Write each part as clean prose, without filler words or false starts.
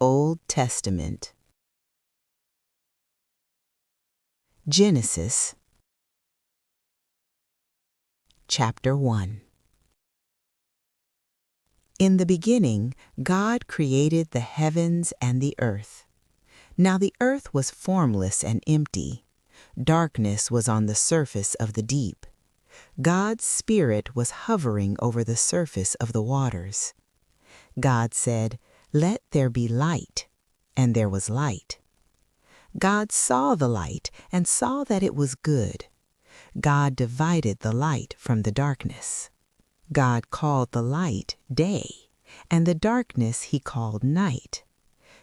Old Testament. Genesis, chapter 1. In the beginning, God created the heavens and the earth. Now the earth was formless and empty. Darkness was on the surface of the deep. God's Spirit was hovering over the surface of the waters. God said, "Let there be light," and there was light. God saw the light and saw that it was good. God divided the light from the darkness. God called the light day, and the darkness he called night.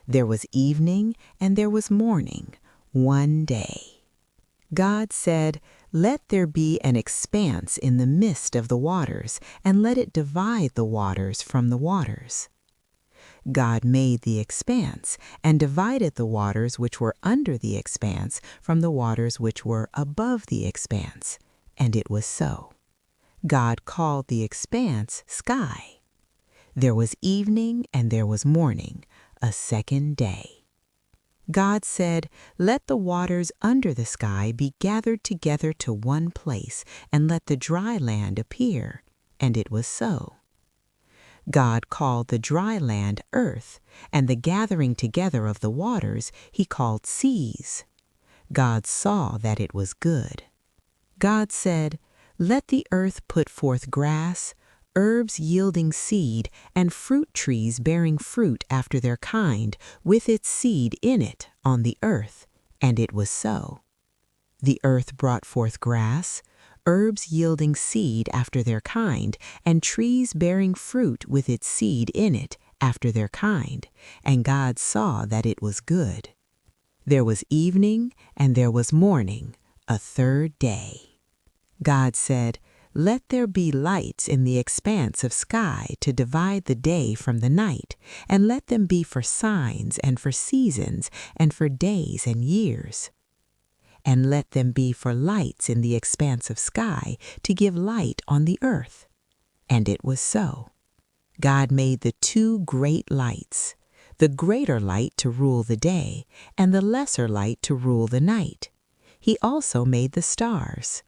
There was evening and there was morning, one day. God said, "Let there be an expanse in the midst of the waters, and let it divide the waters from the waters." God made the expanse and divided the waters which were under the expanse from the waters which were above the expanse, and it was so. God called the expanse sky. There was evening and there was morning, a second day. God said, "Let the waters under the sky be gathered together to one place, and let the dry land appear," and it was so. God called the dry land earth, and the gathering together of the waters he called seas. God saw that it was good. God said, "Let the earth put forth grass, herbs yielding seed, and fruit trees bearing fruit after their kind, with its seed in it on the earth," and it was so. The earth brought forth grass, herbs yielding seed after their kind, and trees bearing fruit with its seed in it after their kind, and God saw that it was good. There was evening and there was morning, a third day. God said, "Let there be lights in the expanse of sky to divide the day from the night, and let them be for signs and for seasons and for days and years. And let them be for lights in the expanse of sky to give light on the earth." And it was so. God made the two great lights, the greater light to rule the day, and the lesser light to rule the night. He also made the stars.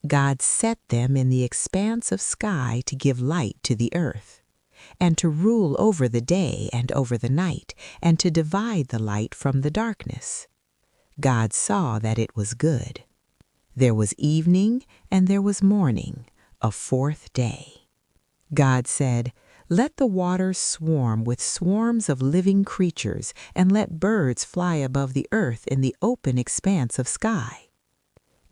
God set them in the expanse of sky to give light to the earth, and to rule over the day and over the night, and to divide the light from the darkness. God saw that it was good. There was evening and there was morning, a fourth day. God said, "Let the waters swarm with swarms of living creatures, and let birds fly above the earth in the open expanse of sky."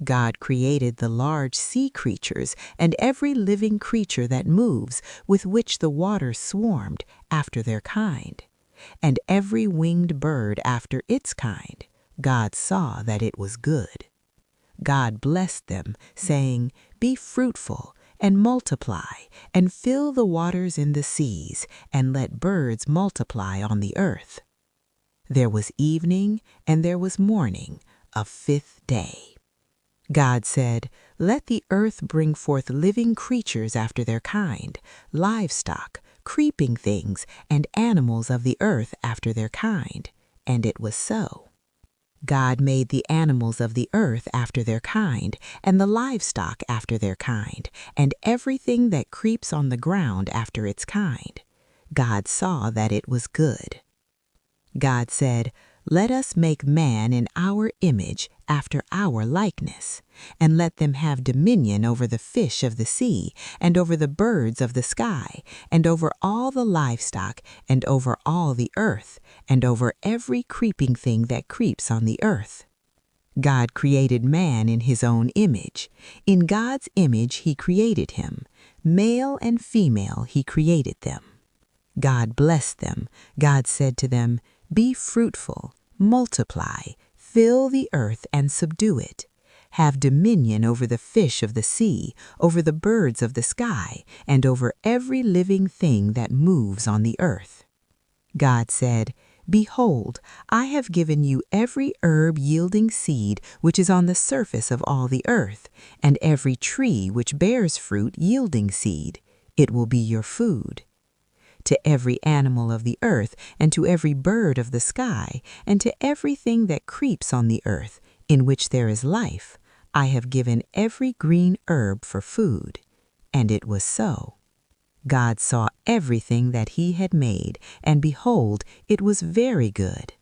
God created the large sea creatures and every living creature that moves, with which the waters swarmed, after their kind, and every winged bird after its kind. God saw that it was good. God blessed them, saying, "Be fruitful, and multiply, and fill the waters in the seas, and let birds multiply on the earth." There was evening and there was morning, a fifth day. God said, "Let the earth bring forth living creatures after their kind, livestock, creeping things, and animals of the earth after their kind." And it was so. God made the animals of the earth after their kind, and the livestock after their kind, and everything that creeps on the ground after its kind. God saw that it was good. God said, "Let us make man in our image, after our likeness, and let them have dominion over the fish of the sea, and over the birds of the sky, and over all the livestock, and over all the earth, and over every creeping thing that creeps on the earth." God created man in his own image. In God's image he created him. Male and female he created them. God blessed them. God said to them, "Be fruitful, multiply, fill the earth and subdue it. Have dominion over the fish of the sea, over the birds of the sky, and over every living thing that moves on the earth." God said, "Behold, I have given you every herb yielding seed which is on the surface of all the earth, and every tree which bears fruit yielding seed. It will be your food. to every animal of the earth, and to every bird of the sky, and to everything that creeps on the earth, in which there is life, I have given every green herb for food. And it was so. God saw everything that he had made, and behold, it was very good.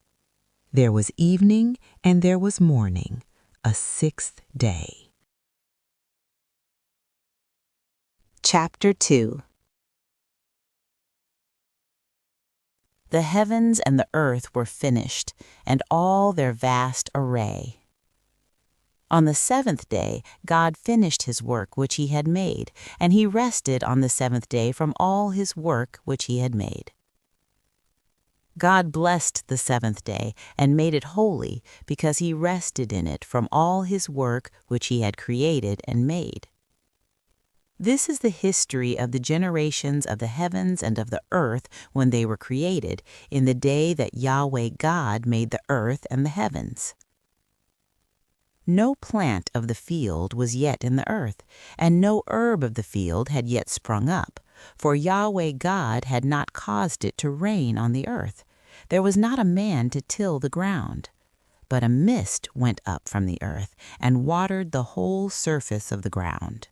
There was evening and there was morning, a sixth day. Chapter 2. The heavens and the earth were finished, and all their vast array. On the seventh day God finished his work which he had made, and he rested on the seventh day from all his work which he had made. God blessed the seventh day and made it holy, because he rested in it from all his work which he had created and made. This is the history of the generations of the heavens and of the earth when they were created, in the day that Yahweh God made the earth and the heavens. No plant of the field was yet in the earth, and no herb of the field had yet sprung up, for Yahweh God had not caused it to rain on the earth. There was not a man to till the ground. But a mist went up from the earth and watered the whole surface of the ground.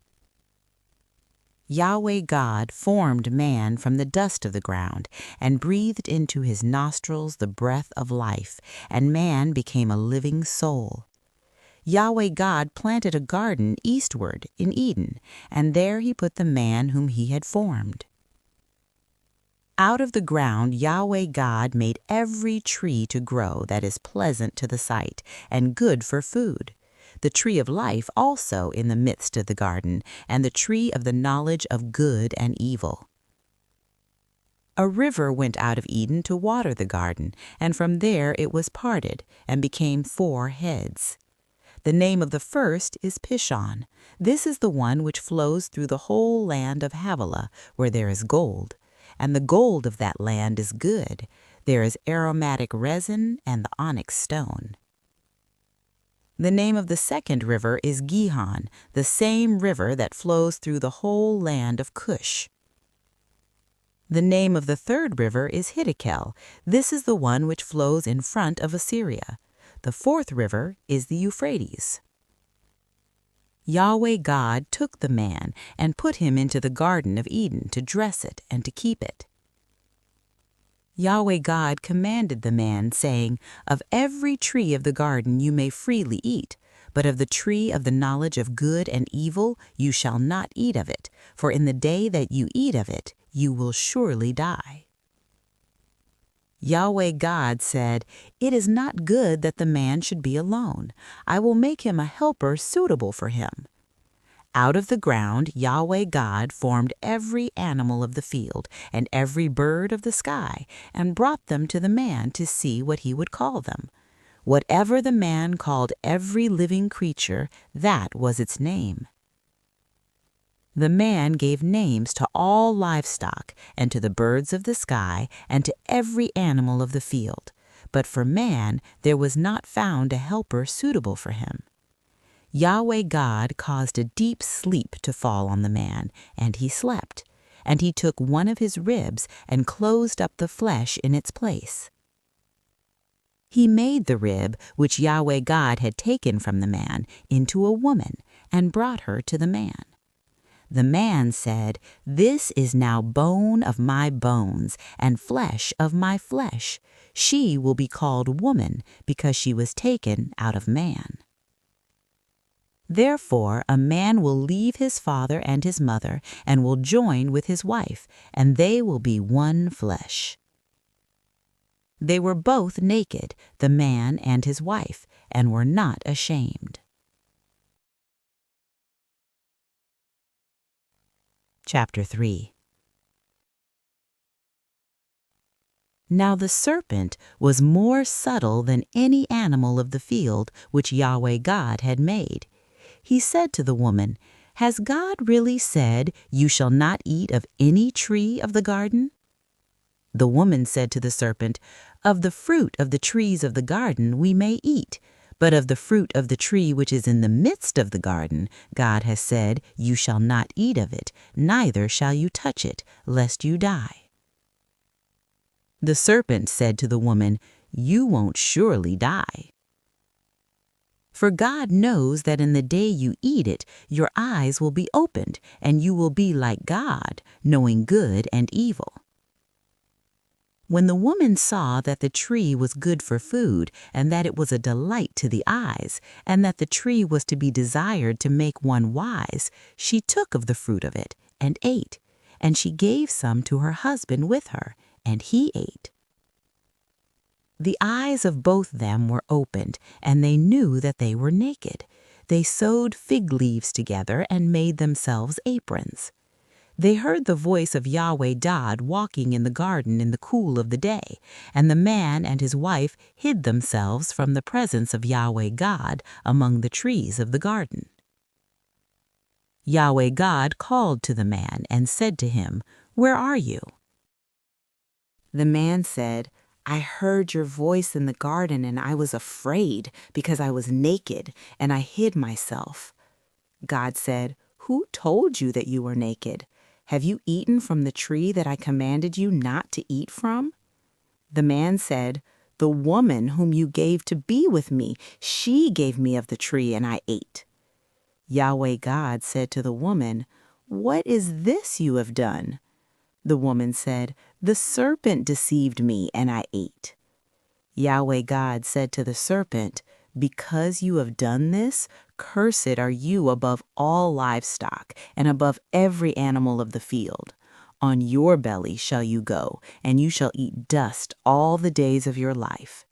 Yahweh God formed man from the dust of the ground and breathed into his nostrils the breath of life, and man became a living soul. Yahweh God planted a garden eastward in Eden, and there he put the man whom he had formed. Out of the ground Yahweh God made every tree to grow that is pleasant to the sight and good for food, the tree of life also in the midst of the garden, and the tree of the knowledge of good and evil. A river went out of Eden to water the garden, and from there it was parted and became 4 heads. The name of the first is Pishon. This is the one which flows through the whole land of Havilah, where there is gold. And the gold of that land is good. There is aromatic resin and the onyx stone. The name of the second river is Gihon, the same river that flows through the whole land of Cush. The name of the third river is Hiddekel. This is the one which flows in front of Assyria. The fourth river is the Euphrates. Yahweh God took the man and put him into the Garden of Eden to dress it and to keep it. Yahweh God commanded the man, saying, "Of every tree of the garden you may freely eat, but of the tree of the knowledge of good and evil you shall not eat of it, for in the day that you eat of it you will surely die." Yahweh God said, "It is not good that the man should be alone. I will make him a helper suitable for him." Out of the ground Yahweh God formed every animal of the field and every bird of the sky, and brought them to the man to see what he would call them. Whatever the man called every living creature, that was its name. The man gave names to all livestock, and to the birds of the sky, and to every animal of the field. But for man there was not found a helper suitable for him. Yahweh God caused a deep sleep to fall on the man, and he slept. And he took one of his ribs and closed up the flesh in its place. He made the rib which Yahweh God had taken from the man into a woman, and brought her to the man. The man said, "This is now bone of my bones, and flesh of my flesh. She will be called woman, because she was taken out of man." Therefore a man will leave his father and his mother, and will join with his wife, and they will be one flesh. They were both naked, the man and his wife, and were not ashamed. Chapter 3. Now the serpent was more subtle than any animal of the field which Yahweh God had made. He said to the woman, "Has God really said, 'You shall not eat of any tree of the garden'?" The woman said to the serpent, "Of the fruit of the trees of the garden we may eat, but of the fruit of the tree which is in the midst of the garden, God has said, 'You shall not eat of it, neither shall you touch it, lest you die.'" The serpent said to the woman, "You won't surely die. For God knows that in the day you eat it, your eyes will be opened, and you will be like God, knowing good and evil." When the woman saw that the tree was good for food, and that it was a delight to the eyes, and that the tree was to be desired to make one wise, she took of the fruit of it, and ate, and she gave some to her husband with her, and he ate. The eyes of both them were opened, and they knew that they were naked. They sewed fig leaves together and made themselves aprons. They heard the voice of Yahweh God walking in the garden in the cool of the day, and the man and his wife hid themselves from the presence of Yahweh God among the trees of the garden. Yahweh God called to the man and said to him, "Where are you?" The man said, "I heard your voice in the garden, and I was afraid because I was naked, and I hid myself." God said, "Who told you that you were naked? Have you eaten from the tree that I commanded you not to eat from?" The man said, "The woman whom you gave to be with me, she gave me of the tree, and I ate." Yahweh God said to the woman, "What is this you have done?" The woman said, "The serpent deceived me, and I ate." Yahweh God said to the serpent, "Because you have done this, cursed are you above all livestock and above every animal of the field. On your belly shall you go, and you shall eat dust all the days of your life.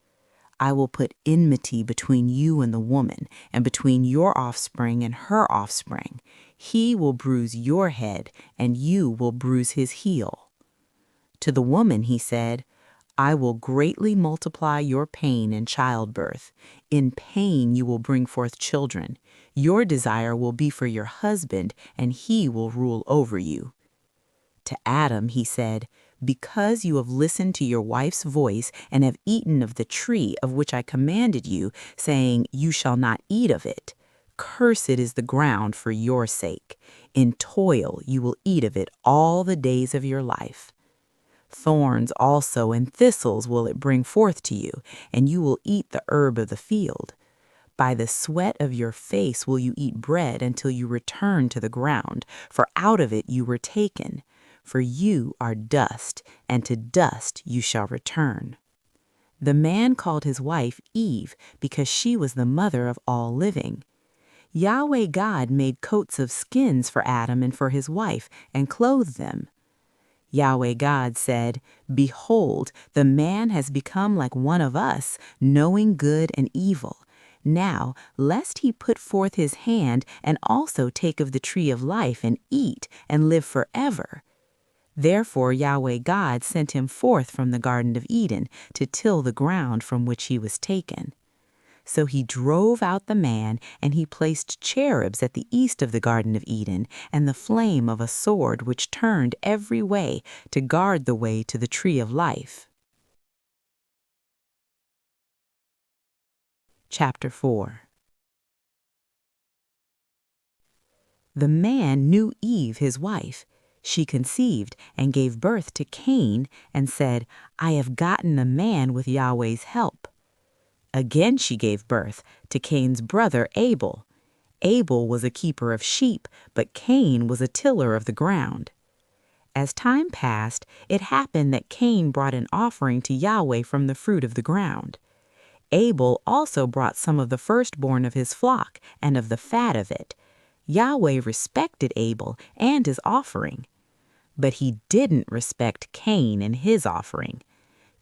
I will put enmity between you and the woman, and between your offspring and her offspring. He will bruise your head, and you will bruise his heel." To the woman he said, "I will greatly multiply your pain in childbirth. In pain you will bring forth children. Your desire will be for your husband, and he will rule over you." To Adam he said, "Because you have listened to your wife's voice and have eaten of the tree of which I commanded you, saying, 'You shall not eat of it,' cursed is the ground for your sake. In toil you will eat of it all the days of your life. Thorns also and thistles will it bring forth to you, and you will eat the herb of the field. By the sweat of your face will you eat bread until you return to the ground, for out of it you were taken. For you are dust, and to dust you shall return." The man called his wife Eve, because she was the mother of all living. Yahweh God made coats of skins for Adam and for his wife, and clothed them. Yahweh God said, "Behold, the man has become like one of us, knowing good and evil. Now, lest he put forth his hand and also take of the tree of life and eat and live forever." Therefore Yahweh God sent him forth from the Garden of Eden to till the ground from which he was taken. So he drove out the man, and he placed cherubs at the east of the Garden of Eden, and the flame of a sword which turned every way to guard the way to the tree of life. Chapter 4. The man knew Eve his wife. She conceived and gave birth to Cain, and said, "I have gotten a man with Yahweh's help." Again she gave birth to Cain's brother Abel. Abel was a keeper of sheep, but Cain was a tiller of the ground. As time passed, it happened that Cain brought an offering to Yahweh from the fruit of the ground. Abel also brought some of the firstborn of his flock and of the fat of it. Yahweh respected Abel and his offering, but he didn't respect Cain and his offering.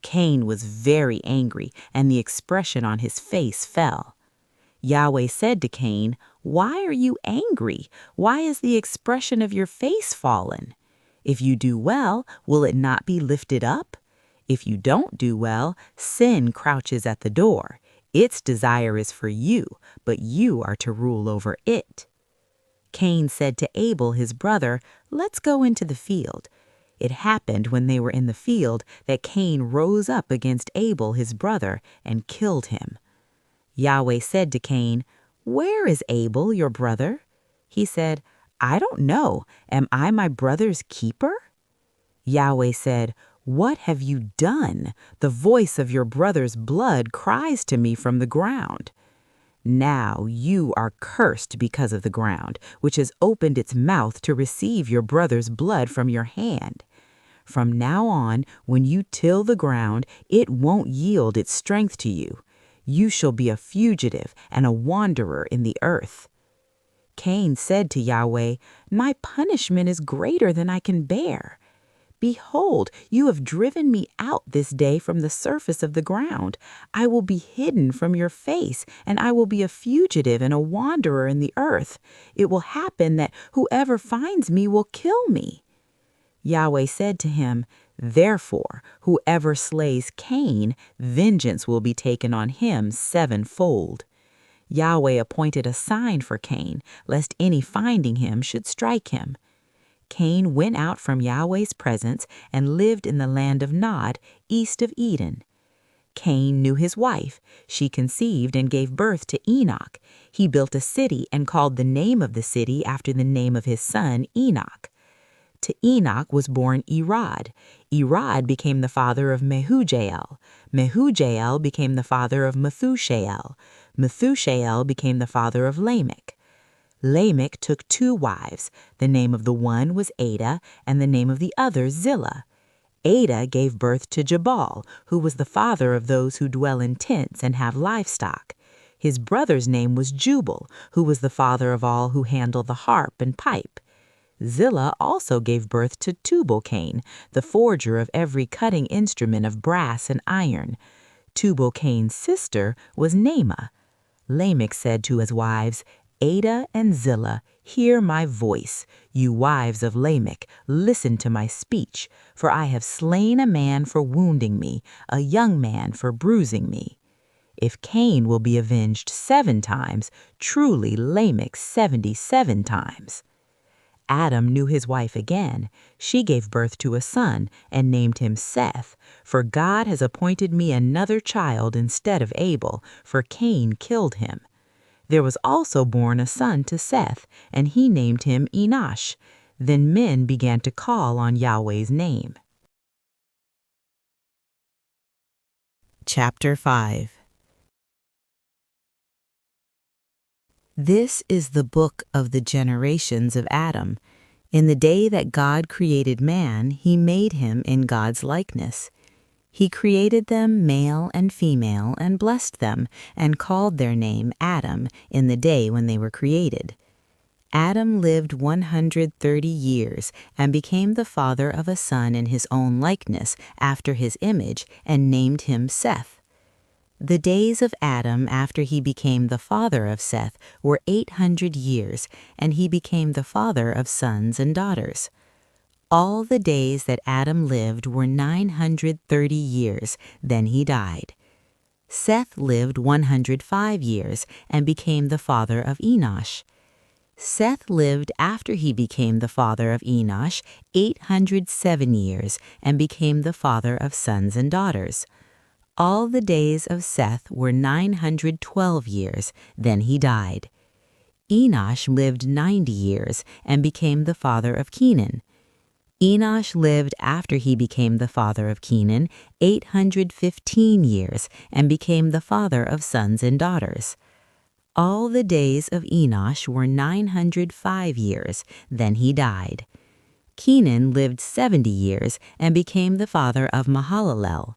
Cain was very angry, and the expression on his face fell. Yahweh said to Cain, "Why are you angry? Why is the expression of your face fallen? If you do well, will it not be lifted up? If you don't do well, sin crouches at the door. Its desire is for you, but you are to rule over it." Cain said to Abel his brother, "Let's go into the field." It happened when they were in the field that Cain rose up against Abel his brother and killed him. Yahweh said to Cain, "Where is Abel your brother?" He said, "I don't know. Am I my brother's keeper?" Yahweh said, "What have you done? The voice of your brother's blood cries to me from the ground." Now you are cursed because of the ground, which has opened its mouth to receive your brother's blood from your hand. From now on, when you till the ground, it won't yield its strength to you. You shall be a fugitive and a wanderer in the earth. Cain said to Yahweh, "My punishment is greater than I can bear. Behold, you have driven me out this day from the surface of the ground. I will be hidden from your face, and I will be a fugitive and a wanderer in the earth. It will happen that whoever finds me will kill me." Yahweh said to him, "Therefore, whoever slays Cain, vengeance will be taken on him sevenfold." Yahweh appointed a sign for Cain, lest any finding him should strike him. Cain went out from Yahweh's presence and lived in the land of Nod, east of Eden. Cain knew his wife. She conceived and gave birth to Enoch. He built a city and called the name of the city after the name of his son, Enoch. To Enoch was born Irad. Irad became the father of Mehujael. Mehujael became the father of Methushael. Methushael became the father of Lamech. Lamech took 2 wives. The name of the one was Ada, and the name of the other Zillah. Ada gave birth to Jabal, who was the father of those who dwell in tents and have livestock. His brother's name was Jubal, who was the father of all who handle the harp and pipe. Zillah also gave birth to Tubal-Cain, the forger of every cutting instrument of brass and iron. Tubal-Cain's sister was Naamah. Lamech said to his wives, "Ada and Zillah, hear my voice. You wives of Lamech, listen to my speech, for I have slain a man for wounding me, a young man for bruising me. If Cain will be avenged 7 times, truly Lamech 77 times. Adam knew his wife again. She gave birth to a son and named him Seth, for God has appointed me another child instead of Abel, for Cain killed him. There was also born a son to Seth, and he named him Enosh. Then men began to call on Yahweh's name. Chapter 5. This is the book of the generations of Adam. In the day that God created man, he made him in God's likeness. He created them male and female and blessed them and called their name Adam in the day when they were created. Adam lived 130 years and became the father of a son in his own likeness after his image and named him Seth. The days of Adam after he became the father of Seth were 800 years, and he became the father of sons and daughters. All the days that Adam lived were 930 years, then he died. Seth lived 105 years and became the father of Enosh. Seth lived after he became the father of Enosh 807 years and became the father of sons and daughters. All the days of Seth were 912 years, then he died. Enosh lived 90 years and became the father of Kenan. Enosh lived after he became the father of Kenan 815 years and became the father of sons and daughters. All the days of Enosh were 905 years, then he died. Kenan lived 70 years and became the father of Mahalalel.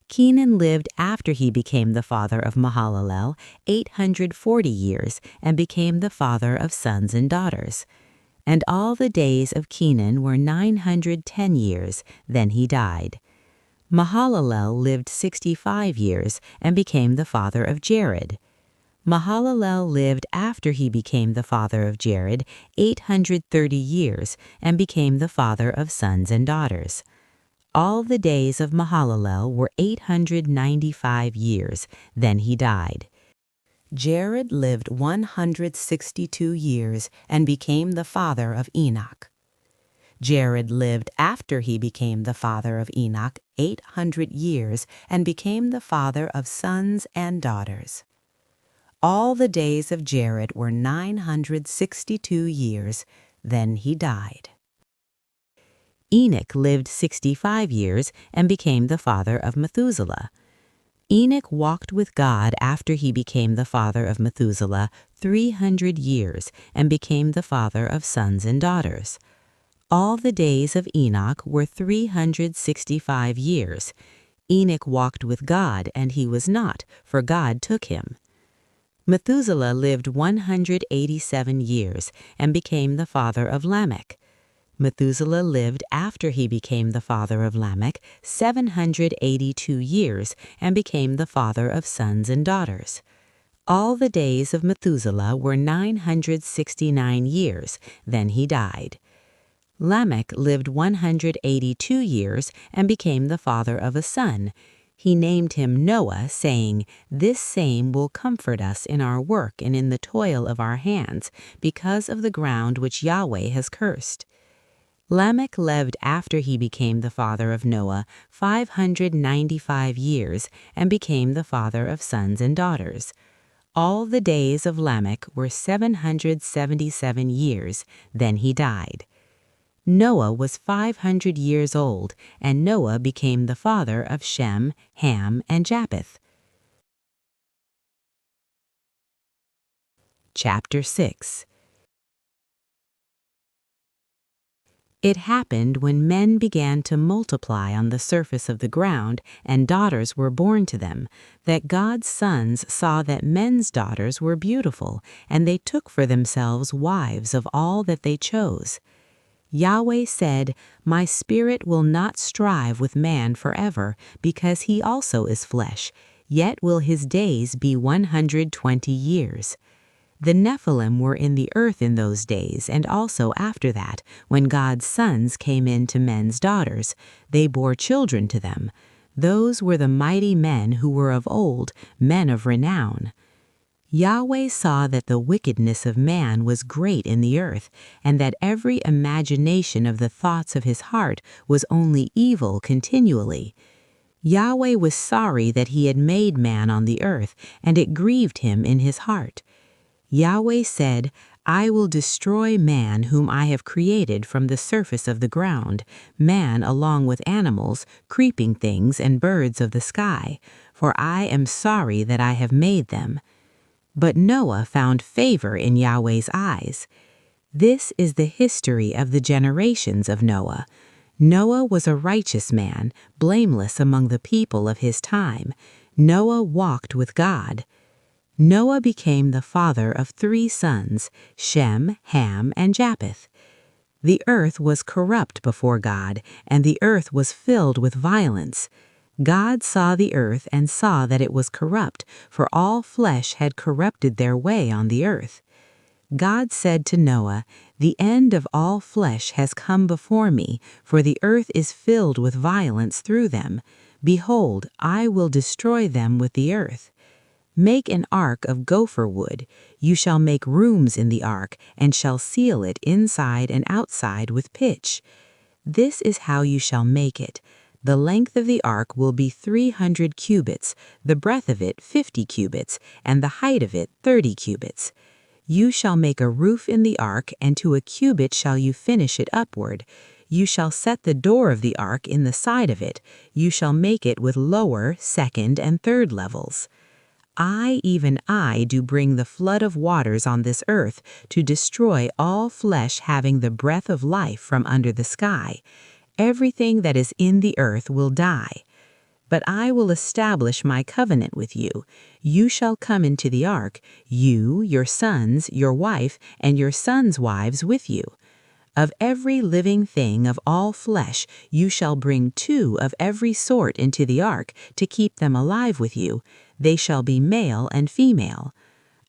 Kenan lived after he became the father of Mahalalel 840 years and became the father of sons and daughters. And all the days of Kenan were 910 years, then he died. Mahalalel lived 65 years and became the father of Jared. Mahalalel lived after he became the father of Jared 830 years and became the father of sons and daughters. All the days of Mahalalel were 895 years, then he died. Jared lived 162 years and became the father of Enoch. Jared lived after he became the father of Enoch 800 years and became the father of sons and daughters. All the days of Jared were 962 years, then he died. Enoch lived 65 years and became the father of Methuselah. Enoch walked with God after he became the father of Methuselah 300 years and became the father of sons and daughters. All the days of Enoch were 365 years. Enoch walked with God, and he was not, for God took him. Methuselah lived 187 years and became the father of Lamech. Methuselah lived after he became the father of Lamech 782 years and became the father of sons and daughters. All the days of Methuselah were 969 years, then he died. Lamech lived 182 years and became the father of a son. He named him Noah, saying, "This same will comfort us in our work and in the toil of our hands, because of the ground which Yahweh has cursed." Lamech lived after he became the father of Noah 595 years and became the father of sons and daughters. All the days of Lamech were 777 years, then he died. Noah was 500 years old, and Noah became the father of Shem, Ham, and Japheth. Chapter 6. It happened when men began to multiply on the surface of the ground, and daughters were born to them, that God's sons saw that men's daughters were beautiful, and they took for themselves wives of all that they chose. Yahweh said, "My spirit will not strive with man forever, because he also is flesh, yet will his days be 120 years. The Nephilim were in the earth in those days, and also after that, when God's sons came in to men's daughters. They bore children to them. Those were the mighty men who were of old, men of renown. Yahweh saw that the wickedness of man was great in the earth, and that every imagination of the thoughts of his heart was only evil continually. Yahweh was sorry that he had made man on the earth, and it grieved him in his heart. Yahweh said, "I will destroy man whom I have created from the surface of the ground, man along with animals, creeping things, and birds of the sky, for I am sorry that I have made them." But Noah found favor in Yahweh's eyes. This is the history of the generations of Noah. Noah was a righteous man, blameless among the people of his time. Noah walked with God. Noah became the father of 3 sons, Shem, Ham, and Japheth. The earth was corrupt before God, and the earth was filled with violence. God saw the earth and saw that it was corrupt, for all flesh had corrupted their way on the earth. God said to Noah, "The end of all flesh has come before me, for the earth is filled with violence through them. Behold, I will destroy them with the earth. Make an ark of gopher wood. You shall make rooms in the ark, and shall seal it inside and outside with pitch. This is how you shall make it. The length of the ark will be 300 cubits, the breadth of it 50 cubits, and the height of it 30 cubits. You shall make a roof in the ark, and to a cubit shall you finish it upward. You shall set the door of the ark in the side of it. You shall make it with lower, second, and third levels. I, even I, do bring the flood of waters on this earth to destroy all flesh having the breath of life from under the sky. Everything that is in the earth will die. But I will establish my covenant with you. You shall come into the ark, you, your sons, your wife, and your sons' wives with you. Of every living thing of all flesh you shall bring 2 of every sort into the ark to keep them alive with you. They shall be male and female.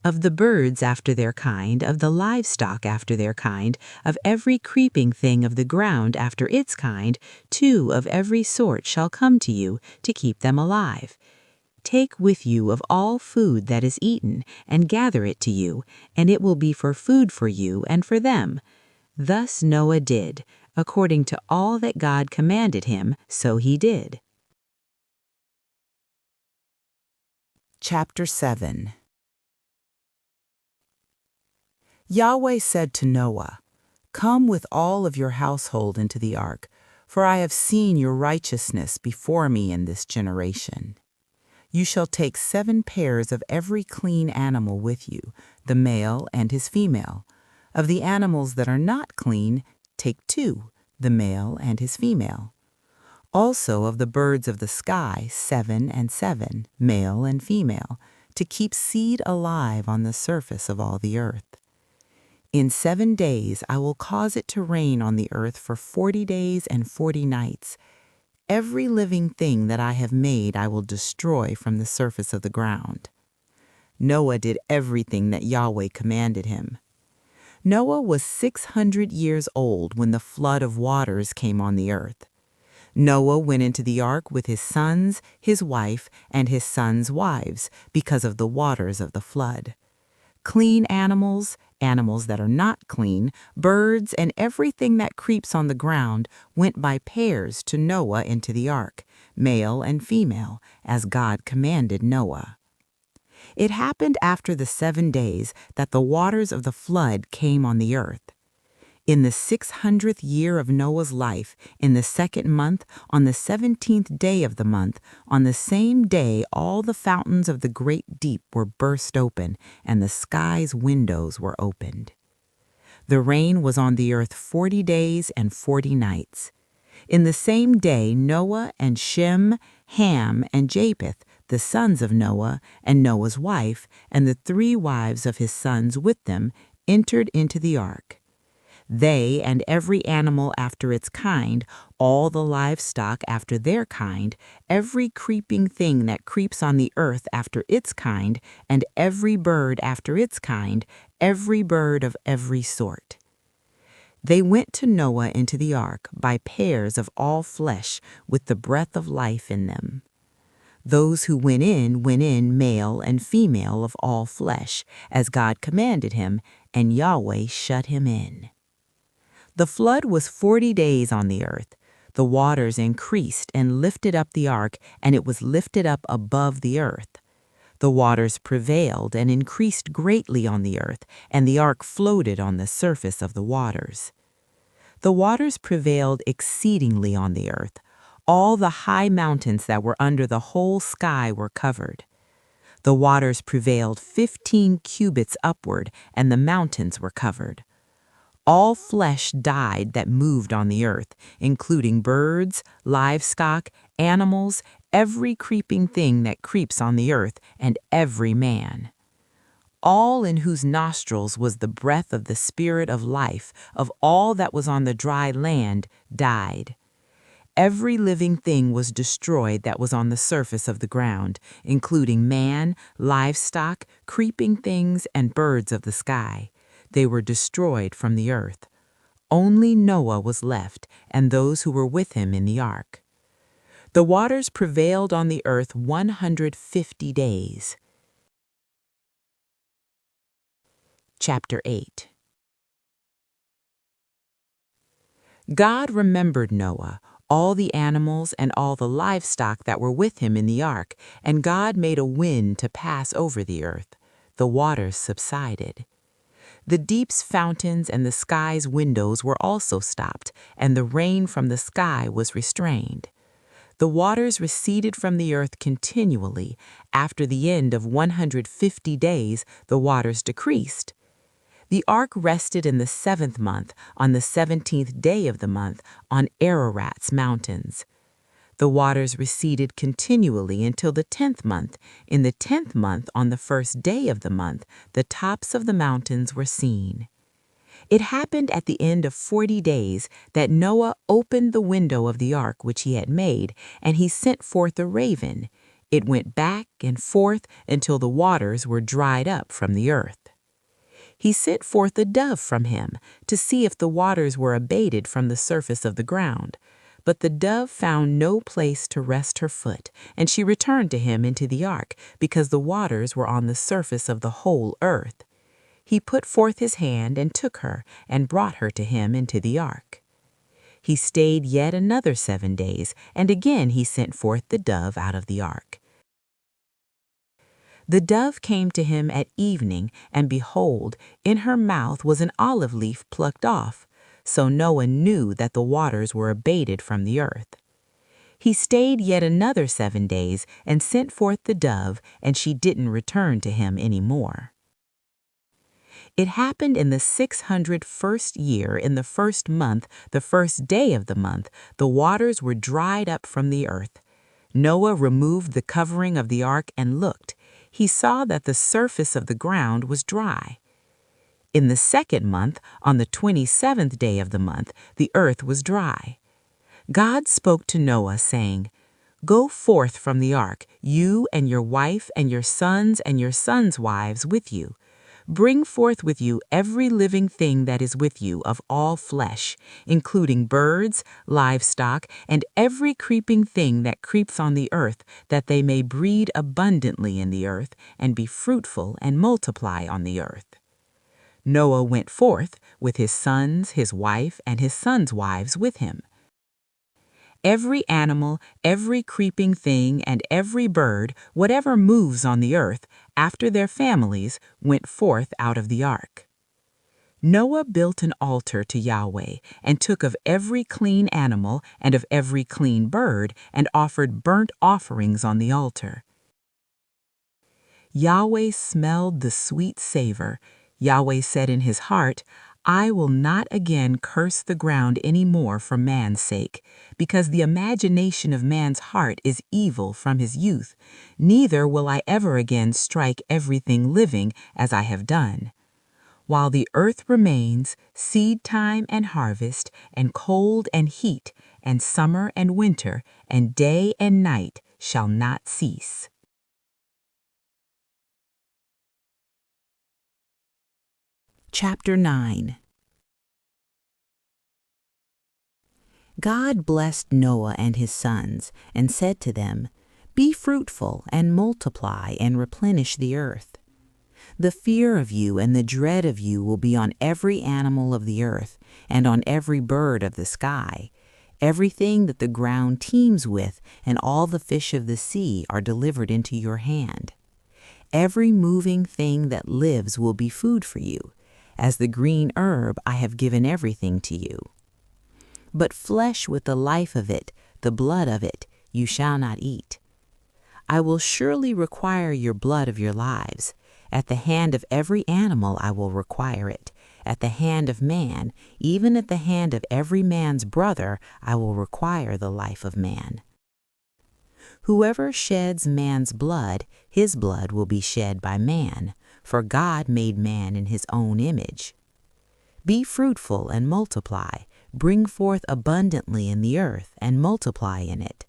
Of the birds after their kind, of the livestock after their kind, of every creeping thing of the ground after its kind, 2 of every sort shall come to you to keep them alive. Take with you of all food that is eaten, and gather it to you, and it will be for food for you and for them. Thus Noah did. According to all that God commanded him, so he did. Chapter 7. Yahweh said to Noah, "Come with all of your household into the ark, for I have seen your righteousness before me in this generation. You shall take 7 pairs of every clean animal with you, the male and his female. Of the animals that are not clean, take 2, the male and his female. Also of the birds of the sky, 7 and 7, male and female, to keep seed alive on the surface of all the earth. In 7 days I will cause it to rain on the earth for 40 days and 40 nights. Every living thing that I have made I will destroy from the surface of the ground. Noah did everything that Yahweh commanded him. Noah was 600 years old when the flood of waters came on the earth. Noah went into the ark with his sons, his wife, and his sons' wives because of the waters of the flood. Clean animals, animals that are not clean, birds, and everything that creeps on the ground went by pairs to Noah into the ark, male and female, as God commanded Noah. It happened after the 7 days that the waters of the flood came on the earth. In the 600th year of Noah's life, in the 2nd month, on the 17th day of the month, on the same day all the fountains of the great deep were burst open, and the sky's windows were opened. The rain was on the earth 40 days and 40 nights. In the same day Noah and Shem, Ham, and Japheth, the sons of Noah, and Noah's wife, and the 3 wives of his sons with them, entered into the ark. They and every animal after its kind, all the livestock after their kind, every creeping thing that creeps on the earth after its kind, and every bird after its kind, every bird of every sort. They went to Noah into the ark by pairs of all flesh with the breath of life in them. Those who went in male and female of all flesh, as God commanded him, and Yahweh shut him in. The flood was 40 days on the earth. The waters increased and lifted up the ark, and it was lifted up above the earth. The waters prevailed and increased greatly on the earth, and the ark floated on the surface of the waters. The waters prevailed exceedingly on the earth. All the high mountains that were under the whole sky were covered. The waters prevailed 15 cubits upward, and the mountains were covered. All flesh died that moved on the earth, including birds, livestock, animals, every creeping thing that creeps on the earth, and every man. All in whose nostrils was the breath of the spirit of life of all that was on the dry land died. Every living thing was destroyed that was on the surface of the ground, including man, livestock, creeping things, and birds of the sky. They were destroyed from the earth. Only Noah was left, and those who were with him in the ark. The waters prevailed on the earth 150 days. Chapter 8. God remembered Noah, all the animals and all the livestock that were with him in the ark, and God made a wind to pass over the earth. The waters subsided. The deep's fountains and the sky's windows were also stopped, and the rain from the sky was restrained. The waters receded from the earth continually. After the end of 150 days, the waters decreased. The ark rested in the 7th month, on the 17th day of the month, on Ararat's mountains. The waters receded continually until the 10th month. In the 10th month, on the 1st day of the month, the tops of the mountains were seen. It happened at the end of 40 days that Noah opened the window of the ark which he had made, and he sent forth a raven. It went back and forth until the waters were dried up from the earth. He sent forth a dove from him to see if the waters were abated from the surface of the ground. But the dove found no place to rest her foot, and she returned to him into the ark, because the waters were on the surface of the whole earth. He put forth his hand and took her, and brought her to him into the ark. He stayed yet another 7 days, and again he sent forth the dove out of the ark. The dove came to him at evening, and behold, in her mouth was an olive leaf plucked off. so Noah knew that the waters were abated from the earth. He stayed yet another 7 days and sent forth the dove, and she didn't return to him any more. It happened in the 601st year, in the first month, the first day of the month, the waters were dried up from the earth. Noah removed the covering of the ark and looked. He saw that the surface of the ground was dry. In the second month, on the 27th day of the month, the earth was dry. God spoke to Noah, saying, "Go forth from the ark, you and your wife and your sons' wives with you. Bring forth with you every living thing that is with you of all flesh, including birds, livestock, and every creeping thing that creeps on the earth, that they may breed abundantly in the earth, and be fruitful and multiply on the earth." Noah went forth with his sons, his wife, and his sons' wives with him. Every animal, every creeping thing, and every bird, whatever moves on the earth, after their families, went forth out of the ark. Noah built an altar to Yahweh, and took of every clean animal and of every clean bird, and offered burnt offerings on the altar. Yahweh smelled the sweet savor. Yahweh said in his heart, "I will not again curse the ground any more for man's sake, because the imagination of man's heart is evil from his youth, neither will I ever again strike everything living as I have done. While the earth remains, seed time and harvest, and cold and heat, and summer and winter, and day and night shall not cease." Chapter 9. God blessed Noah and his sons, and said to them, "Be fruitful, and multiply, and replenish the earth. The fear of you and the dread of you will be on every animal of the earth, and on every bird of the sky. Everything that the ground teems with, and all the fish of the sea are delivered into your hand. Every moving thing that lives will be food for you. As the green herb, I have given everything to you. But flesh with the life of it, the blood of it, you shall not eat. I will surely require your blood of your lives. At the hand of every animal I will require it. At the hand of man, even at the hand of every man's brother, I will require the life of man. Whoever sheds man's blood, his blood will be shed by man, for God made man in his own image. Be fruitful and multiply, bring forth abundantly in the earth, and multiply in it.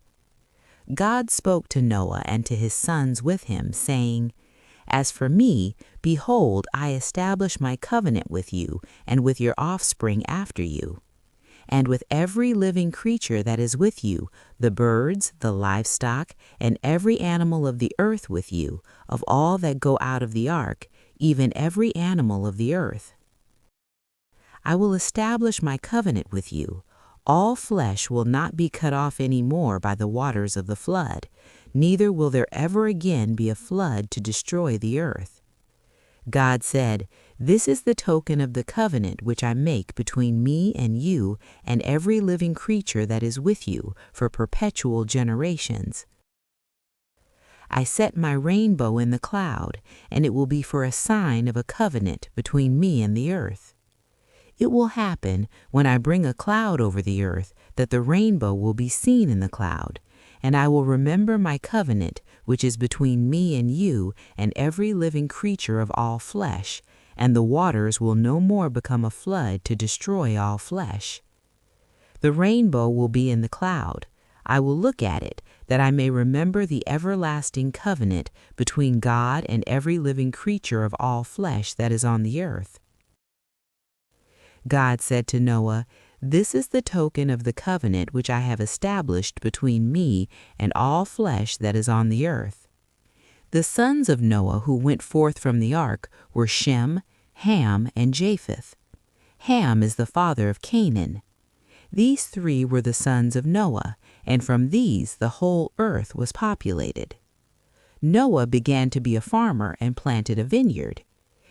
God spoke to Noah and to his sons with him, saying, "As for me, behold, I establish my covenant with you, and with your offspring after you, and with every living creature that is with you, the birds, the livestock, and every animal of the earth with you, of all that go out of the ark, even every animal of the earth. I will establish my covenant with you. All flesh will not be cut off any more by the waters of the flood, neither will there ever again be a flood to destroy the earth." God said, "This is the token of the covenant which I make between me and you and every living creature that is with you for perpetual generations. I set my rainbow in the cloud, and it will be for a sign of a covenant between me and the earth. It will happen, when I bring a cloud over the earth, that the rainbow will be seen in the cloud, and I will remember my covenant, which is between me and you and every living creature of all flesh, and the waters will no more become a flood to destroy all flesh. The rainbow will be in the cloud. I will look at it, that I may remember the everlasting covenant between God and every living creature of all flesh that is on the earth." God said to Noah, "This is the token of the covenant which I have established between me and all flesh that is on the earth." The sons of Noah who went forth from the ark were Shem, Ham, and Japheth. Ham is the father of Canaan. These three were the sons of Noah, and from these the whole earth was populated. Noah began to be a farmer and planted a vineyard.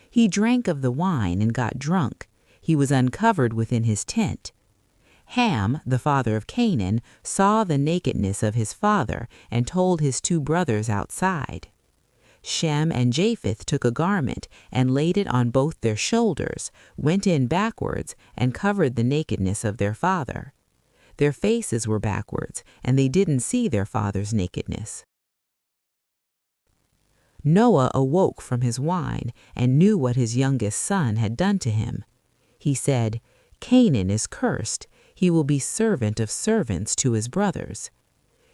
He drank of the wine and got drunk. He He was uncovered within his tent. Ham, the father of Canaan, saw the nakedness of his father and told his two brothers outside. Shem and Japheth took a garment and laid it on both their shoulders, went in backwards, and covered the nakedness of their father. Their faces were backwards, and they didn't see their father's nakedness. Noah awoke from his wine and knew what his youngest son had done to him. He said, "Canaan is cursed. He will be servant of servants to his brothers."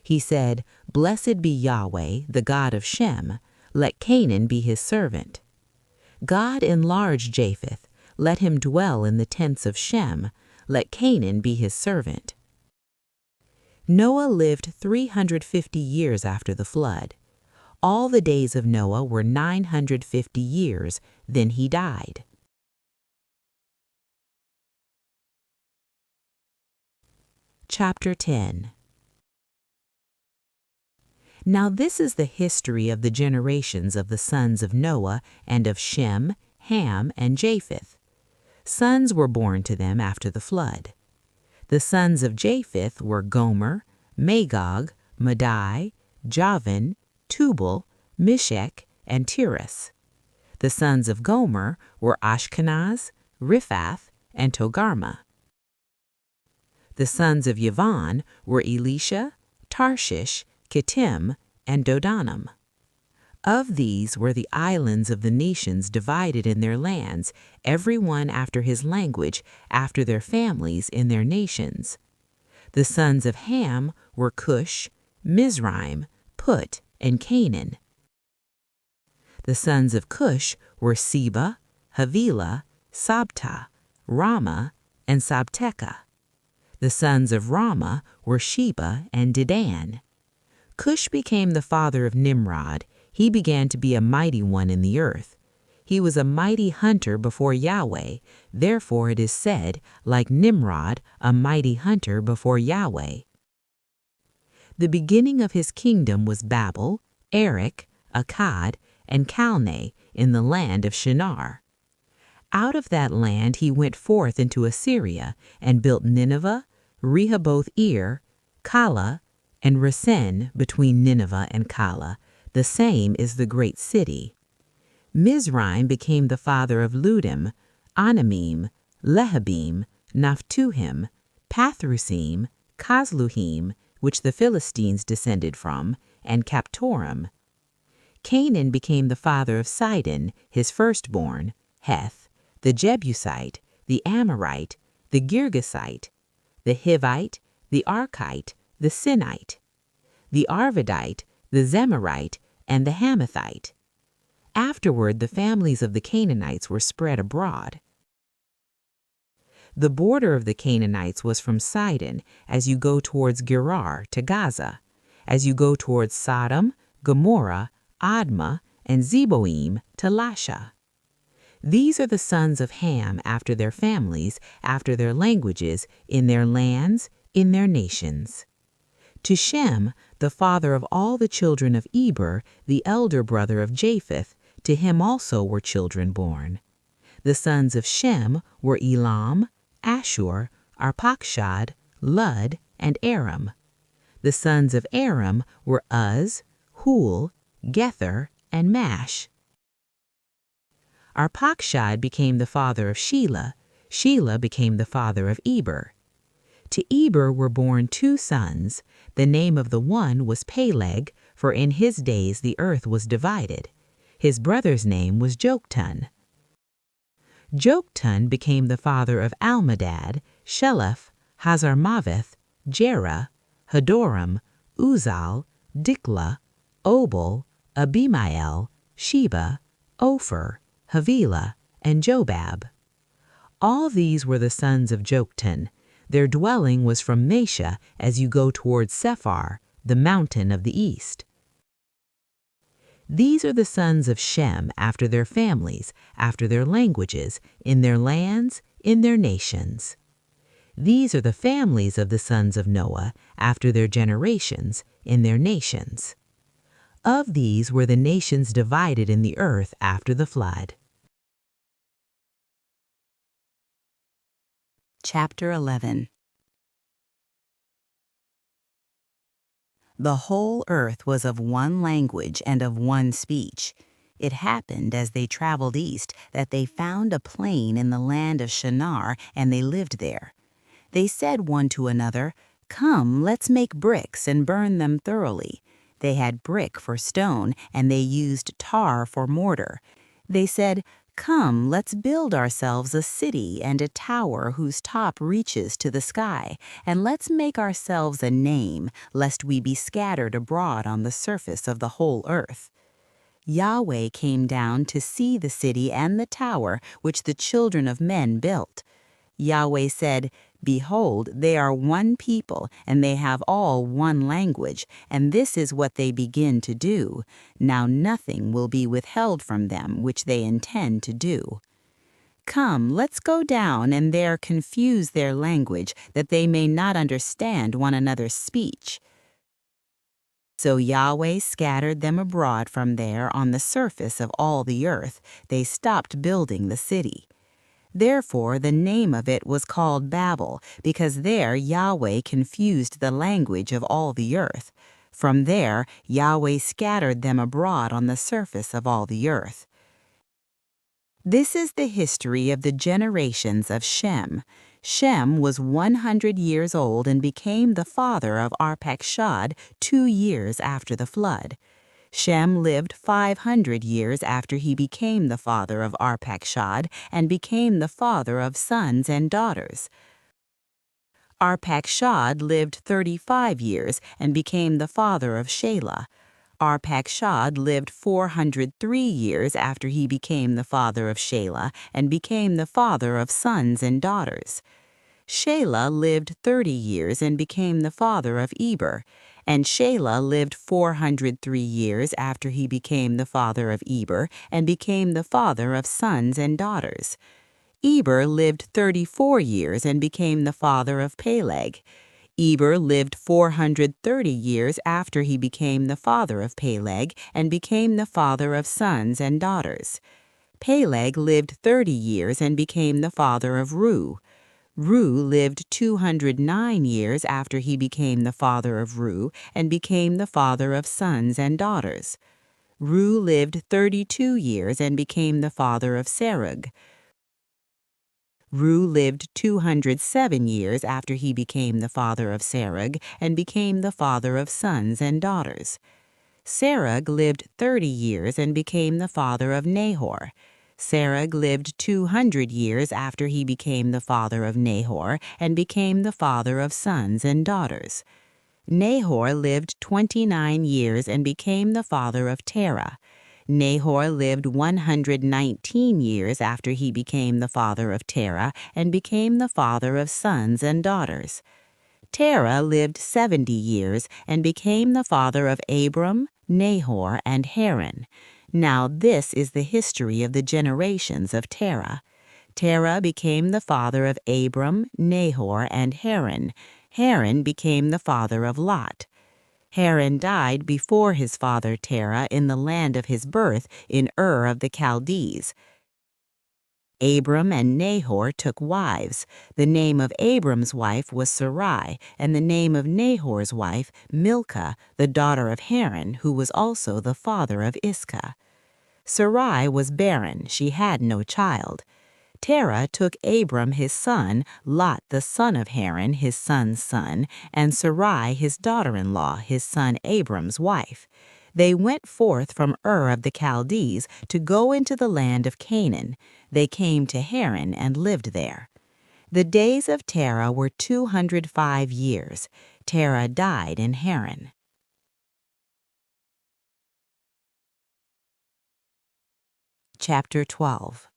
He said, "Blessed be Yahweh, the God of Shem. Let Canaan be his servant." God enlarged Japheth. Let him dwell in the tents of Shem. Let Canaan be his servant. Noah lived 350 years after the flood. All the days of Noah were 950 years, then he died. Chapter 10. Now this is the history of the generations of the sons of Noah and of Shem, Ham, and Japheth. Sons were born to them after the flood. The sons of Japheth were Gomer, Magog, Madai, Javan, Tubal, Meshech, and Tiras. The sons of Gomer were Ashkenaz, Riphath, and Togarmah. The sons of Yavan were Elisha, Tarshish, Kittim, and Dodanim. Of these were the islands of the nations divided in their lands, every one after his language, after their families in their nations. The sons of Ham were Cush, Mizraim, Put, and Canaan. The sons of Cush were Seba, Havilah, Sabta, Ramah, and Sabteka. The sons of Ramah were Sheba and Dedan. Cush became the father of Nimrod. He began to be a mighty one in the earth. He was a mighty hunter before Yahweh. Therefore it is said, like Nimrod, a mighty hunter before Yahweh. The beginning of his kingdom was Babel, Erech, Akkad, and Calneh in the land of Shinar. Out of that land he went forth into Assyria and built Nineveh, Rehoboth-ir, Calah, and Resen between Nineveh and Calah. The same is the great city. Mizraim became the father of Ludim, Anamim, Lehabim, Naphtuhim, Pathrusim, Casluhim, which the Philistines descended from, and Captorim. Canaan became the father of Sidon, his firstborn, Heth, the Jebusite, the Amorite, the Girgasite, the Hivite, the Archite, the Sinite, the Arvadite, the Zemarite, and the Hamathite. Afterward the families of the Canaanites were spread abroad. The border of the Canaanites was from Sidon, as you go towards Gerar to Gaza, as you go towards Sodom, Gomorrah, Admah, and Zeboim to Lasha. These are the sons of Ham after their families, after their languages, in their lands, in their nations. To Shem, the father of all the children of Eber, the elder brother of Japheth, to him also were children born. The sons of Shem were Elam, Ashur, Arpachshad, Lud, and Aram. The sons of Aram were Uz, Hul, Gether, and Mash. Arpachshad became the father of Shelah. Shelah became the father of Eber. To Eber were born two sons. The name of the one was Peleg, for in his days the earth was divided. His brother's name was Joktan. Joktan became the father of Almadad, Sheleph, Hazarmaveth, Jerah, Hadoram, Uzal, Diklah, Obal, Abimael, Sheba, Ophir, Havilah, and Jobab. All these were the sons of Joktan. Their dwelling was from Mesha as you go towards Sephar, the mountain of the east. These are the sons of Shem after their families, after their languages, in their lands, in their nations. These are the families of the sons of Noah after their generations, in their nations. Of these were the nations divided in the earth after the flood. Chapter 11. The whole earth was of one language and of one speech. It happened as they traveled east that they found a plain in the land of Shinar, and they lived there. They said one to another, "Come, let's make bricks and burn them thoroughly." They had brick for stone, and they used tar for mortar. They said, "Come, let's build ourselves a city and a tower whose top reaches to the sky, and let's make ourselves a name, lest we be scattered abroad on the surface of the whole earth." Yahweh came down to see the city and the tower which the children of men built. Yahweh said, "Behold, they are one people, and they have all one language, and this is what they begin to do. Now nothing will be withheld from them which they intend to do. Come, let's go down and there confuse their language, that they may not understand one another's speech." So Yahweh scattered them abroad from there on the surface of all the earth. They stopped building the city. Therefore the name of it was called Babel, because there Yahweh confused the language of all the earth. From there Yahweh scattered them abroad on the surface of all the earth. This is the history of the generations of Shem. Shem was 100 years old and became the father of Arpachshad 2 years after the flood. Shem lived 500 years after he became the father of Arpachshad and became the father of sons and daughters. Arpachshad lived 35 years and became the father of Shelah. Arpachshad lived 403 years after he became the father of Shelah and became the father of sons and daughters. Shelah lived 30 years and became the father of Eber, and Shelah lived 403 years after he became the father of Eber and became the father of sons and daughters. Eber lived 34 years and became the father of Peleg. Eber lived 430 years after he became the father of Peleg and became the father of sons and daughters. Peleg lived 30 years and became the father of Reu. Reu lived 209 years after he became the father of Reu and became the father of sons and daughters. Reu lived 32 years and became the father of Serug. Reu lived 207 years after he became the father of Serug and became the father of sons and daughters. Serug lived 30 years and became the father of Nahor. Serug lived 200 years after he became the father of Nahor and became the father of sons and daughters. Nahor lived 29 years and became the father of Terah. Nahor lived 119 years after he became the father of Terah and became the father of sons and daughters. Terah lived 70 years and became the father of Abram, Nahor, and Haran. Now this is the history of the generations of Terah. Terah became the father of Abram, Nahor, and Haran. Haran became the father of Lot. Haran died before his father Terah in the land of his birth in Ur of the Chaldees. Abram and Nahor took wives. The name of Abram's wife was Sarai, and the name of Nahor's wife Milcah, the daughter of Haran, who was also the father of Iscah. Sarai was barren, she had no child. Terah took Abram his son, Lot the son of Haran his son's son, and Sarai his daughter-in-law, his son Abram's wife. They went forth from Ur of the Chaldees to go into the land of Canaan. They came to Haran and lived there. The days of Terah were 205 years. Terah died in Haran. Chapter 12.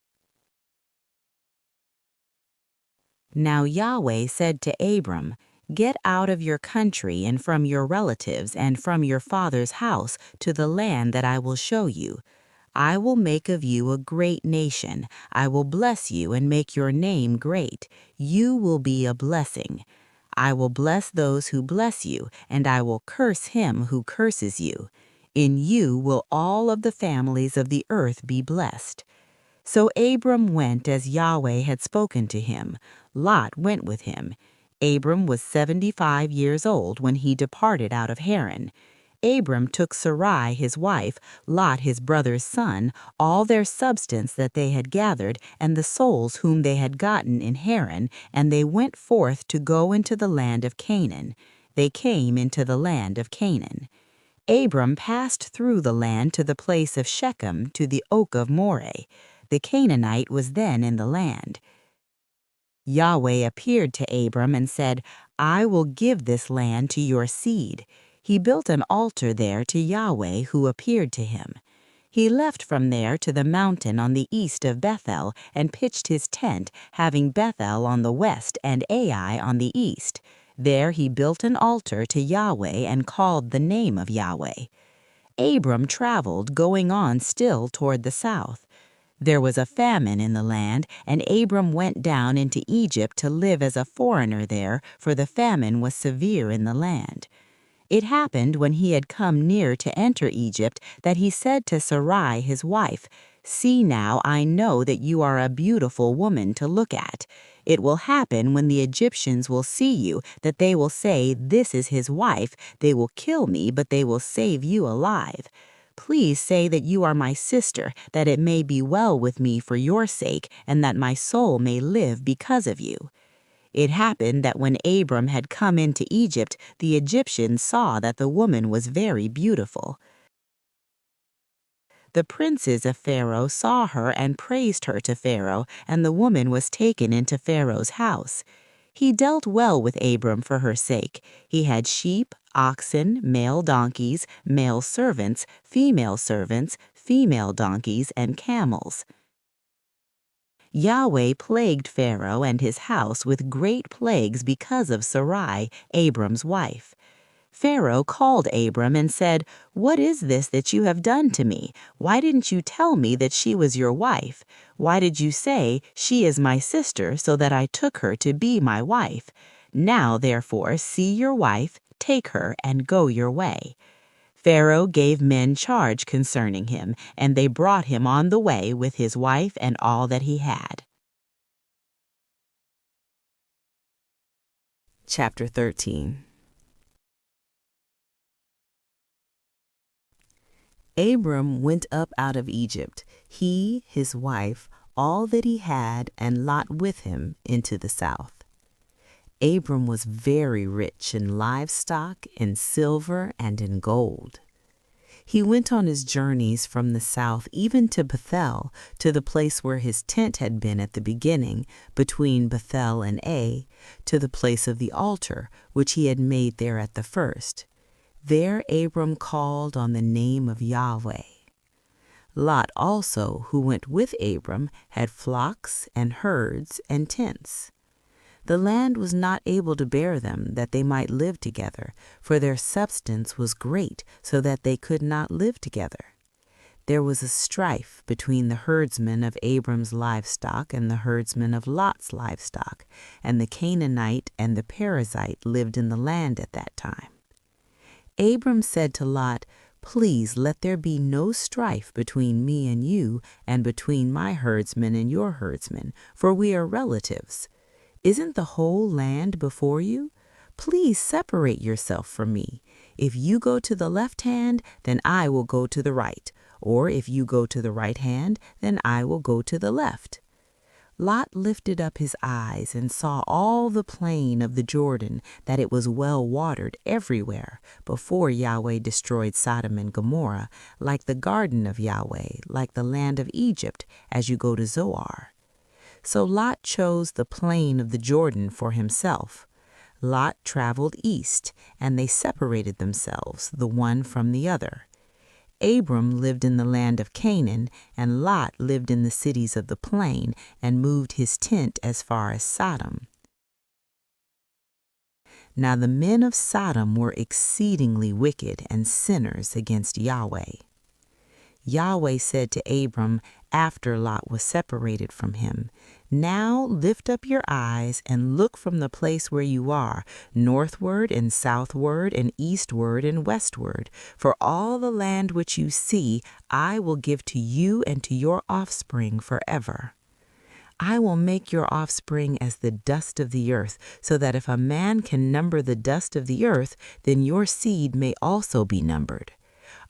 Now Yahweh said to Abram, "Get out of your country and from your relatives and from your father's house to the land that I will show you. I will make of you a great nation. I will bless you and make your name great. You will be a blessing. I will bless those who bless you, and I will curse him who curses you. In you will all of the families of the earth be blessed." So Abram went as Yahweh had spoken to him. Lot went with him. Abram was 75 years old when he departed out of Haran. Abram took Sarai his wife, Lot his brother's son, all their substance that they had gathered, and the souls whom they had gotten in Haran, and they went forth to go into the land of Canaan. They came into the land of Canaan. Abram passed through the land to the place of Shechem, to the oak of Moreh. The Canaanite was then in the land. Yahweh appeared to Abram and said, I will give this land to your seed. He built an altar there to Yahweh who appeared to him. He left from there to the mountain on the east of Bethel and pitched his tent, having Bethel on the west and Ai on the east. There he built an altar to Yahweh and called the name of Yahweh. Abram traveled, going on still toward the south. There was a famine in the land, and Abram went down into Egypt to live as a foreigner there, for the famine was severe in the land. It happened when he had come near to enter Egypt that he said to Sarai his wife, See now, I know that you are a beautiful woman to look at. It will happen when the Egyptians will see you that they will say, This is his wife. They will kill me, but they will save you alive. Please say that you are my sister, that it may be well with me for your sake, and that my soul may live because of you. It happened that when Abram had come into Egypt, the Egyptians saw that the woman was very beautiful. The princes of Pharaoh saw her and praised her to Pharaoh, and the woman was taken into Pharaoh's house. He dealt well with Abram for her sake. He had sheep, oxen, male donkeys, male servants, female donkeys, and camels. Yahweh plagued Pharaoh and his house with great plagues because of Sarai, Abram's wife. Pharaoh called Abram and said, What is this that you have done to me? Why didn't you tell me that she was your wife? Why did you say, She is my sister, so that I took her to be my wife? Now, therefore, see your wife, take her, and go your way. Pharaoh gave men charge concerning him, and they brought him on the way with his wife and all that he had. Chapter 13. Abram went up out of Egypt, he, his wife, all that he had, and Lot with him, into the south. Abram was very rich in livestock, in silver, and in gold. He went on his journeys from the south even to Bethel, to the place where his tent had been at the beginning, between Bethel and Ai, to the place of the altar, which he had made there at the first. There Abram called on the name of Yahweh. Lot also, who went with Abram, had flocks and herds and tents. The land was not able to bear them, that they might live together, for their substance was great, so that they could not live together. There was a strife between the herdsmen of Abram's livestock and the herdsmen of Lot's livestock, and the Canaanite and the Perizzite lived in the land at that time. Abram said to Lot, Please let there be no strife between me and you, and between my herdsmen and your herdsmen, for we are relatives. Isn't the whole land before you? Please separate yourself from me. If you go to the left hand, then I will go to the right, or if you go to the right hand, then I will go to the left. Lot lifted up his eyes and saw all the plain of the Jordan, that it was well watered everywhere, before Yahweh destroyed Sodom and Gomorrah, like the garden of Yahweh, like the land of Egypt, as you go to Zoar. So Lot chose the plain of the Jordan for himself. Lot traveled east, and they separated themselves, the one from the other. Abram lived in the land of Canaan, and Lot lived in the cities of the plain, and moved his tent as far as Sodom. Now the men of Sodom were exceedingly wicked and sinners against Yahweh. Yahweh said to Abram, after Lot was separated from him, Now lift up your eyes and look from the place where you are, northward and southward and eastward and westward. For all the land which you see, I will give to you and to your offspring forever. I will make your offspring as the dust of the earth, so that if a man can number the dust of the earth, then your seed may also be numbered.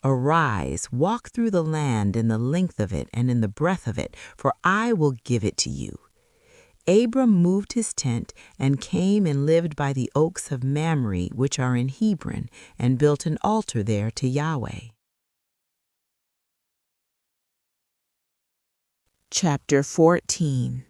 Arise, walk through the land in the length of it and in the breadth of it, for I will give it to you. Abram moved his tent and came and lived by the oaks of Mamre, which are in Hebron, and built an altar there to Yahweh. Chapter 14.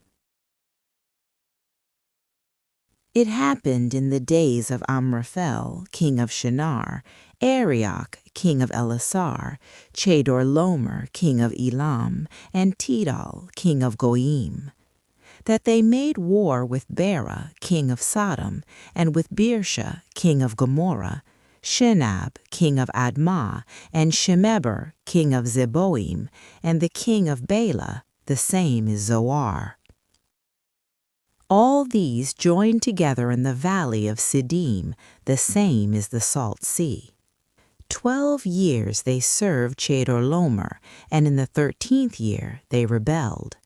It happened in the days of Amraphel, king of Shinar, Arioch, king of Elasar, Chedorlaomer, king of Elam, and Tidal, king of Goyim, that they made war with Bera, king of Sodom, and with Birsha, king of Gomorrah, Shinab, king of Admah, and Shemeber, king of Zeboim, and the king of Bela, the same is Zoar. All these joined together in the valley of Siddim, the same is the Salt Sea. 12 years they served Chedorlaomer, and in the 13th year they rebelled.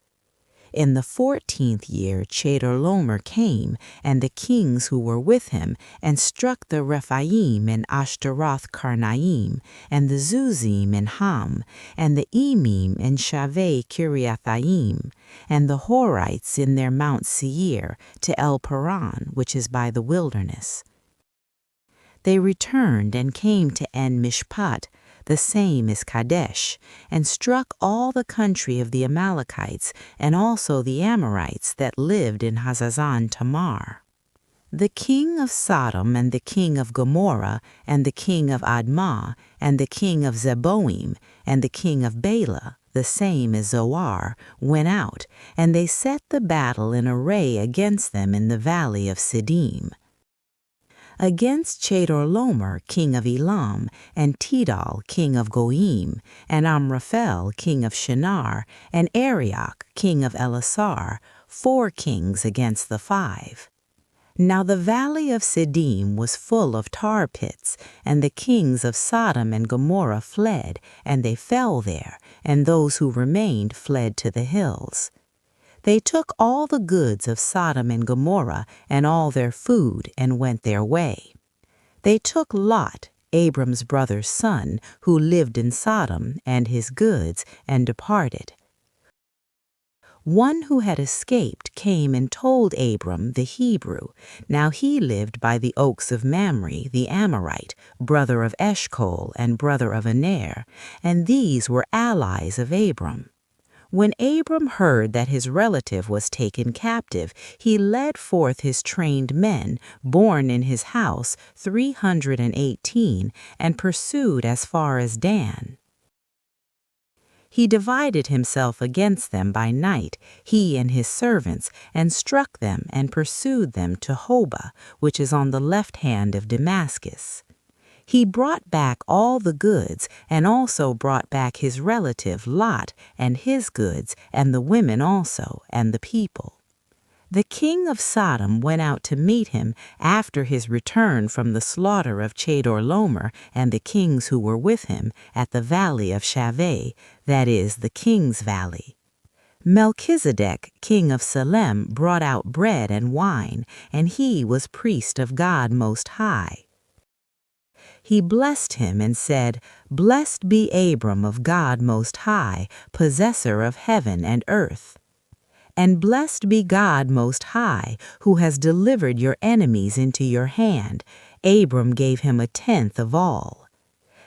In the 14th year Chedorlaomer came, and the kings who were with him, and struck the Rephaim in Ashtaroth Karnaim, and the Zuzim in Ham, and the Emim in Shaveh Kiriathaim, and the Horites in their Mount Seir, to El Paran, which is by the wilderness. They returned and came to En Mishpat, the same is Kadesh, and struck all the country of the Amalekites, and also the Amorites that lived in Hazazon Tamar. The king of Sodom, and the king of Gomorrah, and the king of Admah, and the king of Zeboim, and the king of Bela, the same is Zoar, went out, and they set the battle in array against them in the valley of Siddim. Against Chedorlaomer, king of Elam, and Tidal, king of Goyim, and Amraphel, king of Shinar, and Arioch, king of Elasar, 4 kings against the 5. Now the valley of Siddim was full of tar pits, and the kings of Sodom and Gomorrah fled, and they fell there, and those who remained fled to the hills. They took all the goods of Sodom and Gomorrah and all their food and went their way. They took Lot, Abram's brother's son, who lived in Sodom, and his goods, and departed. One who had escaped came and told Abram the Hebrew. Now he lived by the oaks of Mamre, the Amorite, brother of Eshcol and brother of Aner, and these were allies of Abram. When Abram heard that his relative was taken captive, he led forth his trained men, born in his house, 318, and pursued as far as Dan. He divided himself against them by night, he and his servants, and struck them and pursued them to Hobah, which is on the left hand of Damascus. He brought back all the goods, and also brought back his relative Lot, and his goods, and the women also, and the people. The king of Sodom went out to meet him after his return from the slaughter of Chedorlaomer and the kings who were with him at the valley of Shaveh, that is, the king's valley. Melchizedek, king of Salem, brought out bread and wine, and he was priest of God Most High. He blessed him and said, "Blessed be Abram of God Most High, possessor of heaven and earth. And blessed be God Most High, who has delivered your enemies into your hand." Abram gave him 1/10 of all.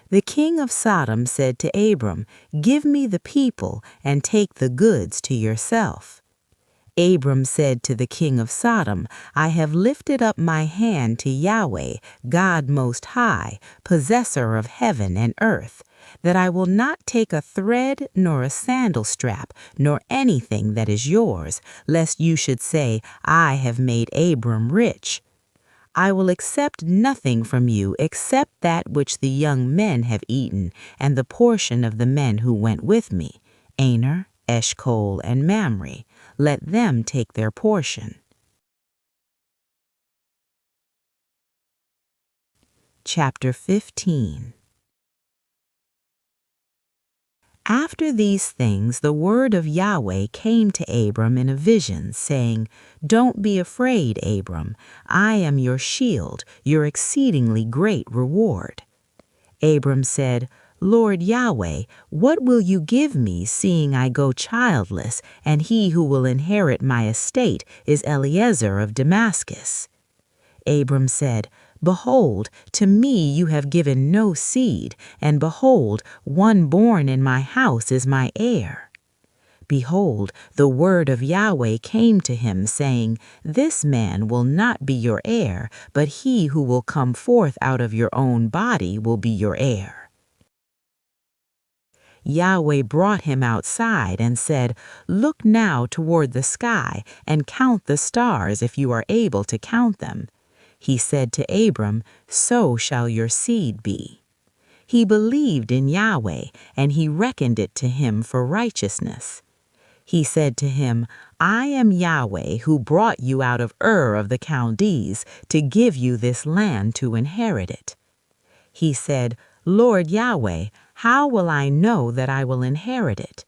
The king of Sodom said to Abram, "Give me the people, and take the goods to yourself." Abram said to the king of Sodom, "I have lifted up my hand to Yahweh, God Most High, possessor of heaven and earth, that I will not take a thread nor a sandal strap, nor anything that is yours, lest you should say, I have made Abram rich. I will accept nothing from you except that which the young men have eaten, and the portion of the men who went with me, Aner, Eshcol, and Mamre. let them take their portion. Chapter 15. After these things the word of Yahweh came to Abram in a vision, saying, "Don't be afraid, Abram. I am your shield, your exceedingly great reward." Abram said, "Lord Yahweh, what will you give me, seeing I go childless, and he who will inherit my estate is Eliezer of Damascus?" Abram said, "Behold, to me you have given no seed, and behold, one born in my house is my heir." Behold, the word of Yahweh came to him, saying, "This man will not be your heir, but he who will come forth out of your own body will be your heir." Yahweh brought him outside and said, "Look now toward the sky and count the stars if you are able to count them." He said to Abram, "So shall your seed be." He believed in Yahweh, and he reckoned it to him for righteousness. He said to him, "I am Yahweh who brought you out of Ur of the Chaldees to give you this land to inherit it." He said, "Lord Yahweh, how will I know that I will inherit it?"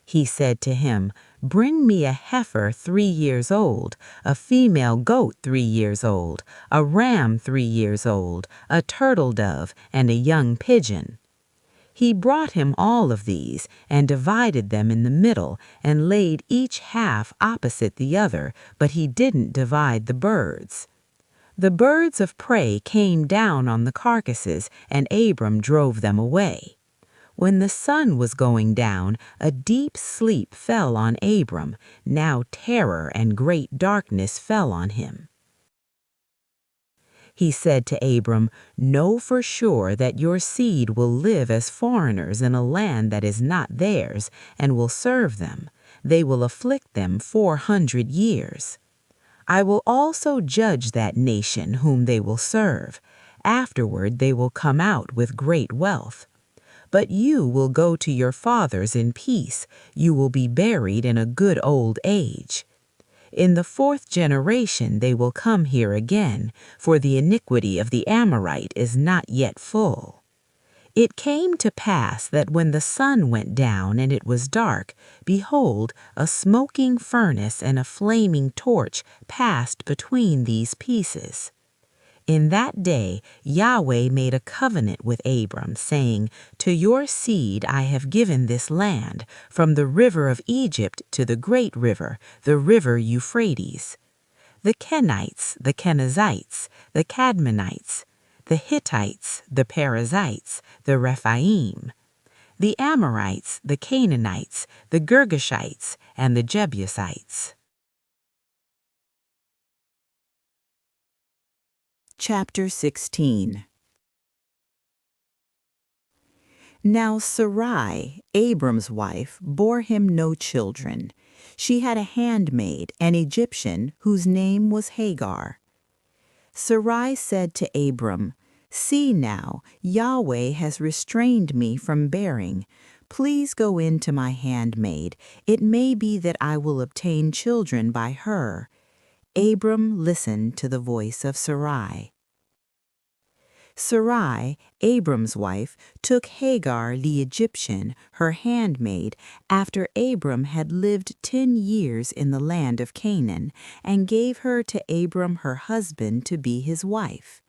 He said to him, "Bring me a heifer 3 years old, a female goat 3 years old, a ram 3 years old, a turtle dove, and a young pigeon." He brought him all of these, and divided them in the middle, and laid each half opposite the other, but he didn't divide the birds. The birds of prey came down on the carcasses, and Abram drove them away. When the sun was going down, a deep sleep fell on Abram. Now terror and great darkness fell on him. He said to Abram, "Know for sure that your seed will live as foreigners in a land that is not theirs, and will serve them. They will afflict them 400 years. I will also judge that nation whom they will serve. Afterward they will come out with great wealth. But you will go to your fathers in peace. You will be buried in a good old age. In the 4th generation they will come here again, for the iniquity of the Amorite is not yet full." It came to pass that when the sun went down and it was dark, behold, a smoking furnace and a flaming torch passed between these pieces. In that day Yahweh made a covenant with Abram, saying, "To your seed I have given this land, from the river of Egypt to the great river, the river Euphrates. The Kenites, the Kenizzites, the Cadmonites, the Hittites, the Perizzites, the Rephaim, the Amorites, the Canaanites, the Girgashites, and the Jebusites." Chapter 16. Now Sarai, Abram's wife, bore him no children. She had a handmaid, an Egyptian, whose name was Hagar. Sarai said to Abram, "See now, Yahweh has restrained me from bearing. Please go in to my handmaid. It may be that I will obtain children by her." Abram listened to the voice of Sarai. Sarai, Abram's wife, took Hagar the Egyptian, her handmaid, after Abram had lived 10 years in the land of Canaan, and gave her to Abram her husband to be his wife.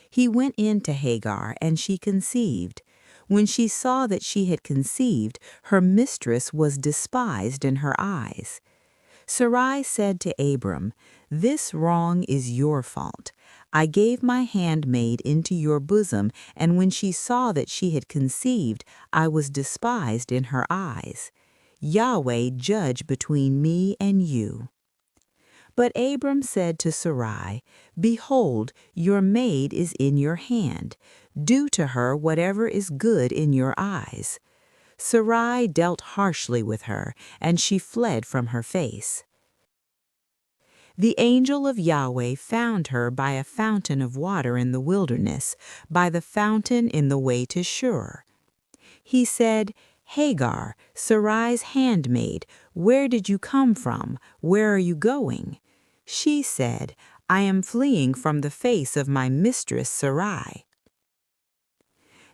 He went in to Hagar, and she conceived. When she saw that she had conceived, her mistress was despised in her eyes. Sarai said to Abram, "This wrong is your fault. I gave my handmaid into your bosom, and when she saw that she had conceived, I was despised in her eyes. Yahweh judge between me and you." But Abram said to Sarai, "Behold, your maid is in your hand. Do to her whatever is good in your eyes." Sarai dealt harshly with her, and she fled from her face. The angel of Yahweh found her by a fountain of water in the wilderness, by the fountain in the way to Shur. He said, "Hagar, Sarai's handmaid, "Where did you come from? Where are you going?" She said, "I am fleeing from the face of my mistress Sarai."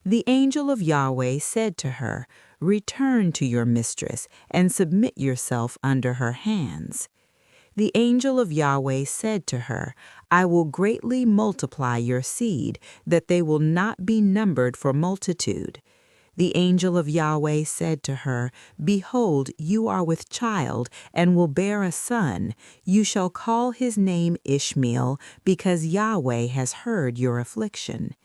The angel of Yahweh said to her, "Return to your mistress and submit yourself under her hands." The angel of Yahweh said to her, "I will greatly multiply your seed, that they will not be numbered for multitude." The angel of Yahweh said to her, "Behold, you are with child, and will bear a son. You shall call his name Ishmael, because Yahweh has heard your affliction.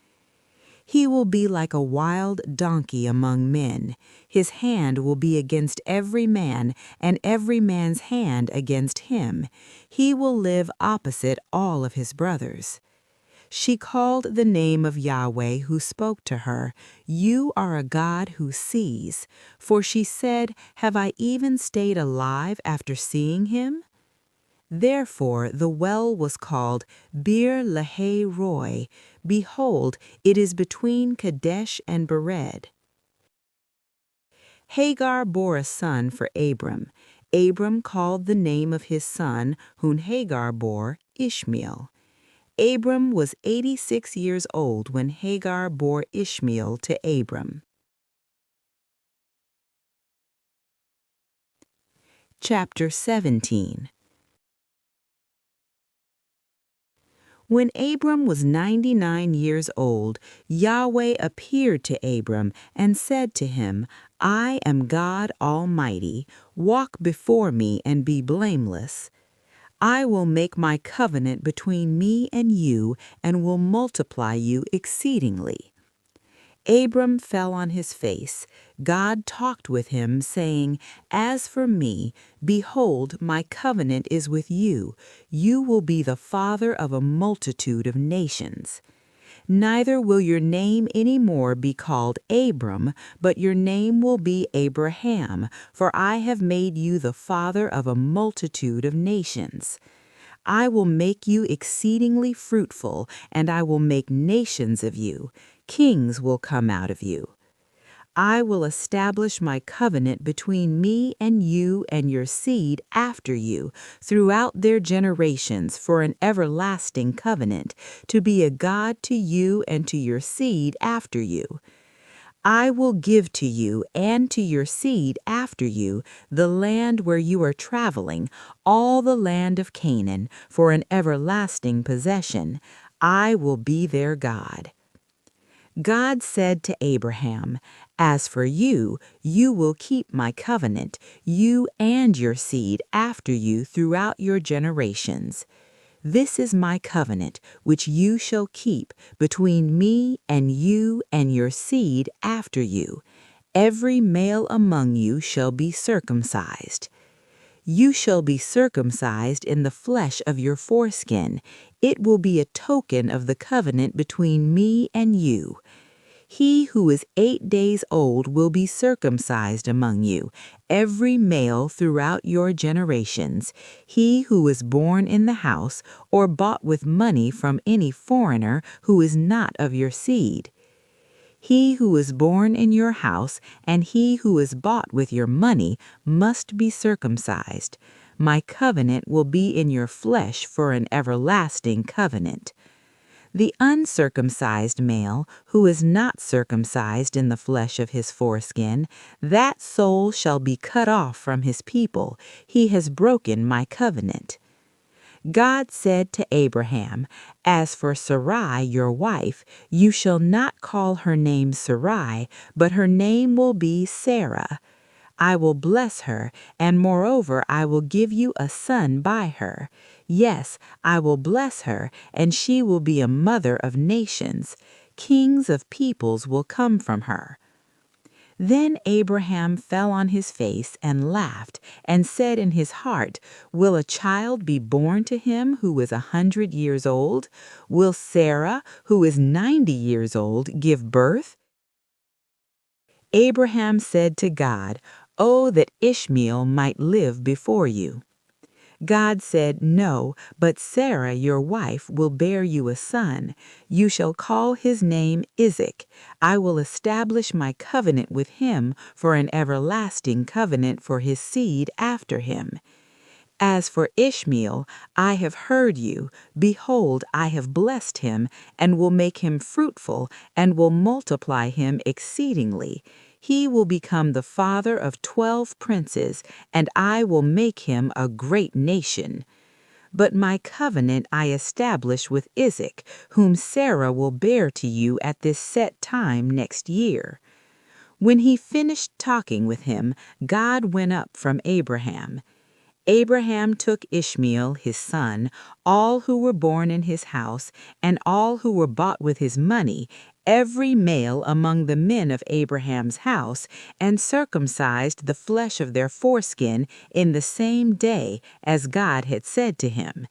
He will be like a wild donkey among men. His hand will be against every man, and every man's hand against him. He will live opposite all of his brothers." She called the name of Yahweh who spoke to her, "You are a God who sees." For she said, "Have I even stayed alive after seeing him?" Therefore the well was called Bir Lahai Roi. Behold, it is between Kadesh and Bered. Hagar bore a son for Abram. Abram called the name of his son, whom Hagar bore, Ishmael. Abram was 86 years old when Hagar bore Ishmael to Abram. Chapter 17. When Abram was 99 years old, Yahweh appeared to Abram and said to him, "I am God Almighty. Walk before me and be blameless. I will make my covenant between me and you and will multiply you exceedingly." Abram fell on his face. God talked with him, saying, "As for me, behold, my covenant is with you. You will be the father of a multitude of nations. Neither will your name any more be called Abram, but your name will be Abraham, for I have made you the father of a multitude of nations. I will make you exceedingly fruitful, and I will make nations of you. Kings will come out of you. I will establish my covenant between me and you and your seed after you throughout their generations for an everlasting covenant, to be a God to you and to your seed after you. I will give to you and to your seed after you the land where you are traveling, all the land of Canaan, for an everlasting possession. I will be their God." God said to Abraham, "As for you, you will keep my covenant, you and your seed after you throughout your generations. This is my covenant, which you shall keep between me and you and your seed after you. Every male among you shall be circumcised. You shall be circumcised in the flesh of your foreskin. It will be a token of the covenant between me and you. He who is 8 days old will be circumcised among you, every male throughout your generations. He who is born in the house or bought with money from any foreigner who is not of your seed. He who is born in your house and he who is bought with your money must be circumcised. My covenant will be in your flesh for an everlasting covenant. The uncircumcised male, who is not circumcised in the flesh of his foreskin, that soul shall be cut off from his people. He has broken my covenant." God said to Abraham, "As for Sarai, your wife, you shall not call her name Sarai, but her name will be Sarah. I will bless her, and moreover I will give you a son by her. Yes, I will bless her, and she will be a mother of nations. Kings of peoples will come from her." Then Abraham fell on his face and laughed, and said in his heart, "Will a child be born to him who is 100 years old? Will Sarah, who is 90 years old, give birth?" Abraham said to God, "Oh, that Ishmael might live before you." God said, "No, but Sarah, your wife, will bear you a son. You shall call his name Isaac. I will establish my covenant with him for an everlasting covenant for his seed after him. As for Ishmael, I have heard you. Behold, I have blessed him, and will make him fruitful, and will multiply him exceedingly. He will become the father of 12 princes, and I will make him a great nation. But my covenant I establish with Isaac, whom Sarah will bear to you at this set time next year." When he finished talking with him, God went up from Abraham. Abraham took Ishmael, his son, all who were born in his house, and all who were bought with his money, every male among the men of Abraham's house, and circumcised the flesh of their foreskin in the same day as God had said to him.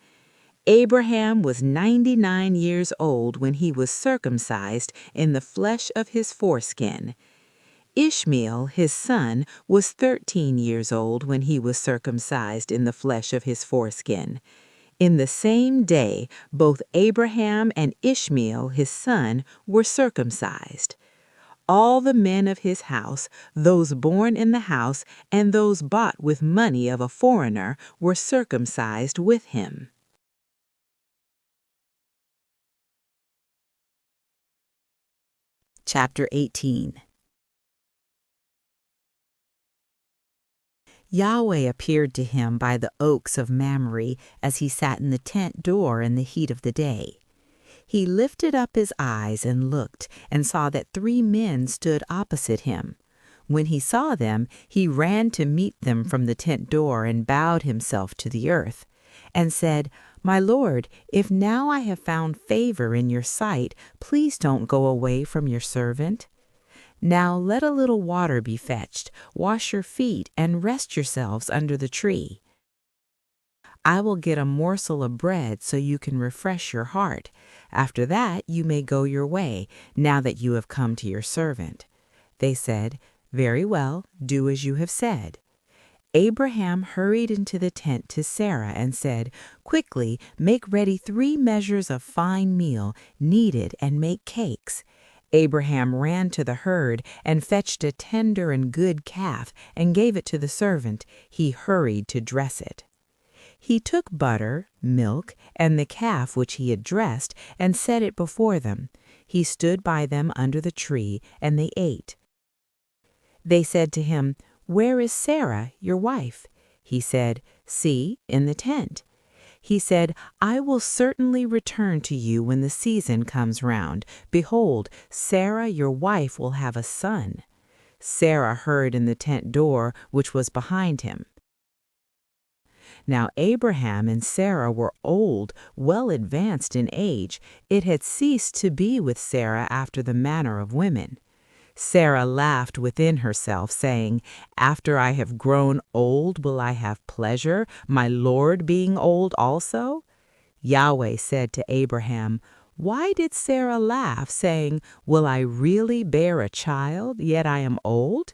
Abraham was 99 years old when he was circumcised in the flesh of his foreskin. Ishmael, his son, was 13 years old when he was circumcised in the flesh of his foreskin. In the same day, both Abraham and Ishmael, his son, were circumcised. All the men of his house, those born in the house, and those bought with money of a foreigner, were circumcised with him. Chapter 18. Yahweh appeared to him by the oaks of Mamre as he sat in the tent door in the heat of the day. He lifted up his eyes and looked, and saw that 3 men stood opposite him. When he saw them, he ran to meet them from the tent door and bowed himself to the earth, and said, "My Lord, if now I have found favor in your sight, please don't go away from your servant. Now let a little water be fetched, wash your feet, and rest yourselves under the tree. I will get a morsel of bread so you can refresh your heart. After that you may go your way, now that you have come to your servant." They said, "Very well, do as you have said." Abraham hurried into the tent to Sarah and said, "Quickly make ready 3 measures of fine meal, knead it, and make cakes." Abraham ran to the herd and fetched a tender and good calf and gave it to the servant. He hurried to dress it. He took butter, milk, and the calf which he had dressed and set it before them. He stood by them under the tree, and they ate. They said to him, "Where is Sarah, your wife?" He said, "See, in the tent." He said, "I will certainly return to you when the season comes round. Behold, Sarah your wife will have a son." Sarah heard in the tent door which was behind him. Now Abraham and Sarah were old, well advanced in age. It had ceased to be with Sarah after the manner of women. Sarah laughed within herself, saying, "After I have grown old will I have pleasure, my Lord being old also?" Yahweh said to Abraham, "Why did Sarah laugh, saying, 'Will I really bear a child, yet I am old?'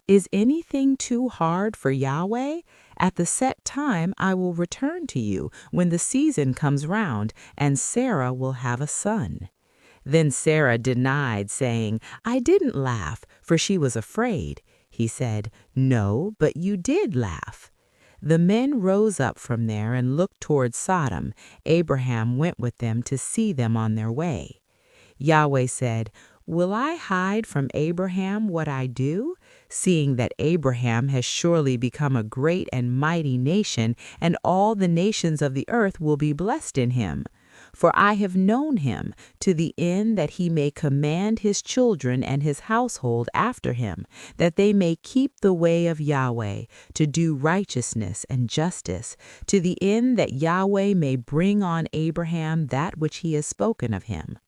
Is anything too hard for Yahweh? At the set time I will return to you when the season comes round, and Sarah will have a son." Then Sarah denied, saying, "I didn't laugh," for she was afraid. He said, "No, but you did laugh." The men rose up from there and looked toward Sodom. Abraham went with them to see them on their way. Yahweh said, "Will I hide from Abraham what I do? Seeing that Abraham has surely become a great and mighty nation, and all the nations of the earth will be blessed in him. For I have known him, to the end that he may command his children and his household after him, that they may keep the way of Yahweh, to do righteousness and justice, to the end that Yahweh may bring on Abraham that which he has spoken of him."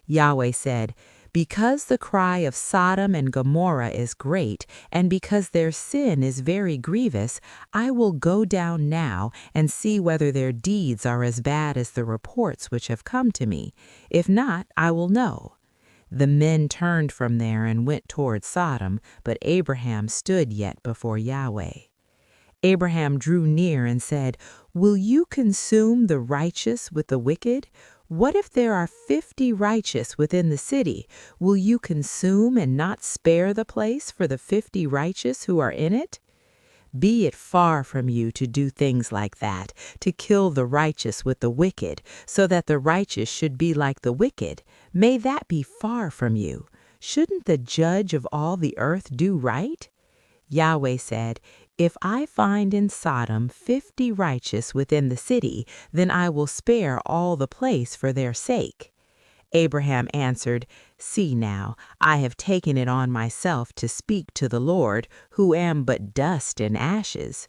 Yahweh said, "Because the cry of Sodom and Gomorrah is great, and because their sin is very grievous, I will go down now and see whether their deeds are as bad as the reports which have come to me. If not, I will know." The men turned from there and went toward Sodom, but Abraham stood yet before Yahweh. Abraham drew near and said, "Will you consume the righteous with the wicked? What if there are 50 righteous within the city? Will you consume and not spare the place for the 50 righteous who are in it? Be it far from you to do things like that, to kill the righteous with the wicked, so that the righteous should be like the wicked. May that be far from you. Shouldn't the judge of all the earth do right?" Yahweh said, "If I find in Sodom 50 righteous within the city, then I will spare all the place for their sake." Abraham answered, "See now, I have taken it on myself to speak to the Lord, who am but dust and ashes.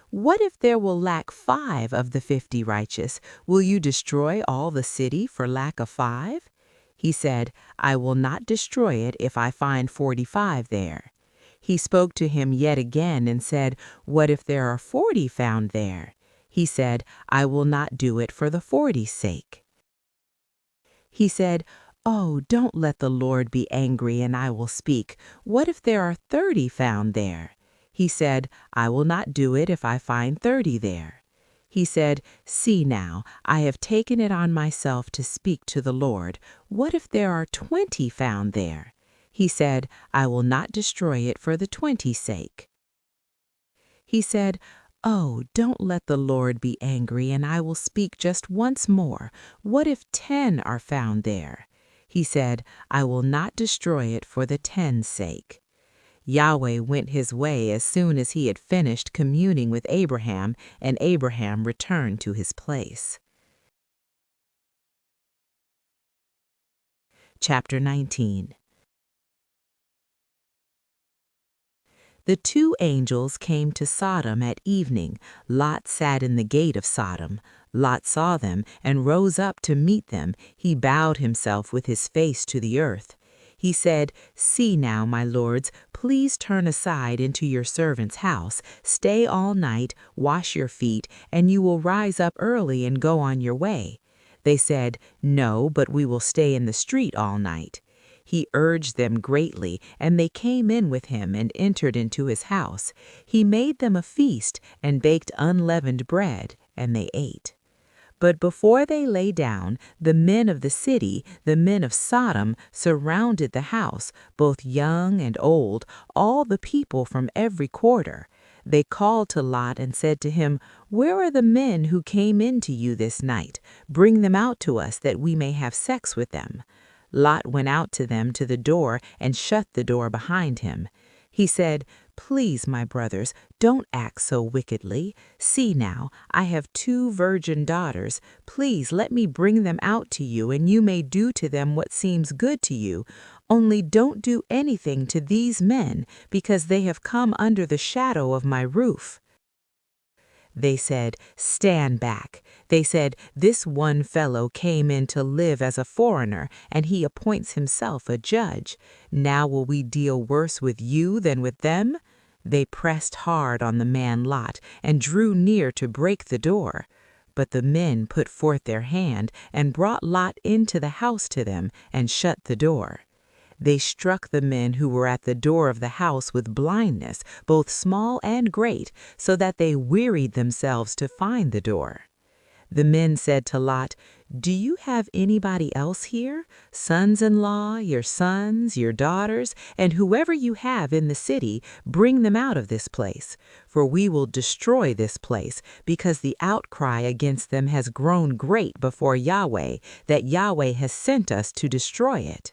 What if there will lack 5 of the 50 righteous? Will you destroy all the city for lack of 5? He said, "I will not destroy it if I find 45 there." He spoke to him yet again and said, "What if there are 40 found there?" He said, "I will not do it for the 40's sake." He said, "Oh, don't let the Lord be angry, and I will speak. What if there are 30 found there?" He said, "I will not do it if I find 30 there." He said, "See now, I have taken it on myself to speak to the Lord. What if there are 20 found there?" He said, "I will not destroy it for the 20's sake." He said, "Oh, don't let the Lord be angry, and I will speak just once more. What if 10 are found there?" He said, "I will not destroy it for the 10's sake." Yahweh went his way as soon as he had finished communing with Abraham, and Abraham returned to his place. Chapter 19. The 2 angels came to Sodom at evening. Lot sat in the gate of Sodom. Lot saw them and rose up to meet them. He bowed himself with his face to the earth. He said, "See now, my lords, please turn aside into your servant's house. Stay all night, wash your feet, and you will rise up early and go on your way." They said, "No, but we will stay in the street all night." He urged them greatly, and they came in with him and entered into his house. He made them a feast and baked unleavened bread, and they ate. But before they lay down, the men of the city, the men of Sodom, surrounded the house, both young and old, all the people from every quarter. They called to Lot and said to him, "Where are the men who came in to you this night? Bring them out to us that we may have sex with them." Lot went out to them to the door and shut the door behind him. He said, "Please, my brothers, don't act so wickedly. See now, I have 2 virgin daughters. Please let me bring them out to you, and you may do to them what seems good to you. Only don't do anything to these men, because they have come under the shadow of my roof." They said, "Stand back." They said, "This one fellow came in to live as a foreigner, and he appoints himself a judge. Now will we deal worse with you than with them?" They pressed hard on the man Lot and drew near to break the door. But the men put forth their hand and brought Lot into the house to them and shut the door. They struck the men who were at the door of the house with blindness, both small and great, so that they wearied themselves to find the door. The men said to Lot, "Do you have anybody else here? Sons-in-law, your sons, your daughters, and whoever you have in the city, bring them out of this place. For we will destroy this place, because the outcry against them has grown great before Yahweh, that Yahweh has sent us to destroy it."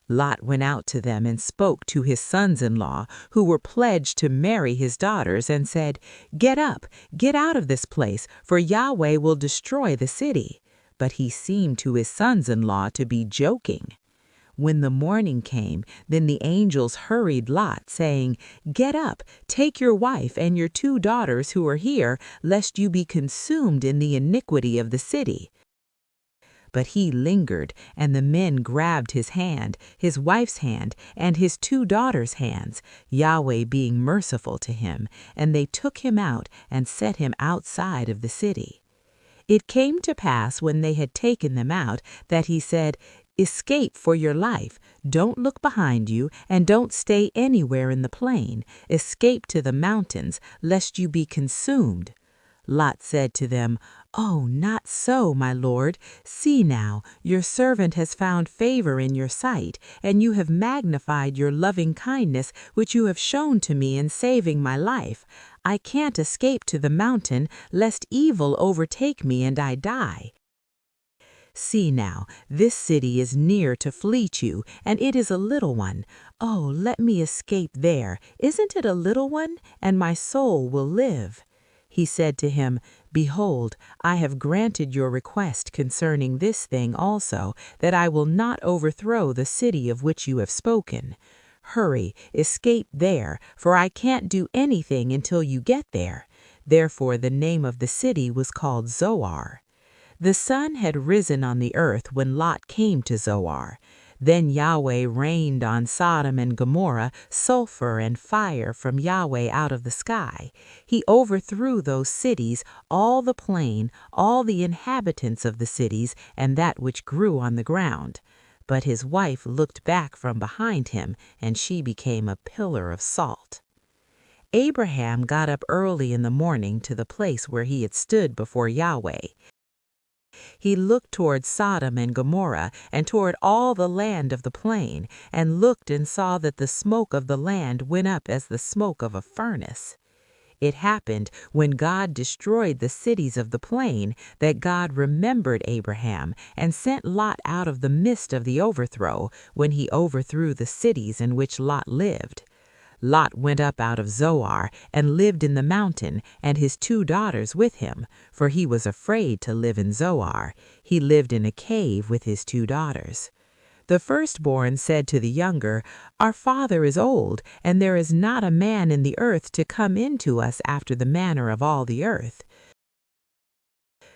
Lot went out to them and spoke to his sons-in-law, who were pledged to marry his daughters, and said, "Get up, get out of this place, for Yahweh will destroy the city." But he seemed to his sons-in-law to be joking. When the morning came, then the angels hurried Lot, saying, "Get up, take your wife and your 2 daughters who are here, lest you be consumed in the iniquity of the city." But he lingered, and the men grabbed his hand, his wife's hand, and his 2 daughters' hands, Yahweh being merciful to him, and they took him out and set him outside of the city. It came to pass when they had taken them out that he said, Escape for your life. Don't look behind you, and don't stay anywhere in the plain. Escape to the mountains, lest you be consumed." Lot said to them, "Oh, not so, my lord. See now, your servant has found favor in your sight, and you have magnified your loving kindness which you have shown to me in saving my life. I can't escape to the mountain, lest evil overtake me and I die. See now, this city is near to fleet you, and it is a little one. Oh, let me escape there. Isn't it a little one? And my soul will live." He said to him, "Behold, I have granted your request concerning this thing also, that I will not overthrow the city of which you have spoken. Hurry, escape there, for I can't do anything until you get there." Therefore the name of the city was called Zoar. The sun had risen on the earth when Lot came to Zoar. Then Yahweh rained on Sodom and Gomorrah sulfur and fire from Yahweh out of the sky. He overthrew those cities, all the plain, all the inhabitants of the cities, and that which grew on the ground. But his wife looked back from behind him, and she became a pillar of salt. Abraham got up early in the morning to the place where he had stood before Yahweh. He looked toward Sodom and Gomorrah, and toward all the land of the plain, and looked and saw that the smoke of the land went up as the smoke of a furnace. It happened, when God destroyed the cities of the plain, that God remembered Abraham, and sent Lot out of the midst of the overthrow, when he overthrew the cities in which Lot lived. Lot went up out of Zoar, and lived in the mountain, and his 2 daughters with him, for he was afraid to live in Zoar. He lived in a cave with his 2 daughters. The firstborn said to the younger, "Our father is old, and there is not a man in the earth to come in to us after the manner of all the earth.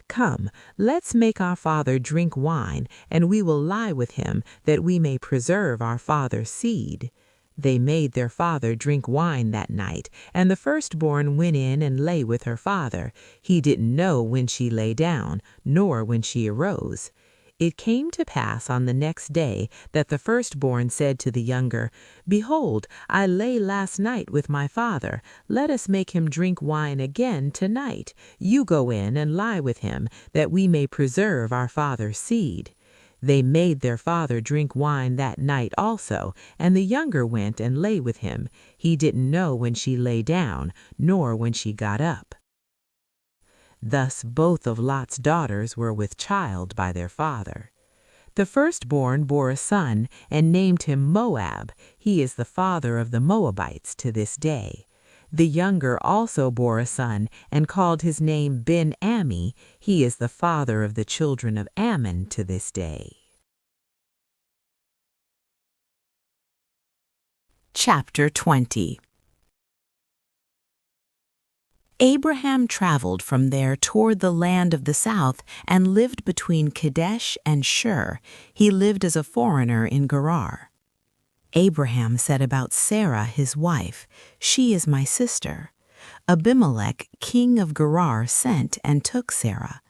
Come, let's make our father drink wine, and we will lie with him, that we may preserve our father's seed." They made their father drink wine that night, and the firstborn went in and lay with her father. He didn't know when she lay down, nor when she arose. It came to pass on the next day that the firstborn said to the younger, "Behold, I lay last night with my father. Let us make him drink wine again tonight. You go in and lie with him, that we may preserve our father's seed." They made their father drink wine that night also, and the younger went and lay with him. He didn't know when she lay down, nor when she got up. Thus both of Lot's daughters were with child by their father. The firstborn bore a son, and named him Moab. He is the father of the Moabites to this day. The younger also bore a son, and called his name Ben-Ammi. He is the father of the children of Ammon to this day. Chapter 20. Abraham traveled from there toward the land of the south and lived between Kadesh and Shur. He lived as a foreigner in Gerar. Abraham said about Sarah his wife, "She is my sister." Abimelech, king of Gerar, sent and took Sarah.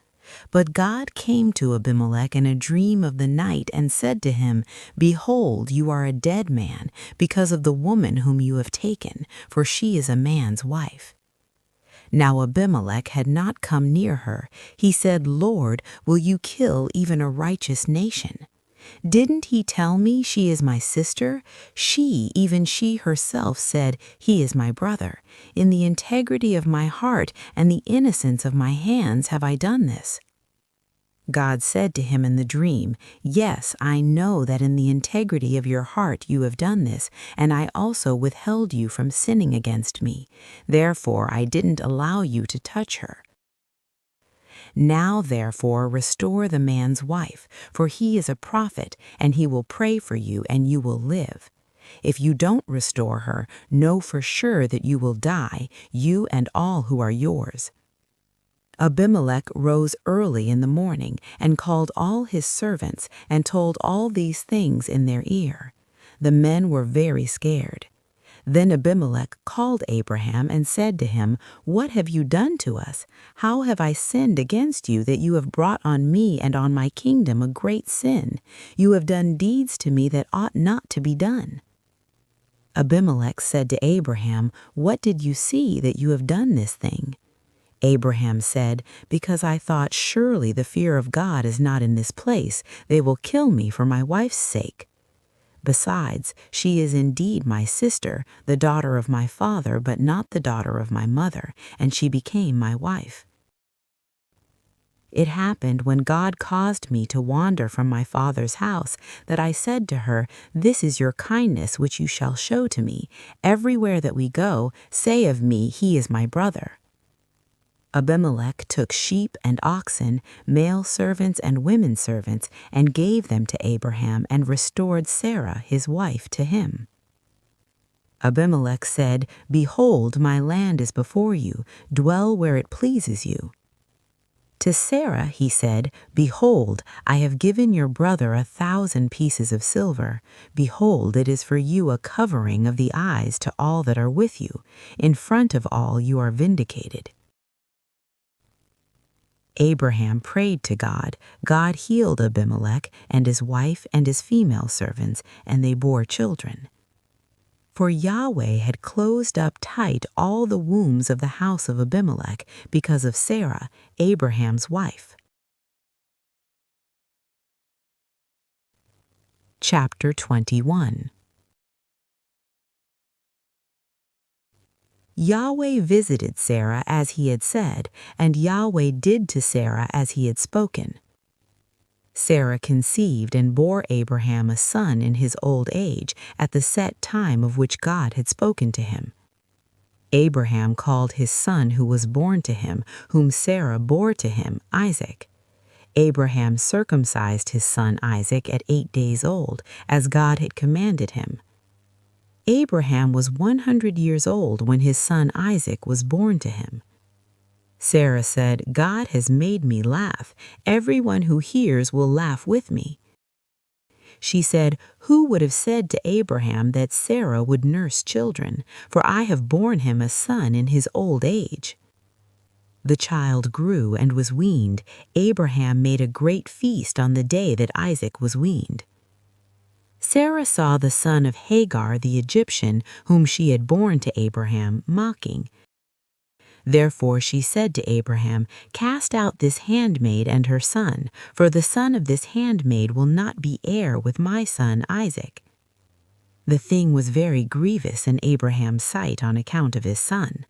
But God came to Abimelech in a dream of the night and said to him, "Behold, you are a dead man because of the woman whom you have taken, for she is a man's wife." Now Abimelech had not come near her. He said, "Lord, will you kill even a righteous nation? Didn't he tell me she is my sister? She, even she herself, said, 'He is my brother.' In the integrity of my heart and the innocence of my hands have I done this." God said to him in the dream, "Yes, I know that in the integrity of your heart you have done this, and I also withheld you from sinning against me. Therefore I didn't allow you to touch her. Now therefore restore the man's wife, for he is a prophet, and he will pray for you, and you will live. If you don't restore her, know for sure that you will die, you and all who are yours." Abimelech rose early in the morning and called all his servants and told all these things in their ear. The men were very scared. Then Abimelech called Abraham and said to him, "What have you done to us? How have I sinned against you that you have brought on me and on my kingdom a great sin? You have done deeds to me that ought not to be done." Abimelech said to Abraham, "What did you see that you have done this thing?" Abraham said, "Because I thought, surely the fear of God is not in this place. They will kill me for my wife's sake. Besides, she is indeed my sister, the daughter of my father, but not the daughter of my mother, and she became my wife. It happened when God caused me to wander from my father's house that I said to her, 'This is your kindness which you shall show to me. Everywhere that we go, say of me, he is my brother.' Abimelech took sheep and oxen, male servants and women servants, and gave them to Abraham and restored Sarah, his wife, to him. Abimelech said, 'Behold, my land is before you. Dwell where it pleases you.' To Sarah he said, 'Behold, I have given your brother 1,000 pieces of silver. Behold, it is for you a covering of the eyes to all that are with you. In front of all you are vindicated.' Abraham prayed to God. God healed Abimelech and his wife and his female servants, and they bore children. For Yahweh had closed up tight all the wombs of the house of Abimelech because of Sarah, Abraham's wife. Chapter 21. Yahweh visited Sarah as he had said, and Yahweh did to Sarah as he had spoken. Sarah conceived and bore Abraham a son in his old age at the set time of which God had spoken to him. Abraham called his son who was born to him, whom Sarah bore to him, Isaac. Abraham circumcised his son Isaac at 8 days old, as God had commanded him. Abraham was 100 years old when his son Isaac was born to him. Sarah said, "God has made me laugh. Everyone who hears will laugh with me." She said, "Who would have said to Abraham that Sarah would nurse children? For I have borne him a son in his old age." The child grew and was weaned. Abraham made a great feast on the day that Isaac was weaned. Sarah saw the son of Hagar the Egyptian, whom she had borne to Abraham, mocking. Therefore she said to Abraham, "Cast out this handmaid and her son, for the son of this handmaid will not be heir with my son Isaac." The thing was very grievous in Abraham's sight on account of his son.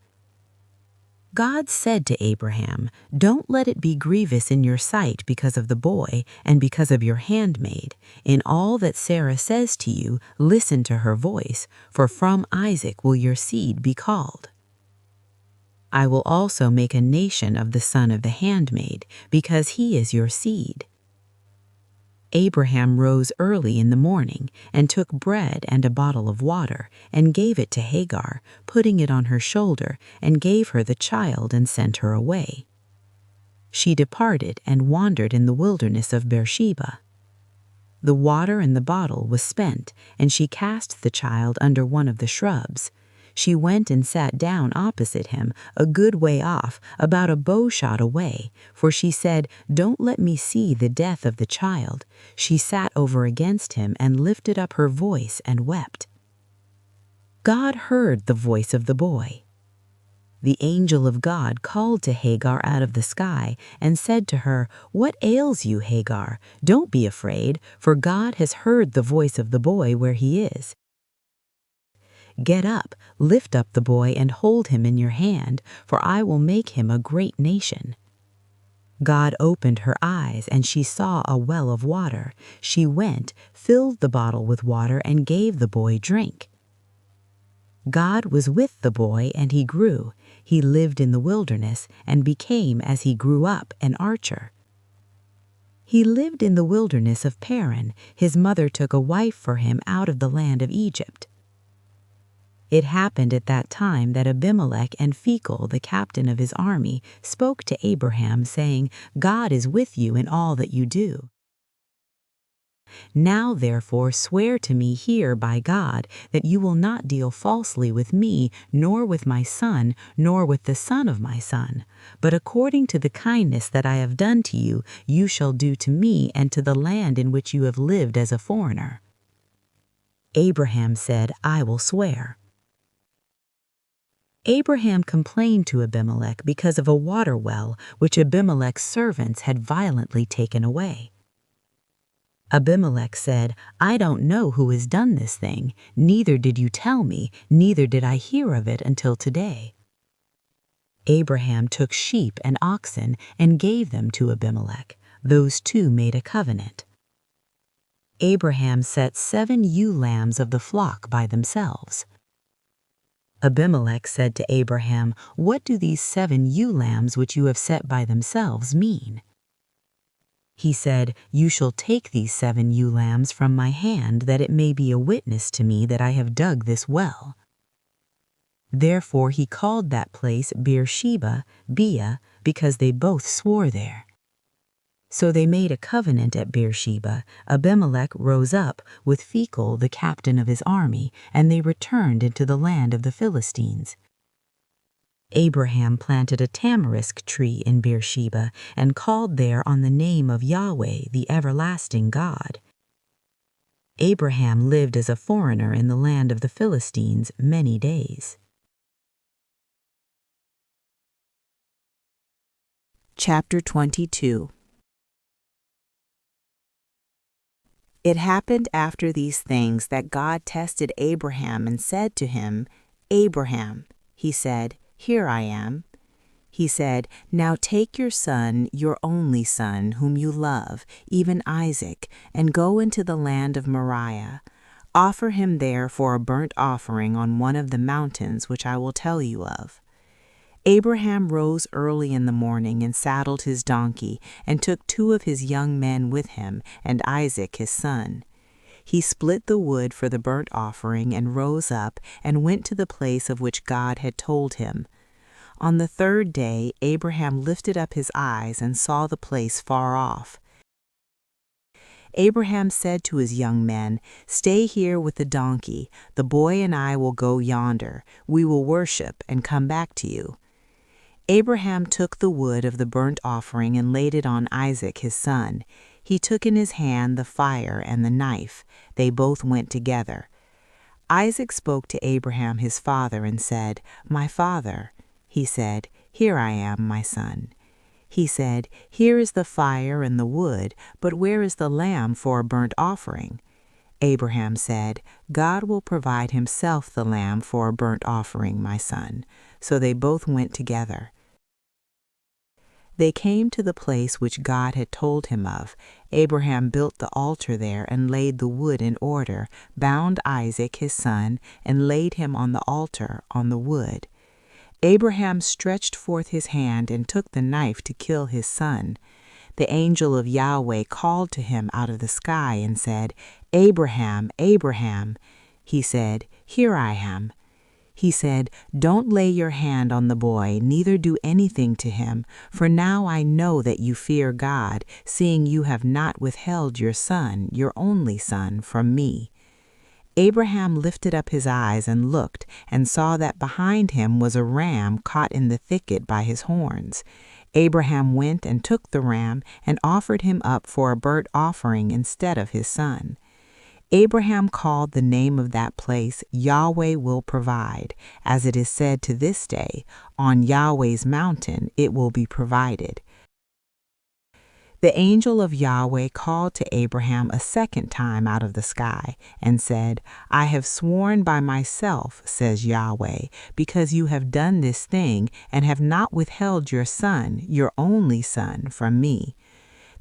God said to Abraham, "Don't let it be grievous in your sight because of the boy and because of your handmaid. In all that Sarah says to you, listen to her voice, for from Isaac will your seed be called. I will also make a nation of the son of the handmaid, because he is your seed." Abraham rose early in the morning and took bread and a bottle of water and gave it to Hagar, putting it on her shoulder, and gave her the child and sent her away. She departed and wandered in the wilderness of Beersheba. The water in the bottle was spent, and she cast the child under one of the shrubs. She went and sat down opposite him, a good way off, about a bowshot away, for she said, "Don't let me see the death of the child." She sat over against him and lifted up her voice and wept. God heard the voice of the boy. The angel of God called to Hagar out of the sky and said to her, "What ails you, Hagar? Don't be afraid, for God has heard the voice of the boy where he is. Get up, lift up the boy, and hold him in your hand, for I will make him a great nation." God opened her eyes, and she saw a well of water. She went, filled the bottle with water, and gave the boy drink. God was with the boy, and he grew. He lived in the wilderness, and became, as he grew up, an archer. He lived in the wilderness of Paran. His mother took a wife for him out of the land of Egypt. It happened at that time that Abimelech and Phicol, the captain of his army, spoke to Abraham, saying, "God is with you in all that you do." Now therefore swear to me here by God that you will not deal falsely with me, nor with my son, nor with the son of my son. But according to the kindness that I have done to you, you shall do to me and to the land in which you have lived as a foreigner." Abraham said, "I will swear." Abraham complained to Abimelech because of a water well which Abimelech's servants had violently taken away. Abimelech said, "I don't know who has done this thing, neither did you tell me, neither did I hear of it until today." Abraham took sheep and oxen and gave them to Abimelech. Those two made a covenant. Abraham set 7 ewe lambs of the flock by themselves. Abimelech said to Abraham, "What do these 7 ewe lambs which you have set by themselves mean?" He said, "You shall take these 7 ewe lambs from my hand, that it may be a witness to me that I have dug this well." Therefore he called that place Beersheba, Bia, because they both swore there. So they made a covenant at Beersheba. Abimelech rose up with Phicol, the captain of his army, and they returned into the land of the Philistines. Abraham planted a tamarisk tree in Beersheba and called there on the name of Yahweh, the everlasting God. Abraham lived as a foreigner in the land of the Philistines many days. Chapter 22. It happened after these things that God tested Abraham and said to him, "Abraham." He said, "Here I am." He said, "Now take your son, your only son, whom you love, even Isaac, and go into the land of Moriah. Offer him there for a burnt offering on one of the mountains which I will tell you of." Abraham rose early in the morning and saddled his donkey and took 2 of his young men with him and Isaac his son. He split the wood for the burnt offering and rose up and went to the place of which God had told him. On the 3rd day, Abraham lifted up his eyes and saw the place far off. Abraham said to his young men, "Stay here with the donkey. The boy and I will go yonder. We will worship and come back to you." Abraham took the wood of the burnt offering and laid it on Isaac his son. He took in his hand the fire and the knife. They both went together. Isaac spoke to Abraham his father and said, "My father." He said, "Here I am, my son." He said, "Here is the fire and the wood, but where is the lamb for a burnt offering?" Abraham said, "God will provide himself the lamb for a burnt offering, my son." So they both went together. They came to the place which God had told him of. Abraham built the altar there and laid the wood in order, bound Isaac his son, and laid him on the altar on the wood. Abraham stretched forth his hand and took the knife to kill his son. The angel of Yahweh called to him out of the sky and said, "Abraham, Abraham." He said, "Here I am." He said, "Don't lay your hand on the boy, neither do anything to him, for now I know that you fear God, seeing you have not withheld your son, your only son, from me." Abraham lifted up his eyes and looked, and saw that behind him was a ram caught in the thicket by his horns. Abraham went and took the ram and offered him up for a burnt offering instead of his son. Abraham called the name of that place Yahweh will provide, as it is said to this day, "On Yahweh's mountain it will be provided." The angel of Yahweh called to Abraham a second time out of the sky and said, "I have sworn by myself, says Yahweh, because you have done this thing and have not withheld your son, your only son, from me,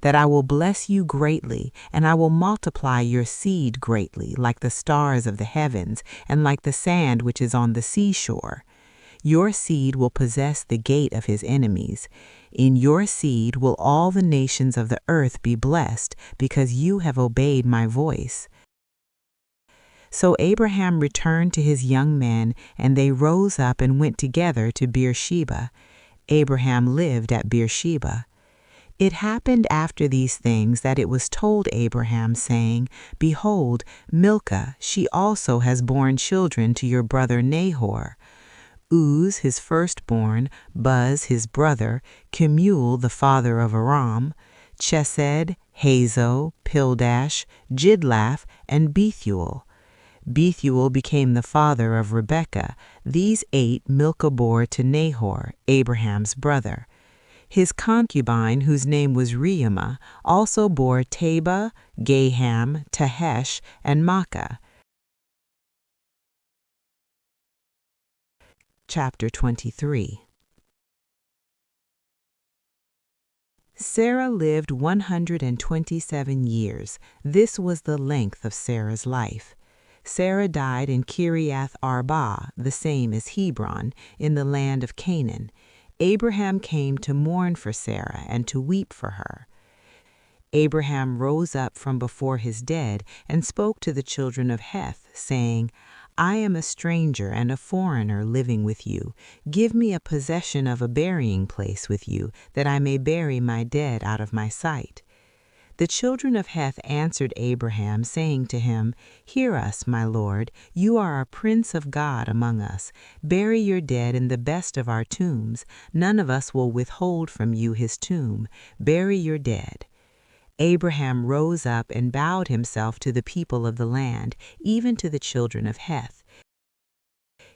that I will bless you greatly, and I will multiply your seed greatly, like the stars of the heavens, and like the sand which is on the seashore. Your seed will possess the gate of his enemies. In your seed will all the nations of the earth be blessed, because you have obeyed my voice." So Abraham returned to his young men, and they rose up and went together to Beersheba. Abraham lived at Beersheba. It happened after these things that it was told Abraham, saying, Behold, Milcah, she also has borne children to your brother Nahor. Uz, his firstborn, Buz, his brother, Kemuel, the father of Aram, Chesed, Hazo, Pildash, Jidlaph, and Bethuel. Bethuel became the father of Rebekah. These 8 Milcah bore to Nahor, Abraham's brother. His concubine, whose name was Reumah, also bore Taba, Gaham, Tahesh, and Maachah. Chapter 23. Sarah lived 127 years. This was the length of Sarah's life. Sarah died in Kiriath Arba, the same as Hebron, in the land of Canaan. Abraham came to mourn for Sarah and to weep for her. Abraham rose up from before his dead and spoke to the children of Heth, saying, I am a stranger and a foreigner living with you. Give me a possession of a burying place with you, that I may bury my dead out of my sight. The children of Heth answered Abraham, saying to him, Hear us, my lord, you are a prince of God among us. Bury your dead in the best of our tombs. None of us will withhold from you his tomb. Bury your dead. Abraham rose up and bowed himself to the people of the land, even to the children of Heth.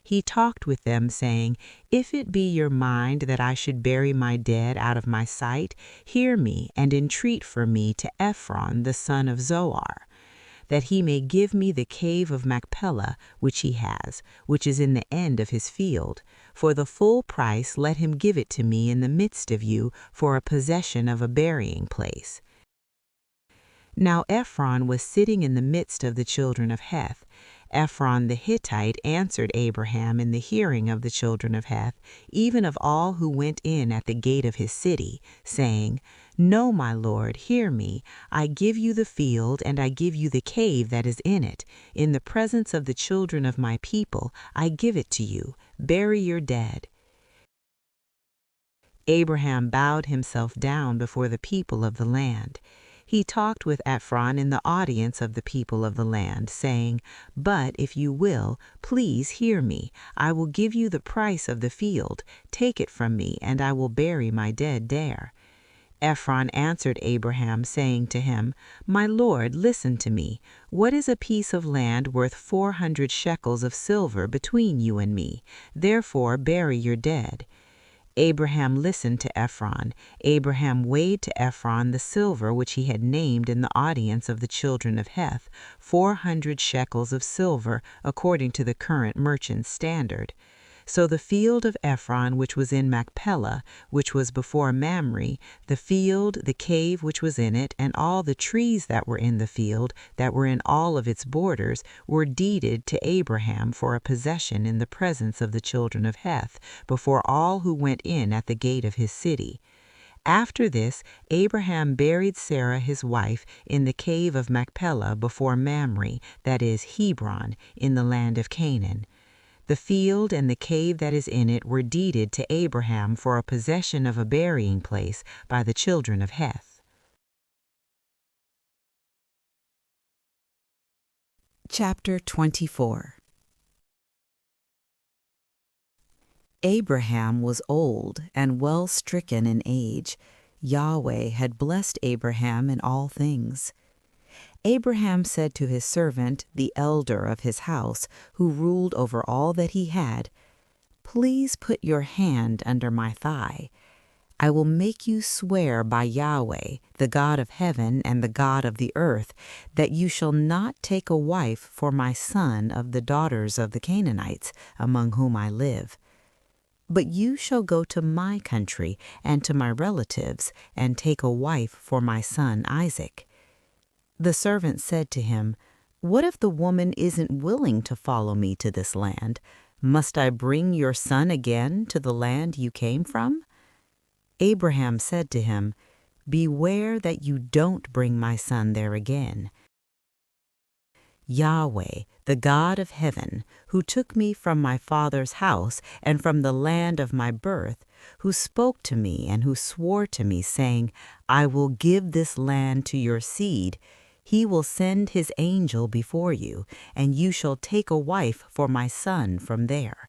He talked with them, saying, If it be your mind that I should bury my dead out of my sight, hear me and entreat for me to Ephron the son of Zohar, that he may give me the cave of Machpelah which he has, which is in the end of his field. For the full price let him give it to me in the midst of you for a possession of a burying place. Now Ephron was sitting in the midst of the children of Heth. Ephron the Hittite answered Abraham in the hearing of the children of Heth, even of all who went in at the gate of his city, saying, No, my lord, hear me. I give you the field, and I give you the cave that is in it. In the presence of the children of my people, I give it to you. Bury your dead. Abraham bowed himself down before the people of the land. He talked with Ephron in the audience of the people of the land, saying, But if you will, please hear me. I will give you the price of the field. Take it from me, and I will bury my dead there. Ephron answered Abraham, saying to him, My lord, listen to me. What is a piece of land worth 400 shekels of silver between you and me? Therefore bury your dead. Abraham listened to Ephron. Abraham weighed to Ephron the silver which he had named in the audience of the children of Heth, 400 shekels of silver, according to the current merchant's standard. So the field of Ephron which was in Machpelah, which was before Mamre, the field, the cave which was in it, and all the trees that were in the field, that were in all of its borders, were deeded to Abraham for a possession in the presence of the children of Heth, before all who went in at the gate of his city. After this, Abraham buried Sarah his wife in the cave of Machpelah before Mamre, that is, Hebron, in the land of Canaan. The field and the cave that is in it were deeded to Abraham for a possession of a burying place by the children of Heth. Chapter 24. Abraham was old and well stricken in age. Yahweh had blessed Abraham in all things. Abraham said to his servant, the elder of his house, who ruled over all that he had, Please put your hand under my thigh. I will make you swear by Yahweh, the God of heaven and the God of the earth, that you shall not take a wife for my son of the daughters of the Canaanites, among whom I live. But you shall go to my country and to my relatives, and take a wife for my son Isaac. The servant said to him, What if the woman isn't willing to follow me to this land? Must I bring your son again to the land you came from? Abraham said to him, Beware that you don't bring my son there again. Yahweh, the God of heaven, who took me from my father's house and from the land of my birth, who spoke to me and who swore to me, saying, I will give this land to your seed. He will send his angel before you, and you shall take a wife for my son from there.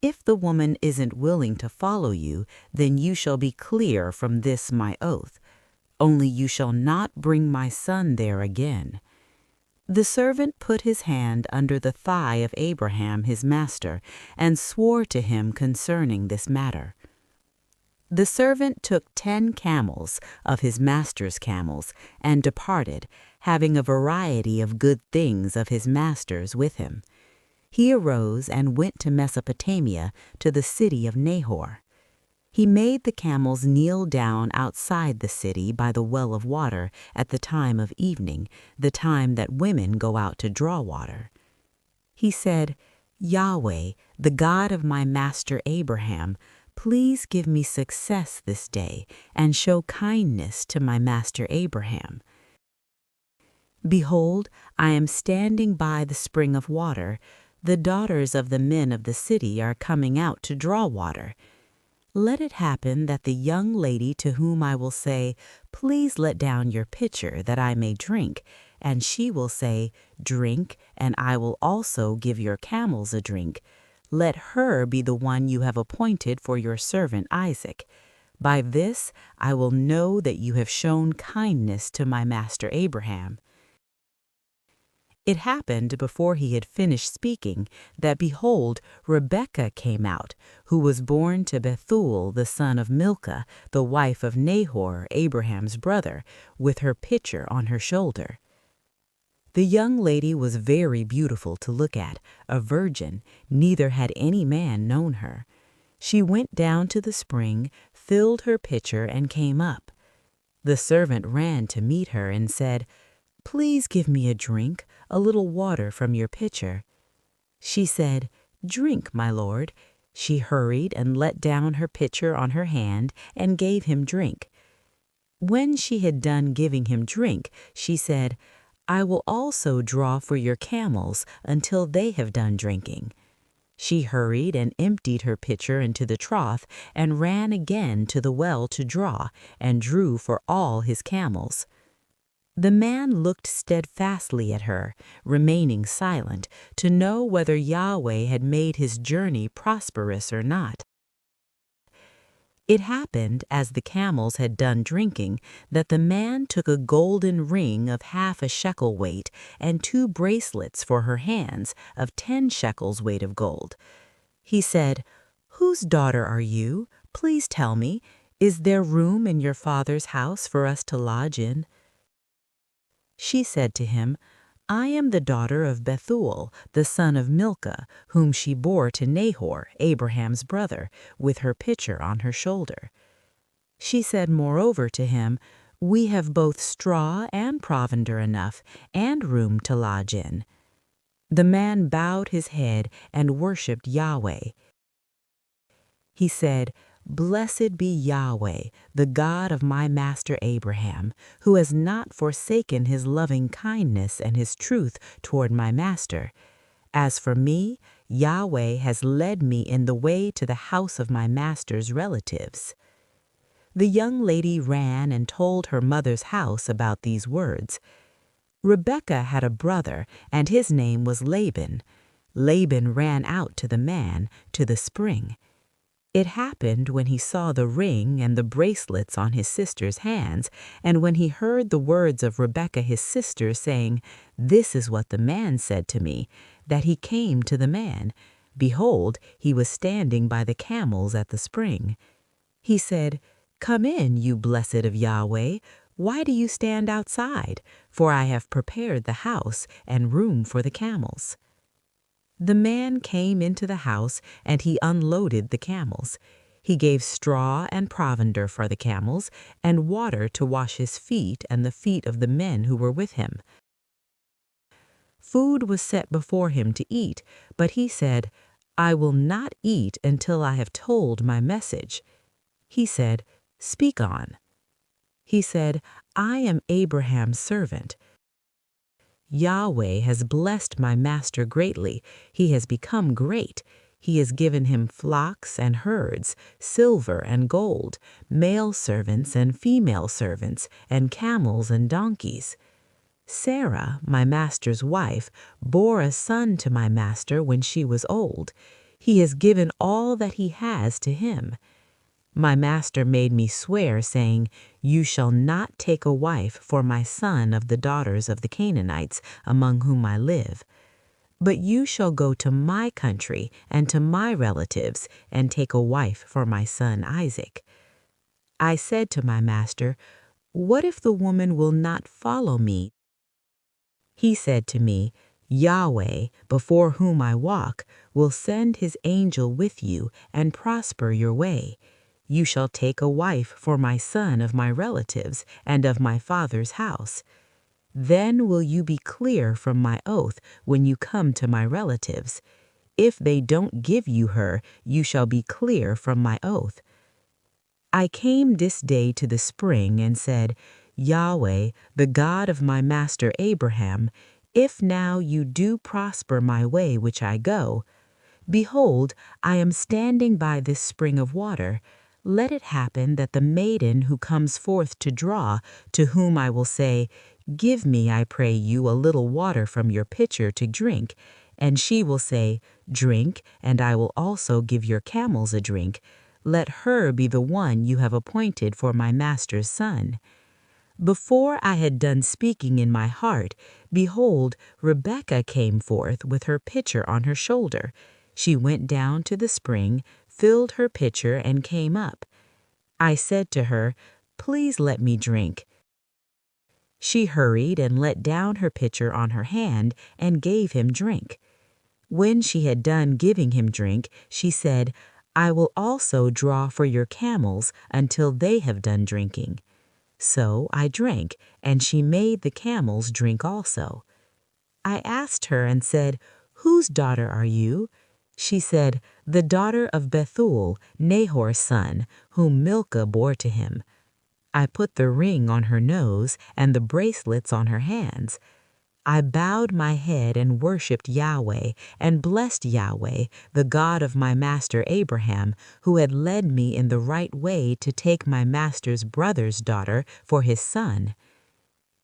If the woman isn't willing to follow you, then you shall be clear from this my oath. Only you shall not bring my son there again. The servant put his hand under the thigh of Abraham his master, and swore to him concerning this matter. The servant took 10 camels of his master's camels, and departed, having a variety of good things of his master's with him. He arose and went to Mesopotamia, to the city of Nahor. He made the camels kneel down outside the city by the well of water at the time of evening, the time that women go out to draw water. He said, Yahweh, the God of my master Abraham, please give me success this day, and show kindness to my master Abraham. Behold, I am standing by the spring of water. The daughters of the men of the city are coming out to draw water. Let it happen that the young lady to whom I will say, Please let down your pitcher that I may drink, and she will say, Drink, and I will also give your camels a drink. Let her be the one you have appointed for your servant Isaac. By this I will know that you have shown kindness to my master Abraham. It happened before he had finished speaking that, behold, Rebekah came out, who was born to Bethuel the son of Milcah, the wife of Nahor, Abraham's brother, with her pitcher on her shoulder. The young lady was very beautiful to look at, a virgin, neither had any man known her. She went down to the spring, filled her pitcher, and came up. The servant ran to meet her and said, Please give me a drink, a little water from your pitcher. She said, Drink, my lord. She hurried and let down her pitcher on her hand and gave him drink. When she had done giving him drink, she said, I will also draw for your camels until they have done drinking. She hurried and emptied her pitcher into the trough and ran again to the well to draw, and drew for all his camels. The man looked steadfastly at her, remaining silent, to know whether Yahweh had made his journey prosperous or not. It happened, as the camels had done drinking, that the man took a golden ring of 1/2 shekel weight, and 2 bracelets for her hands of 10 shekels weight of gold. He said, Whose daughter are you? Please tell me. Is there room in your father's house for us to lodge in? She said to him, I am the daughter of Bethuel, the son of Milcah, whom she bore to Nahor, Abraham's brother, with her pitcher on her shoulder. She said moreover to him, We have both straw and provender enough, and room to lodge in. The man bowed his head and worshipped Yahweh. He said, Blessed be Yahweh, the God of my master Abraham, who has not forsaken his loving kindness and his truth toward my master. As for me, Yahweh has led me in the way to the house of my master's relatives. The young lady ran and told her mother's house about these words. Rebekah had a brother, and his name was Laban. Laban ran out to the man, to the spring. It happened when he saw the ring and the bracelets on his sister's hands, and when he heard the words of Rebekah his sister saying, This is what the man said to me, that he came to the man. Behold, he was standing by the camels at the spring. He said, Come in, you blessed of Yahweh. Why do you stand outside? For I have prepared the house and room for the camels. The man came into the house, and he unloaded the camels. He gave straw and provender for the camels, and water to wash his feet and the feet of the men who were with him. Food was set before him to eat, but he said, I will not eat until I have told my message. He said, Speak on. He said, I am Abraham's servant. Yahweh has blessed my master greatly. He has become great. He has given him flocks and herds, silver and gold, male servants and female servants, and camels and donkeys. Sarah, my master's wife, bore a son to my master when she was old. He has given all that he has to him. My master made me swear, saying, "You shall not take a wife for my son of the daughters of the Canaanites, among whom I live. But you shall go to my country and to my relatives, and take a wife for my son Isaac." I said to my master, "What if the woman will not follow me?" He said to me, "Yahweh, before whom I walk, will send his angel with you and prosper your way. You shall take a wife for my son of my relatives and of my father's house. Then will you be clear from my oath when you come to my relatives. If they don't give you her, you shall be clear from my oath." I came this day to the spring and said, "Yahweh, the God of my master Abraham, if now you do prosper my way which I go, behold, I am standing by this spring of water. Let it happen that the maiden who comes forth to draw, to whom I will say, 'Give me, I pray you, a little water from your pitcher to drink,' and she will say, 'Drink, and I will also give your camels a drink,' let her be the one you have appointed for my master's son." Before I had done speaking in my heart, behold, Rebekah came forth with her pitcher on her shoulder. She went down to the spring, filled her pitcher, and came up. I said to her, "Please let me drink." She hurried and let down her pitcher on her hand and gave him drink. When she had done giving him drink, she said, "I will also draw for your camels until they have done drinking." So I drank, and she made the camels drink also. I asked her and said, "Whose daughter are you?" She said, "The daughter of Bethuel, Nahor's son, whom Milcah bore to him." I put the ring on her nose and the bracelets on her hands. I bowed my head and worshipped Yahweh and blessed Yahweh, the God of my master Abraham, who had led me in the right way to take my master's brother's daughter for his son.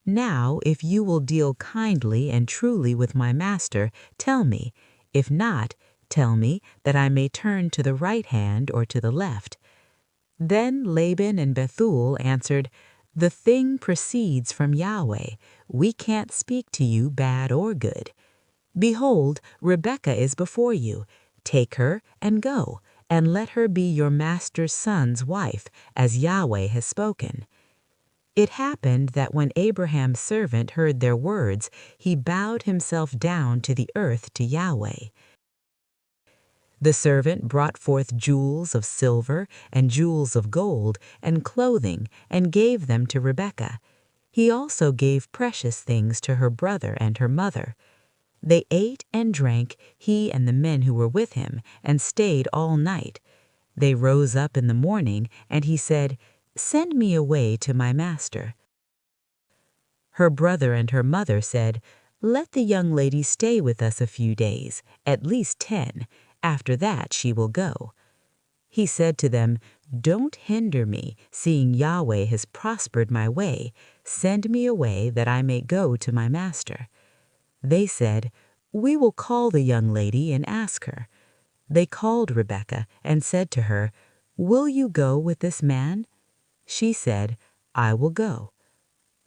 Now, if you will deal kindly and truly with my master, tell me. If not, tell me, that I may turn to the right hand or to the left." Then Laban and Bethuel answered, "The thing proceeds from Yahweh. We can't speak to you bad or good. Behold, Rebekah is before you. Take her and go, and let her be your master's son's wife, as Yahweh has spoken." It happened that when Abraham's servant heard their words, he bowed himself down to the earth to Yahweh. The servant brought forth jewels of silver and jewels of gold and clothing and gave them to Rebekah. He also gave precious things to her brother and her mother. They ate and drank, he and the men who were with him, and stayed all night. They rose up in the morning, and he said, "Send me away to my master." Her brother and her mother said, "Let the young lady stay with us a few days, at least 10. After that she will go." He said to them, "Don't hinder me, seeing Yahweh has prospered my way. Send me away that I may go to my master." They said, "We will call the young lady and ask her." They called Rebekah and said to her, "Will you go with this man?" She said, "I will go."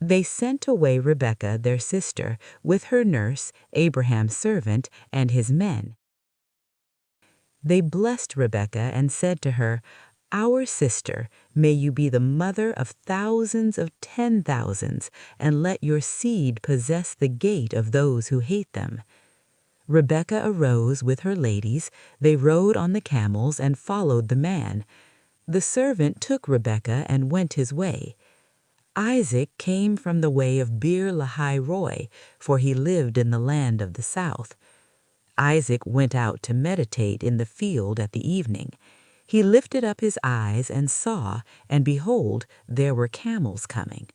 They sent away Rebekah their sister with her nurse, Abraham's servant, and his men. They blessed Rebekah and said to her, "Our sister, may you be the mother of thousands of 10,000s, and let your seed possess the gate of those who hate them." Rebekah arose with her ladies. They rode on the camels and followed the man. The servant took Rebekah and went his way. Isaac came from the way of Beer Lahai Roi, for he lived in the land of the south. Isaac went out to meditate in the field at the evening. He lifted up his eyes and saw, and behold, there were camels coming.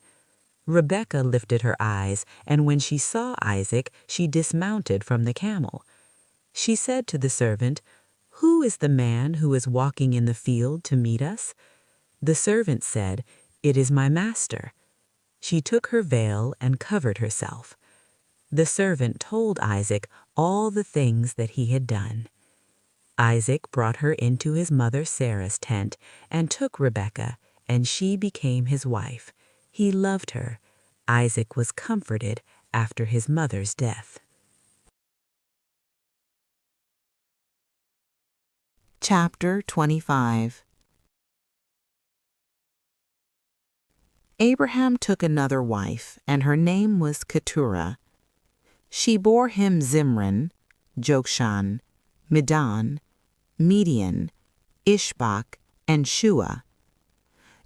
Rebekah lifted her eyes, and when she saw Isaac, she dismounted from the camel. She said to the servant, "Who is the man who is walking in the field to meet us?" The servant said, "It is my master." She took her veil and covered herself. The servant told Isaac all the things that he had done. Isaac brought her into his mother Sarah's tent and took Rebekah, and she became his wife. He loved her. Isaac was comforted after his mother's death. Chapter 25. Abraham took another wife, and her name was Keturah. She bore him Zimran, Jokshan, Medan, Median, Ishbak, and Shua.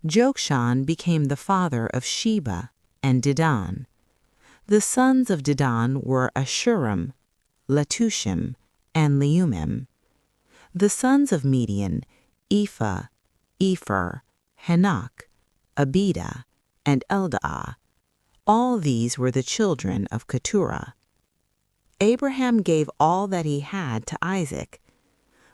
Jokshan became the father of Sheba and Dedan. The sons of Dedan were Ashurim, Letushim, and Leumim. The sons of Median, Ephah, Epher, Hanok, Abida, and Eldaah. All these were the children of Keturah. Abraham gave all that he had to Isaac.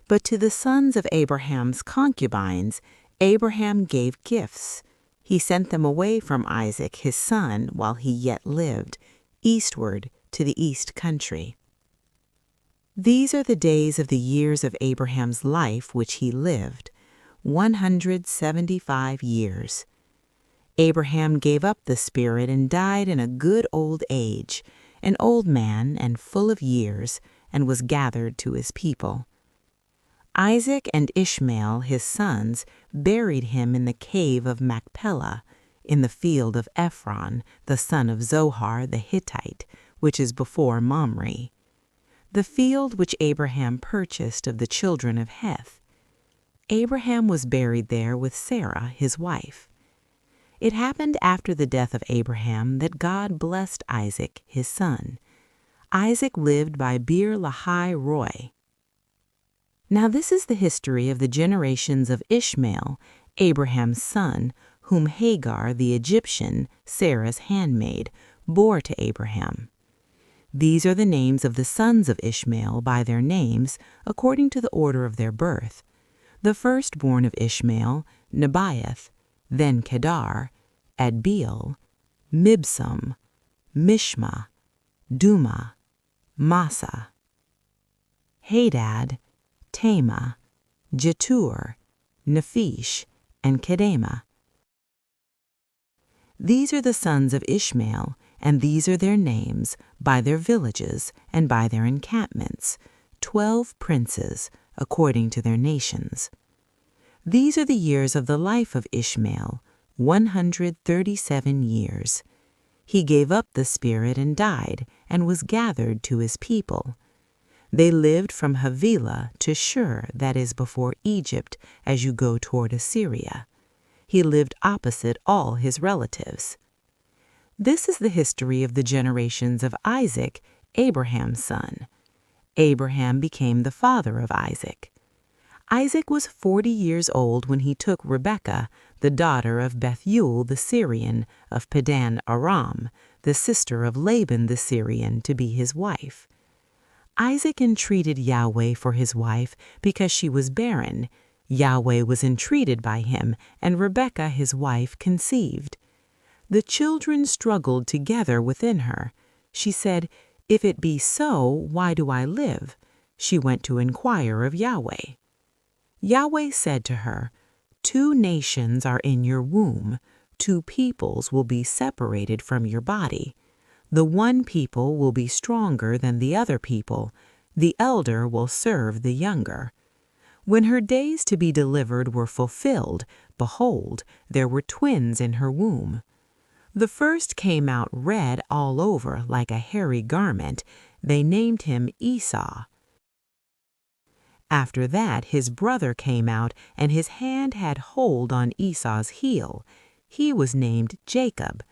But to the sons of Abraham's concubines, Abraham gave gifts. He sent them away from Isaac his son while he yet lived, eastward to the east country. These are the days of the years of Abraham's life which he lived, 175 years. Abraham gave up the spirit and died in a good old age, an old man and full of years, and was gathered to his people. Isaac and Ishmael, his sons, buried him in the cave of Machpelah, in the field of Ephron, the son of Zohar the Hittite, which is before Mamre, the field which Abraham purchased of the children of Heth. Abraham was buried there with Sarah, his wife. It happened after the death of Abraham that God blessed Isaac, his son. Isaac lived by Beer Lahai Roi. Now this is the history of the generations of Ishmael, Abraham's son, whom Hagar the Egyptian, Sarah's handmaid, bore to Abraham. These are the names of the sons of Ishmael by their names, according to the order of their birth. The firstborn of Ishmael, Nebaioth, then Kedar, Adbeel, Mibsam, Mishma, Duma, Massa, Hadad, Tema, Jetur, Nephish, and Kedema. These are the sons of Ishmael, and these are their names, by their villages and by their encampments, 12 princes, according to their nations. These are the years of the life of Ishmael, 137 years. He gave up the spirit and died, and was gathered to his people. They lived from Havilah to Shur, that is before Egypt, as you go toward Assyria. He lived opposite all his relatives. This is the history of the generations of Isaac, Abraham's son. Abraham became the father of Isaac. Isaac was 40 years old when he took Rebekah, the daughter of Bethuel the Syrian of Padan Aram, the sister of Laban the Syrian, to be his wife. Isaac entreated Yahweh for his wife because she was barren. Yahweh was entreated by him, and Rebekah his wife conceived. The children struggled together within her. She said, "If it be so, why do I live?" She went to inquire of Yahweh. Yahweh said to her, "2 nations are in your womb, 2 peoples will be separated from your body. The one people will be stronger than the other people. The elder will serve the younger." When her days to be delivered were fulfilled, behold, there were twins in her womb. The first came out red all over like a hairy garment. They named him Esau. After that his brother came out, and his hand had hold on Esau's heel. He was named Jacob.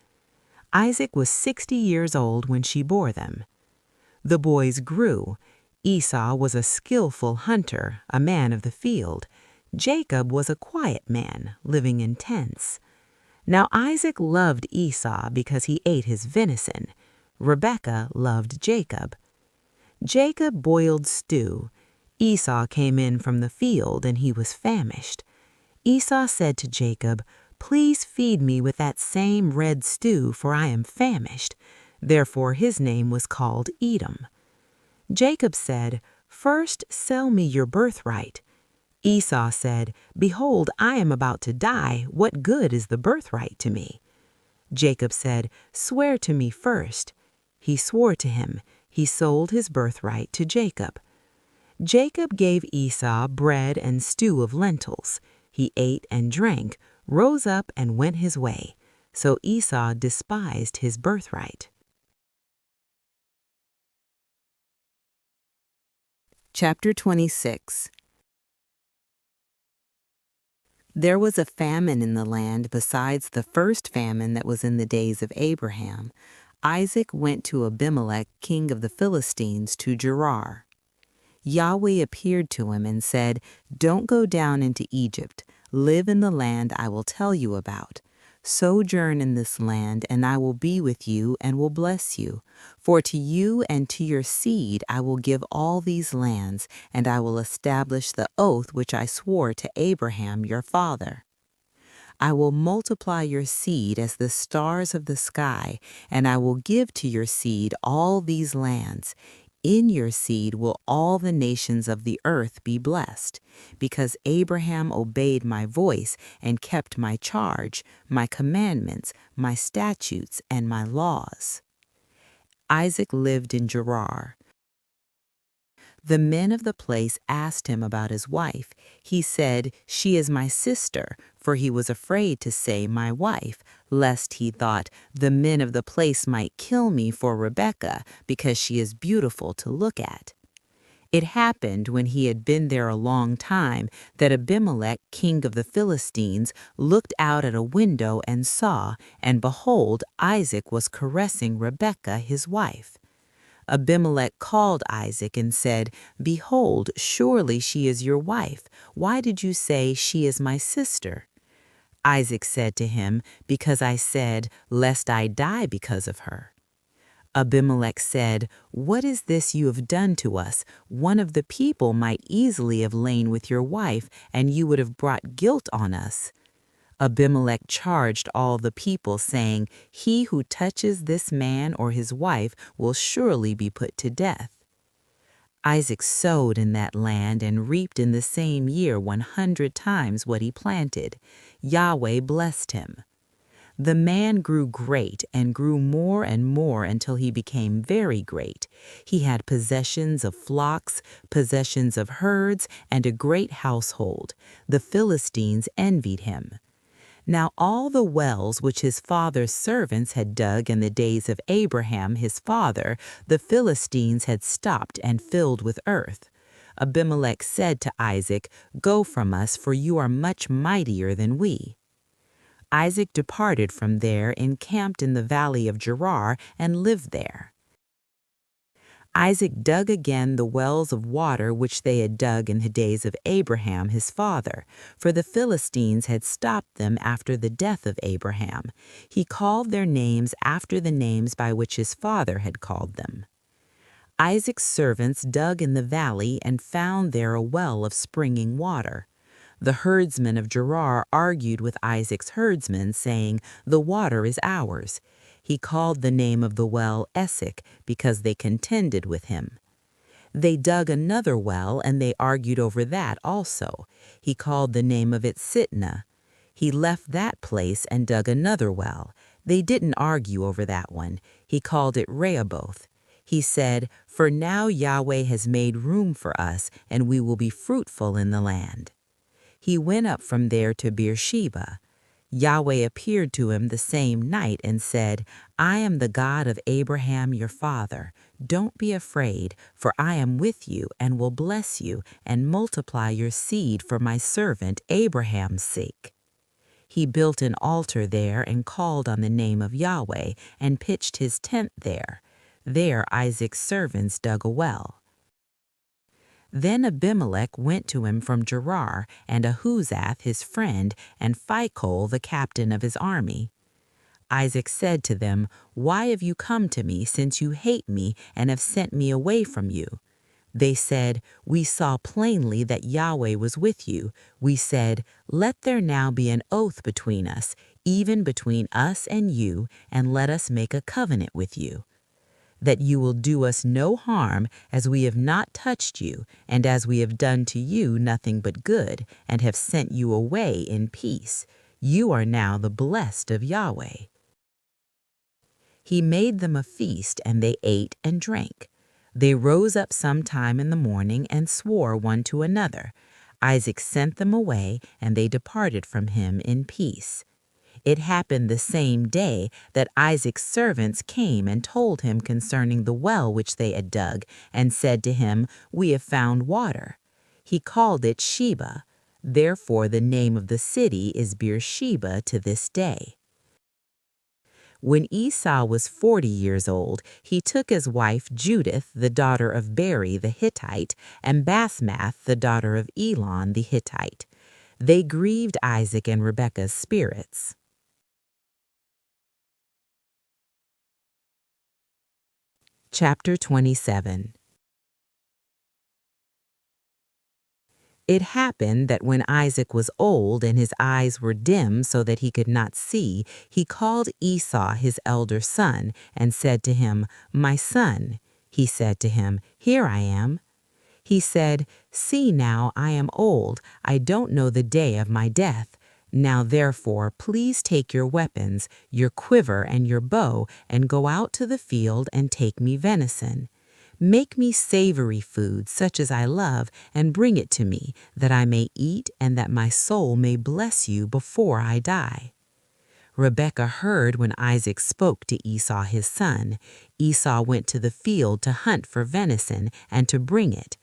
Isaac was 60 years old when she bore them. The boys grew. Esau was a skillful hunter, a man of the field. Jacob was a quiet man, living in tents. Now Isaac loved Esau because he ate his venison. Rebekah loved Jacob. Jacob boiled stew. Esau came in from the field, and he was famished. Esau said to Jacob, "Please feed me with that same red stew, for I am famished." Therefore his name was called Edom. Jacob said, "First sell me your birthright." Esau said, "Behold, I am about to die. What good is the birthright to me?" Jacob said, "Swear to me first." He swore to him. He sold his birthright to Jacob. Jacob gave Esau bread and stew of lentils. He ate and drank, rose up and went his way. So Esau despised his birthright. Chapter 26. There was a famine in the land besides the first famine that was in the days of Abraham. Isaac went to Abimelech, king of the Philistines, to Gerar. Yahweh appeared to him and said, "Don't go down into Egypt. Live in the land I will tell you about. Sojourn in this land, and I will be with you and will bless you. For to you and to your seed I will give all these lands, and I will establish the oath which I swore to Abraham your father. I will multiply your seed as the stars of the sky, and I will give to your seed all these lands. In your seed will all the nations of the earth be blessed, because Abraham obeyed my voice and kept my charge, my commandments, my statutes, and my laws." Isaac lived in Gerar. The men of the place asked him about his wife. He said, "She is my sister," for he was afraid to say my wife, lest he thought the men of the place might kill me for Rebekah, because she is beautiful to look at. It happened when he had been there a long time that Abimelech, king of the Philistines, looked out at a window and saw, and behold, Isaac was caressing Rebekah his wife. Abimelech called Isaac and said, "Behold, surely she is your wife. Why did you say, 'She is my sister'?" Isaac said to him, "Because I said, 'Lest I die because of her.'" Abimelech said, "What is this you have done to us? One of the people might easily have lain with your wife, and you would have brought guilt on us." Abimelech charged all the people, saying, "He who touches this man or his wife will surely be put to death." Isaac sowed in that land and reaped in the same year 100 times what he planted. Yahweh blessed him. The man grew great and grew more and more until he became very great. He had possessions of flocks, possessions of herds, and a great household. The Philistines envied him. Now all the wells which his father's servants had dug in the days of Abraham his father, the Philistines had stopped and filled with earth. Abimelech said to Isaac, "Go from us, for you are much mightier than we." Isaac departed from there, encamped in the valley of Gerar, and lived there. Isaac dug again the wells of water which they had dug in the days of Abraham his father, for the Philistines had stopped them after the death of Abraham. He called their names after the names by which his father had called them. Isaac's servants dug in the valley and found there a well of springing water. The herdsmen of Gerar argued with Isaac's herdsmen, saying, "The water is ours." He called the name of the well Esek, because they contended with him. They dug another well, and they argued over that also. He called the name of it Sitnah. He left that place and dug another well. They didn't argue over that one. He called it Rehoboth. He said, "For now Yahweh has made room for us, and we will be fruitful in the land." He went up from there to Beersheba. Yahweh appeared to him the same night and said, "I am the God of Abraham your father. Don't be afraid, for I am with you and will bless you and multiply your seed for my servant Abraham's sake." He built an altar there and called on the name of Yahweh and pitched his tent there. There Isaac's servants dug a well. Then Abimelech went to him from Gerar, and Ahuzath his friend, and Phicol the captain of his army. Isaac said to them, "Why have you come to me, since you hate me and have sent me away from you?" They said, "We saw plainly that Yahweh was with you. We said, 'Let there now be an oath between us, even between us and you, and let us make a covenant with you, that you will do us no harm, as we have not touched you, and as we have done to you nothing but good, and have sent you away in peace. You are now the blessed of Yahweh.'" He made them a feast, and they ate and drank. They rose up sometime in the morning and swore one to another. Isaac sent them away, and they departed from him in peace. It happened the same day that Isaac's servants came and told him concerning the well which they had dug, and said to him, "We have found water." He called it Sheba. Therefore the name of the city is Beersheba to this day. When Esau was 40 years old, he took his wife Judith, the daughter of Beri the Hittite, and Basmath, the daughter of Elon the Hittite. They grieved Isaac and Rebekah's spirits. Chapter 27. It happened that when Isaac was old and his eyes were dim so that he could not see, he called Esau his elder son and said to him, "My son." He said to him, "Here I am." He said, "See now, I am old. I don't know the day of my death. Now therefore, please take your weapons, your quiver and your bow, and go out to the field and take me venison. Make me savory food, such as I love, and bring it to me, that I may eat and that my soul may bless you before I die." Rebekah heard when Isaac spoke to Esau his son. Esau went to the field to hunt for venison and to bring it.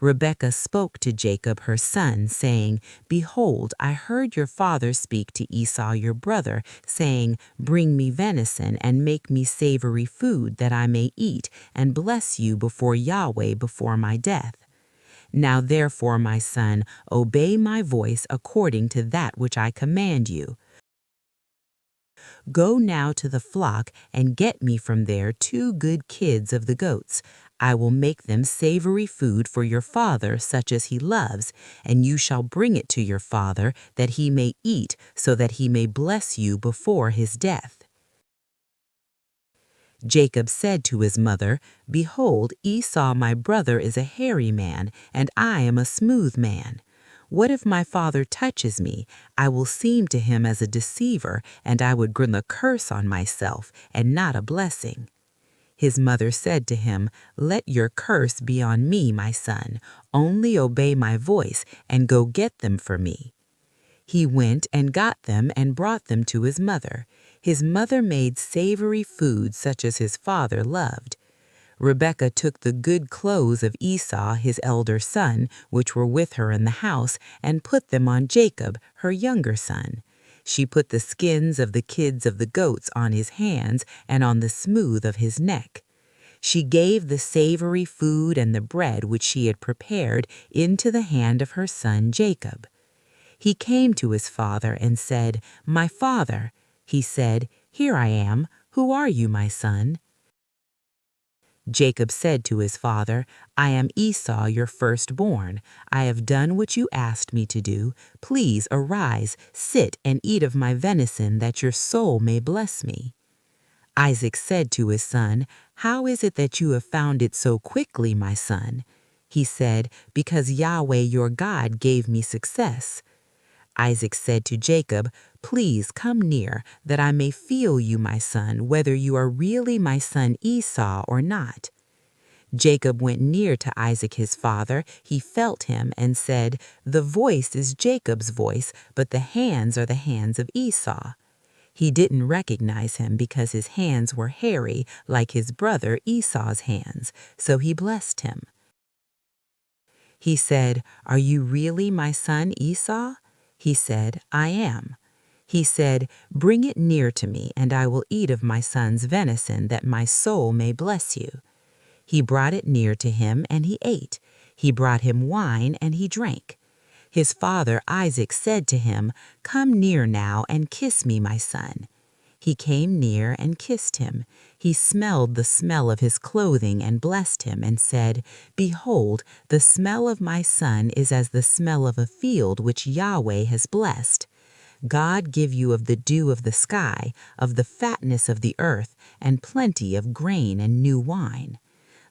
Rebekah spoke to Jacob her son, saying, "Behold, I heard your father speak to Esau your brother, saying, 'Bring me venison, and make me savory food, that I may eat, and bless you before Yahweh before my death.' Now therefore, my son, obey my voice according to that which I command you. Go now to the flock and get me from there 2 good kids of the goats. I will make them savory food for your father, such as he loves, and you shall bring it to your father, that he may eat, so that he may bless you before his death." Jacob said to his mother, "Behold, Esau my brother is a hairy man, and I am a smooth man. What if my father touches me? I will seem to him as a deceiver, and I would bring a curse on myself, and not a blessing." His mother said to him, "Let your curse be on me, my son. Only obey my voice, and go get them for me." He went and got them and brought them to his mother. His mother made savory food such as his father loved. Rebekah took the good clothes of Esau, his elder son, which were with her in the house, and put them on Jacob, her younger son. She put the skins of the kids of the goats on his hands and on the smooth of his neck. She gave the savory food and the bread which she had prepared into the hand of her son Jacob. He came to his father and said, "My father." He said, "Here I am. Who are you, my son?" Jacob said to his father, "I am Esau, your firstborn. I have done what you asked me to do. Please arise, sit and eat of my venison, that your soul may bless me." Isaac said to his son, "How is it that you have found it so quickly, my son?" He said, "Because Yahweh your God gave me success." Isaac said to Jacob, "Please come near, that I may feel you, my son, whether you are really my son Esau or not." Jacob went near to Isaac his father. He felt him and said, "The voice is Jacob's voice, but the hands are the hands of Esau." He didn't recognize him because his hands were hairy like his brother Esau's hands, so he blessed him. He said, "Are you really my son Esau?" He said, "I am." He said, "Bring it near to me, and I will eat of my son's venison, that my soul may bless you." He brought it near to him, and he ate. He brought him wine, and he drank. His father Isaac said to him, "Come near now and kiss me, my son." He came near and kissed him. He smelled the smell of his clothing and blessed him and said, "Behold, the smell of my son is as the smell of a field which Yahweh has blessed. God give you of the dew of the sky, of the fatness of the earth, and plenty of grain and new wine.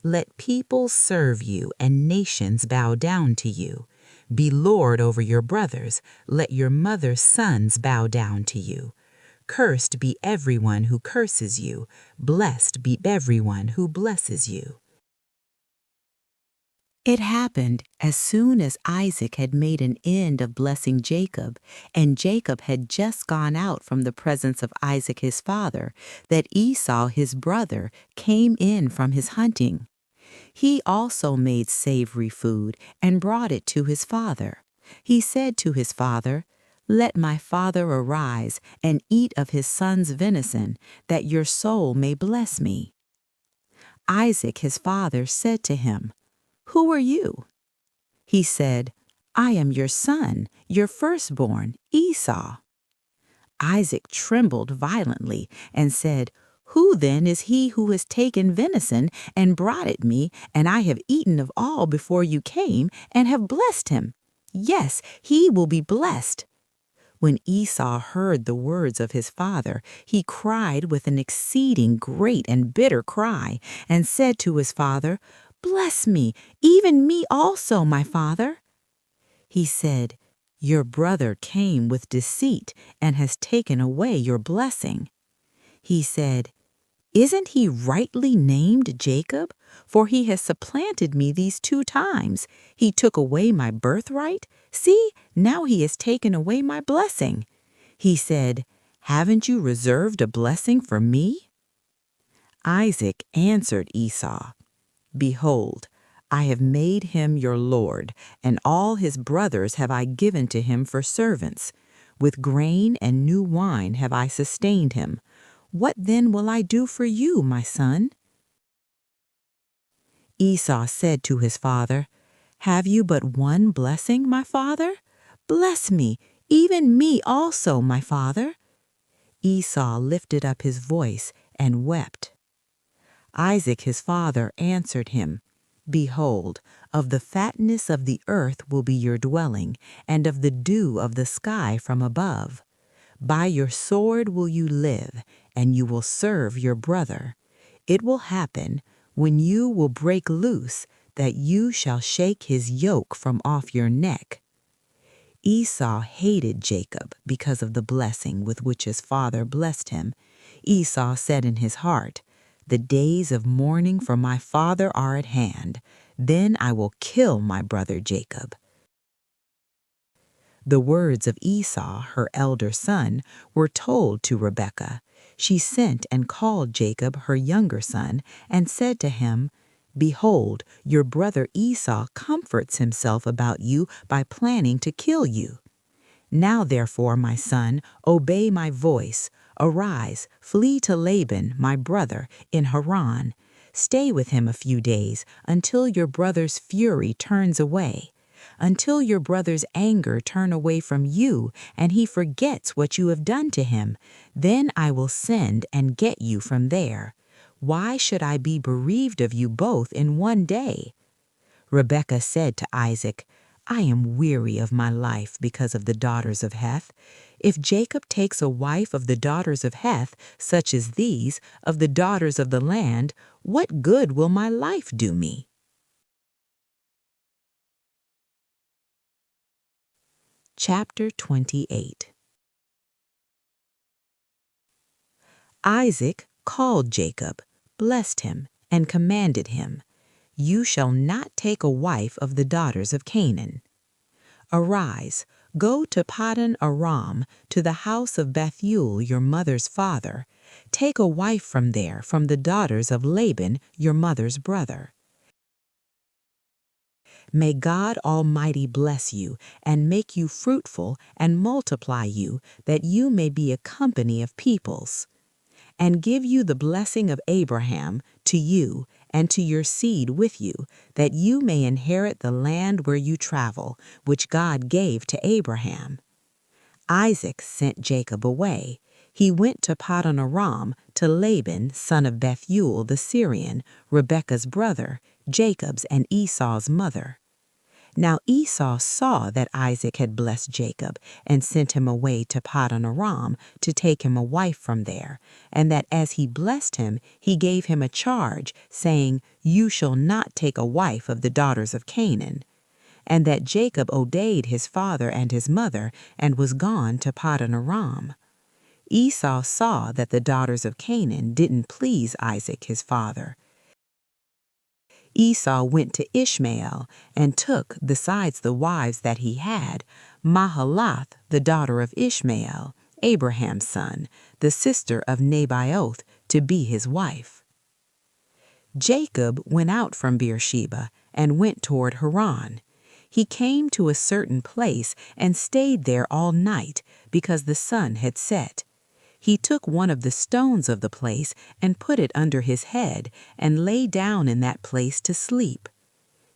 Let peoples serve you and nations bow down to you. Be lord over your brothers. Let your mother's sons bow down to you. Cursed be everyone who curses you. Blessed be everyone who blesses you." It happened as soon as Isaac had made an end of blessing Jacob, and Jacob had just gone out from the presence of Isaac his father, that Esau his brother came in from his hunting. He also made savory food and brought it to his father. He said to his father, "Let my father arise and eat of his son's venison, that your soul may bless me." Isaac his father said to him, "Who are you?" He said, "I am your son, your firstborn, Esau." Isaac trembled violently and said, "Who then is he who has taken venison and brought it me, and I have eaten of all before you came, and have blessed him? Yes, he will be blessed." When Esau heard the words of his father, he cried with an exceeding great and bitter cry, and said to his father, "Bless me, even me also, my father." He said, "Your brother came with deceit and has taken away your blessing." He said, "Isn't he rightly named Jacob? For he has supplanted me these 2 times. He took away my birthright. See, now he has taken away my blessing." He said, "Haven't you reserved a blessing for me?" Isaac answered Esau, "Behold, I have made him your lord, and all his brothers have I given to him for servants. With grain and new wine have I sustained him. What then will I do for you, my son?" Esau said to his father, "Have you but one blessing, my father? Bless me, even me also, my father." Esau lifted up his voice and wept. Isaac his father answered him, "Behold, of the fatness of the earth will be your dwelling, and of the dew of the sky from above. By your sword will you live, and you will serve your brother. It will happen, when you will break loose, that you shall shake his yoke from off your neck." Esau hated Jacob because of the blessing with which his father blessed him. Esau said in his heart, "The days of mourning for my father are at hand. Then I will kill my brother Jacob." The words of Esau, her elder son, were told to Rebekah. She sent and called Jacob, her younger son, and said to him, "Behold, your brother Esau comforts himself about you by planning to kill you. Now therefore, my son, obey my voice. Arise, flee to Laban, my brother, in Haran. Stay with him a few days, until your brother's fury turns away, until your brother's anger turn away from you, and he forgets what you have done to him. Then I will send and get you from there. Why should I be bereaved of you both in one day?" Rebekah said to Isaac, "I am weary of my life because of the daughters of Heth. If Jacob takes a wife of the daughters of Heth, such as these, of the daughters of the land, what good will my life do me?" Chapter 28. Isaac called Jacob, blessed him, and commanded him, "You shall not take a wife of the daughters of Canaan. Arise, go to Paddan Aram, to the house of Bethuel your mother's father. Take a wife from there, from the daughters of Laban your mother's brother. May God Almighty bless you, and make you fruitful, and multiply you, that you may be a company of peoples. And give you the blessing of Abraham to you, and to your seed with you, that you may inherit the land where you travel, which God gave to Abraham." Isaac sent Jacob away. He went to Paddan Aram to Laban, son of Bethuel the Syrian, Rebekah's brother, Jacob's and Esau's mother. Now Esau saw that Isaac had blessed Jacob and sent him away to Paddan Aram to take him a wife from there, and that as he blessed him, he gave him a charge, saying, "You shall not take a wife of the daughters of Canaan." And that Jacob obeyed his father and his mother and was gone to Paddan Aram. Esau saw that the daughters of Canaan didn't please Isaac his father. Esau went to Ishmael and took, besides the wives that he had, Mahalath, the daughter of Ishmael, Abraham's son, the sister of Nebaioth, to be his wife. Jacob went out from Beersheba and went toward Haran. He came to a certain place and stayed there all night, because the sun had set. He took one of the stones of the place and put it under his head, and lay down in that place to sleep.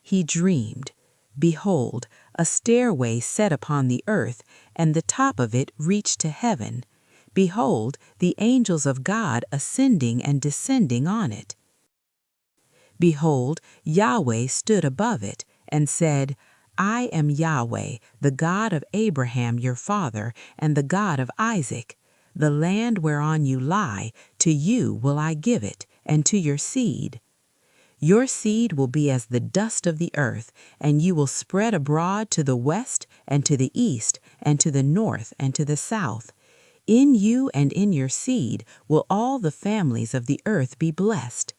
He dreamed. Behold, a stairway set upon the earth, and the top of it reached to heaven. Behold, the angels of God ascending and descending on it. Behold, Yahweh stood above it, and said, "I am Yahweh, the God of Abraham your father, and the God of Isaac. The land whereon you lie, to you will I give it, and to your seed. Your seed will be as the dust of the earth, and you will spread abroad to the west, and to the east, and to the north, and to the south. In you and in your seed will all the families of the earth be blessed.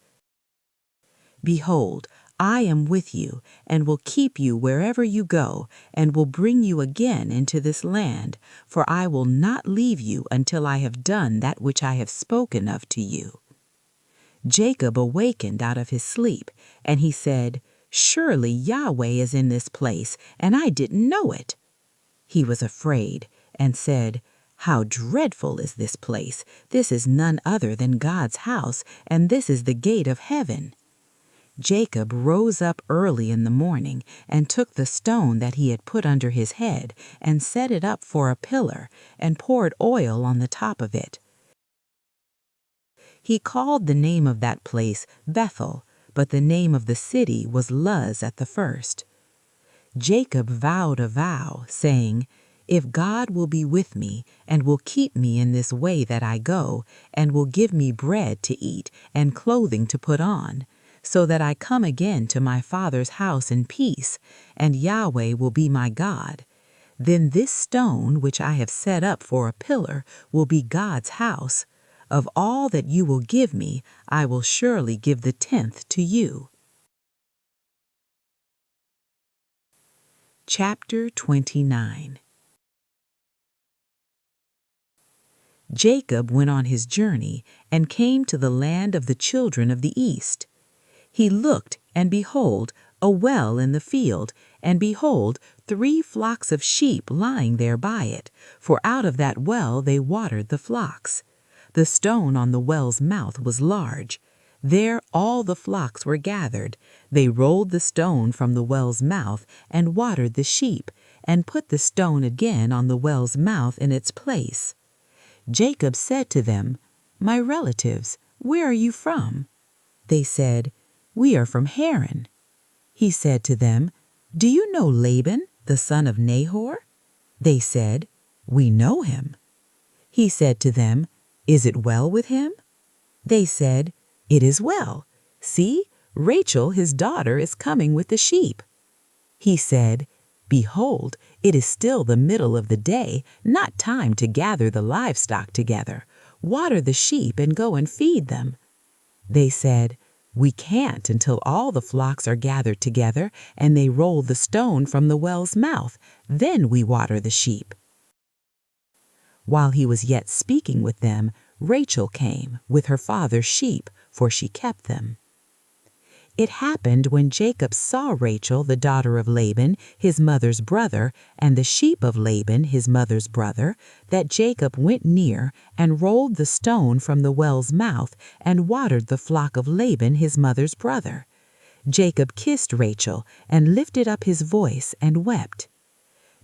Behold, I am with you, and will keep you wherever you go, and will bring you again into this land, for I will not leave you until I have done that which I have spoken of to you." Jacob awakened out of his sleep, and he said, "Surely Yahweh is in this place, and I didn't know it." He was afraid, and said, "How dreadful is this place! This is none other than God's house, and this is the gate of heaven." Jacob rose up early in the morning and took the stone that he had put under his head and set it up for a pillar and poured oil on the top of it. He called the name of that place Bethel, but the name of the city was Luz at the first. Jacob vowed a vow, saying, "If God will be with me and will keep me in this way that I go, and will give me bread to eat and clothing to put on, so that I come again to my father's house in peace, and Yahweh will be my God, then this stone which I have set up for a pillar will be God's house. Of all that you will give me, I will surely give the 10th to you." Chapter 29. Jacob went on his journey and came to the land of the children of the east. He looked, and behold, a well in the field, and behold, 3 flocks of sheep lying there by it, for out of that well they watered the flocks. The stone on the well's mouth was large. There all the flocks were gathered. They rolled the stone from the well's mouth and watered the sheep, and put the stone again on the well's mouth in its place. Jacob said to them, "My relatives, where are you from?" They said, "We are from Haran." He said to them, "Do you know Laban, the son of Nahor?" They said, "We know him." He said to them, "Is it well with him?" They said, "It is well. See, Rachel his daughter is coming with the sheep." He said, "Behold, it is still the middle of the day, not time to gather the livestock together. Water the sheep and go and feed them." They said, "We can't until all the flocks are gathered together and they roll the stone from the well's mouth. Then we water the sheep." While he was yet speaking with them, Rachel came with her father's sheep, for she kept them. It happened when Jacob saw Rachel, the daughter of Laban, his mother's brother, and the sheep of Laban, his mother's brother, that Jacob went near and rolled the stone from the well's mouth and watered the flock of Laban, his mother's brother. Jacob kissed Rachel and lifted up his voice and wept.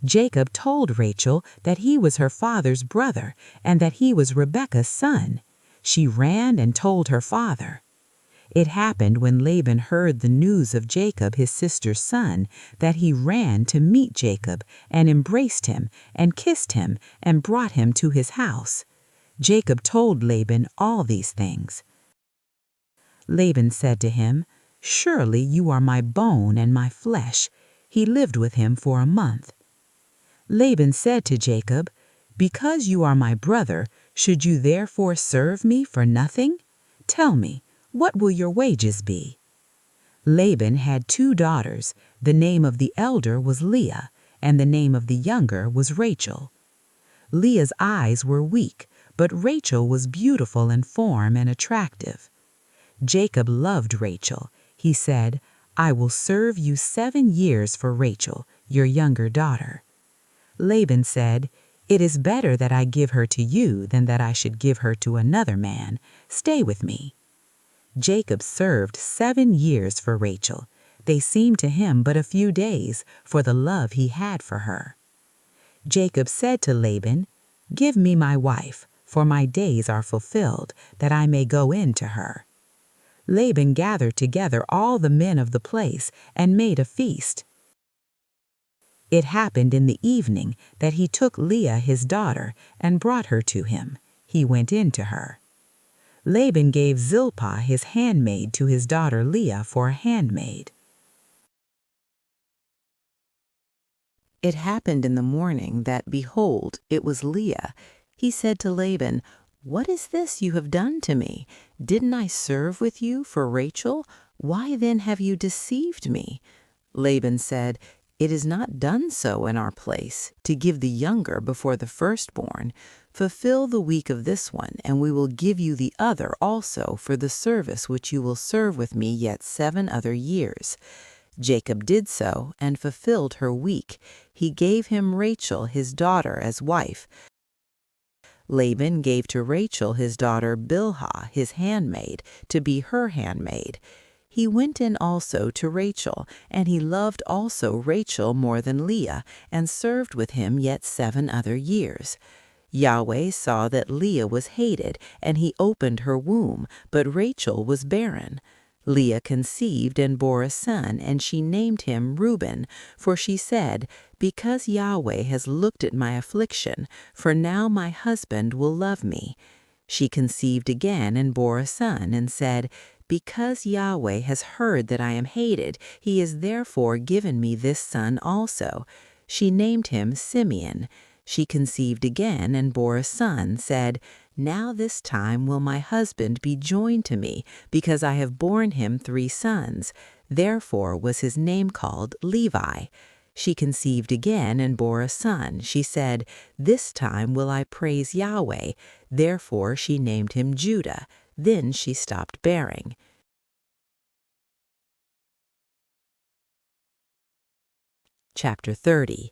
Jacob told Rachel that he was her father's brother and that he was Rebekah's son. She ran and told her father. It happened when Laban heard the news of Jacob, his sister's son, that he ran to meet Jacob and embraced him and kissed him and brought him to his house. Jacob told Laban all these things. Laban said to him, "Surely you are my bone and my flesh." He lived with him for a month. Laban said to Jacob, "Because you are my brother, should you therefore serve me for nothing? Tell me, what will your wages be?" Laban had 2 daughters. The name of the elder was Leah, and the name of the younger was Rachel. Leah's eyes were weak, but Rachel was beautiful in form and attractive. Jacob loved Rachel. He said, "I will serve you 7 years for Rachel, your younger daughter." Laban said, "It is better that I give her to you than that I should give her to another man. Stay with me." Jacob served 7 years for Rachel. They seemed to him but a few days for the love he had for her. Jacob said to Laban, "Give me my wife, for my days are fulfilled, that I may go in to her." Laban gathered together all the men of the place and made a feast. It happened in the evening that he took Leah his daughter and brought her to him. He went in to her. Laban gave Zilpah his handmaid to his daughter Leah for a handmaid. It happened in the morning that, behold, it was Leah. He said to Laban, "What is this you have done to me? Didn't I serve with you for Rachel? Why then have you deceived me?" Laban said, "It is not done so in our place, to give the younger before the firstborn. Fulfill the week of this one, and we will give you the other also for the service which you will serve with me yet 7 other years." Jacob did so, and fulfilled her week. He gave him Rachel his daughter as wife. Laban gave to Rachel his daughter Bilhah his handmaid, to be her handmaid. He went in also to Rachel, and he loved also Rachel more than Leah, and served with him yet 7 other years. Yahweh saw that Leah was hated, and he opened her womb, but Rachel was barren. Leah conceived and bore a son, and she named him Reuben, for she said, "Because Yahweh has looked at my affliction, for now my husband will love me." She conceived again and bore a son, and said, "Because Yahweh has heard that I am hated, he has therefore given me this son also." She named him Simeon. She conceived again and bore a son, said, "Now this time will my husband be joined to me, because I have borne him 3 sons. Therefore was his name called Levi. She conceived again and bore a son. She said, "This time will I praise Yahweh." Therefore she named him Judah. Then she stopped bearing. Chapter 30.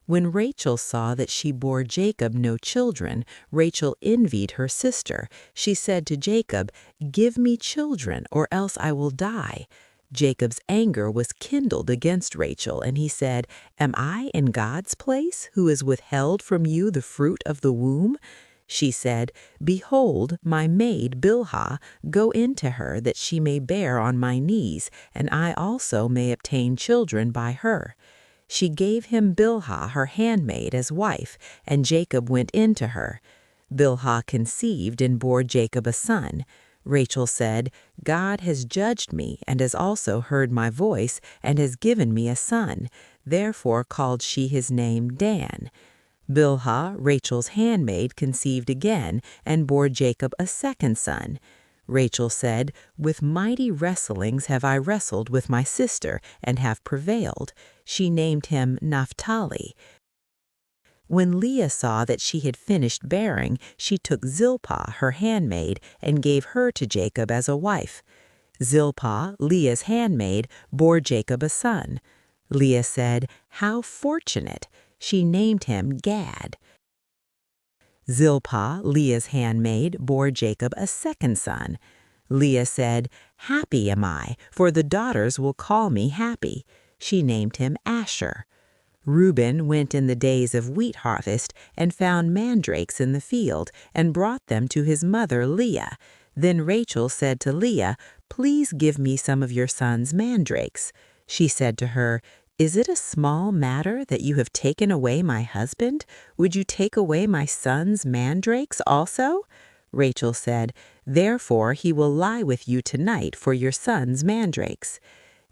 When Rachel saw that she bore Jacob no children, Rachel envied her sister. She said to Jacob, "Give me children, or else I will die." Jacob's anger was kindled against Rachel, and he said, "Am I in God's place, who has withheld from you the fruit of the womb?" She said, "Behold, my maid Bilhah, go in to her, that she may bear on my knees, and I also may obtain children by her." She gave him Bilhah her handmaid as wife, and Jacob went in to her. Bilhah conceived and bore Jacob a son. Rachel said, "God has judged me, and has also heard my voice, and has given me a son." Therefore called she his name Dan. Bilhah, Rachel's handmaid, conceived again, and bore Jacob a second son. Rachel said, "With mighty wrestlings have I wrestled with my sister, and have prevailed." She named him Naphtali. When Leah saw that she had finished bearing, she took Zilpah, her handmaid, and gave her to Jacob as a wife. Zilpah, Leah's handmaid, bore Jacob a son. Leah said, "How fortunate!" She named him Gad. Zilpah, Leah's handmaid, bore Jacob a second son. Leah said, "Happy am I, for the daughters will call me happy." She named him Asher. Reuben went in the days of wheat harvest and found mandrakes in the field and brought them to his mother Leah. Then Rachel said to Leah, "Please give me some of your son's mandrakes." She said to her, "Is it a small matter that you have taken away my husband? Would you take away my son's mandrakes also?" Rachel said, "Therefore he will lie with you tonight for your son's mandrakes."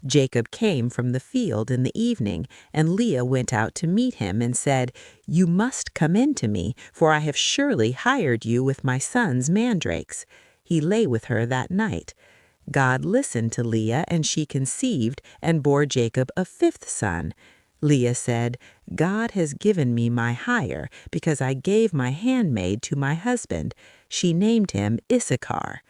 Jacob came from the field in the evening, and Leah went out to meet him and said, "You must come in to me, for I have surely hired you with my son's mandrakes." He lay with her that night. God listened to Leah, and she conceived and bore Jacob a fifth son. Leah said, "God has given me my hire, because I gave my handmaid to my husband." She named him Issachar.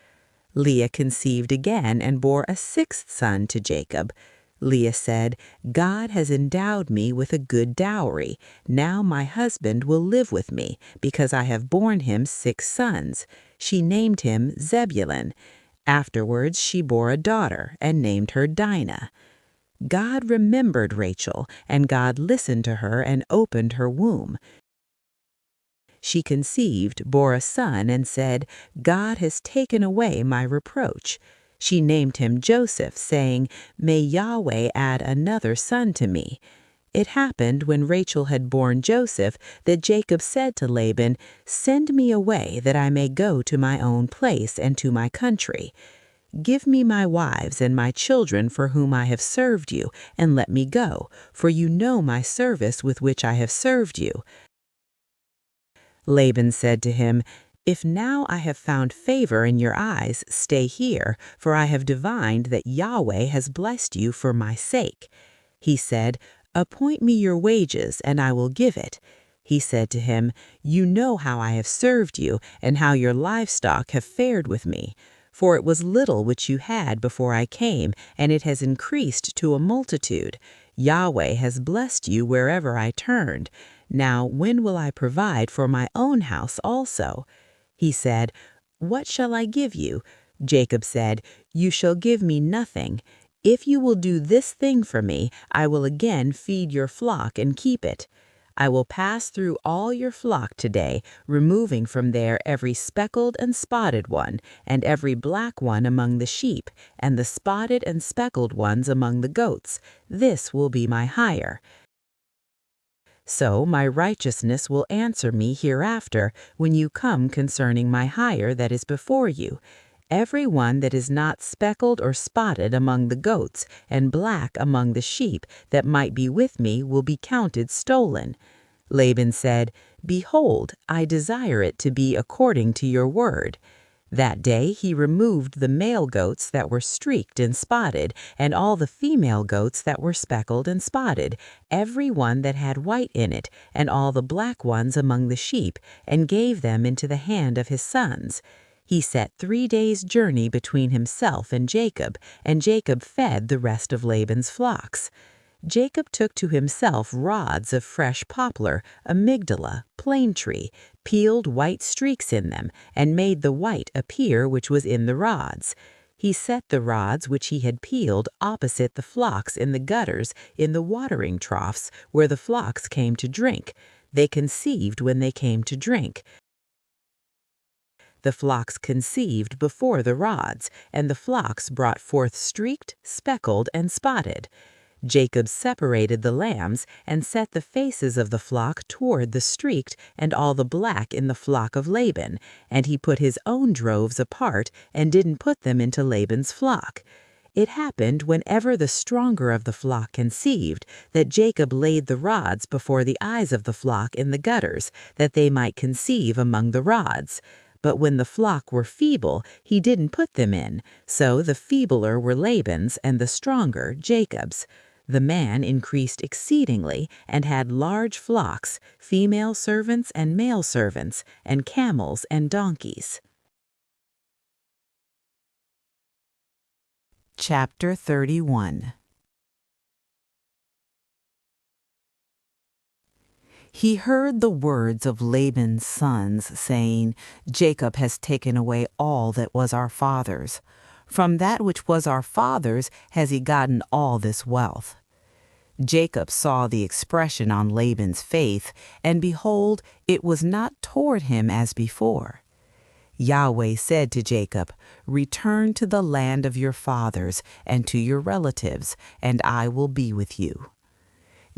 Leah conceived again and bore a sixth son to Jacob. Leah said, "God has endowed me with a good dowry. Now my husband will live with me, because I have borne him 6 sons." She named him Zebulun. Afterwards she bore a daughter and named her Dinah. God remembered Rachel, and God listened to her and opened her womb. She conceived, bore a son, and said, "God has taken away my reproach." She named him Joseph, saying, "May Yahweh add another son to me." It happened when Rachel had borne Joseph that Jacob said to Laban, "Send me away that I may go to my own place and to my country. Give me my wives and my children for whom I have served you, and let me go, for you know my service with which I have served you." Laban said to him, "If now I have found favor in your eyes, stay here, for I have divined that Yahweh has blessed you for my sake." He said, "Appoint me your wages, and I will give it." He said to him, "You know how I have served you, and how your livestock have fared with me. For it was little which you had before I came, and it has increased to a multitude. Yahweh has blessed you wherever I turned. Now when will I provide for my own house also?" He said, "What shall I give you?" Jacob said, "You shall give me nothing. If you will do this thing for me, I will again feed your flock and keep it. I will pass through all your flock today, removing from there every speckled and spotted one, and every black one among the sheep, and the spotted and speckled ones among the goats. This will be my hire. So my righteousness will answer me hereafter when you come concerning my hire that is before you. Every one that is not speckled or spotted among the goats, and black among the sheep that might be with me will be counted stolen." Laban said, "Behold, I desire it to be according to your word." That day he removed the male goats that were streaked and spotted, and all the female goats that were speckled and spotted, every one that had white in it, and all the black ones among the sheep, and gave them into the hand of his sons. He set 3 days' journey between himself and Jacob fed the rest of Laban's flocks. Jacob took to himself rods of fresh poplar, amygdala, plane tree, peeled white streaks in them, and made the white appear which was in the rods. He set the rods which he had peeled opposite the flocks in the gutters in the watering troughs where the flocks came to drink. They conceived when they came to drink. The flocks conceived before the rods, and the flocks brought forth streaked, speckled, and spotted. Jacob separated the lambs and set the faces of the flock toward the streaked and all the black in the flock of Laban, and he put his own droves apart and didn't put them into Laban's flock. It happened whenever the stronger of the flock conceived that Jacob laid the rods before the eyes of the flock in the gutters, that they might conceive among the rods. But when the flock were feeble, he didn't put them in, so the feebler were Laban's and the stronger Jacob's. The man increased exceedingly and had large flocks, female servants and male servants, and camels and donkeys. Chapter 31. He heard the words of Laban's sons, saying, Jacob has taken away all that was our father's. From that which was our father's has he gotten all this wealth. Jacob saw the expression on Laban's face, and behold, it was not toward him as before. Yahweh said to Jacob, Return to the land of your fathers and to your relatives, and I will be with you.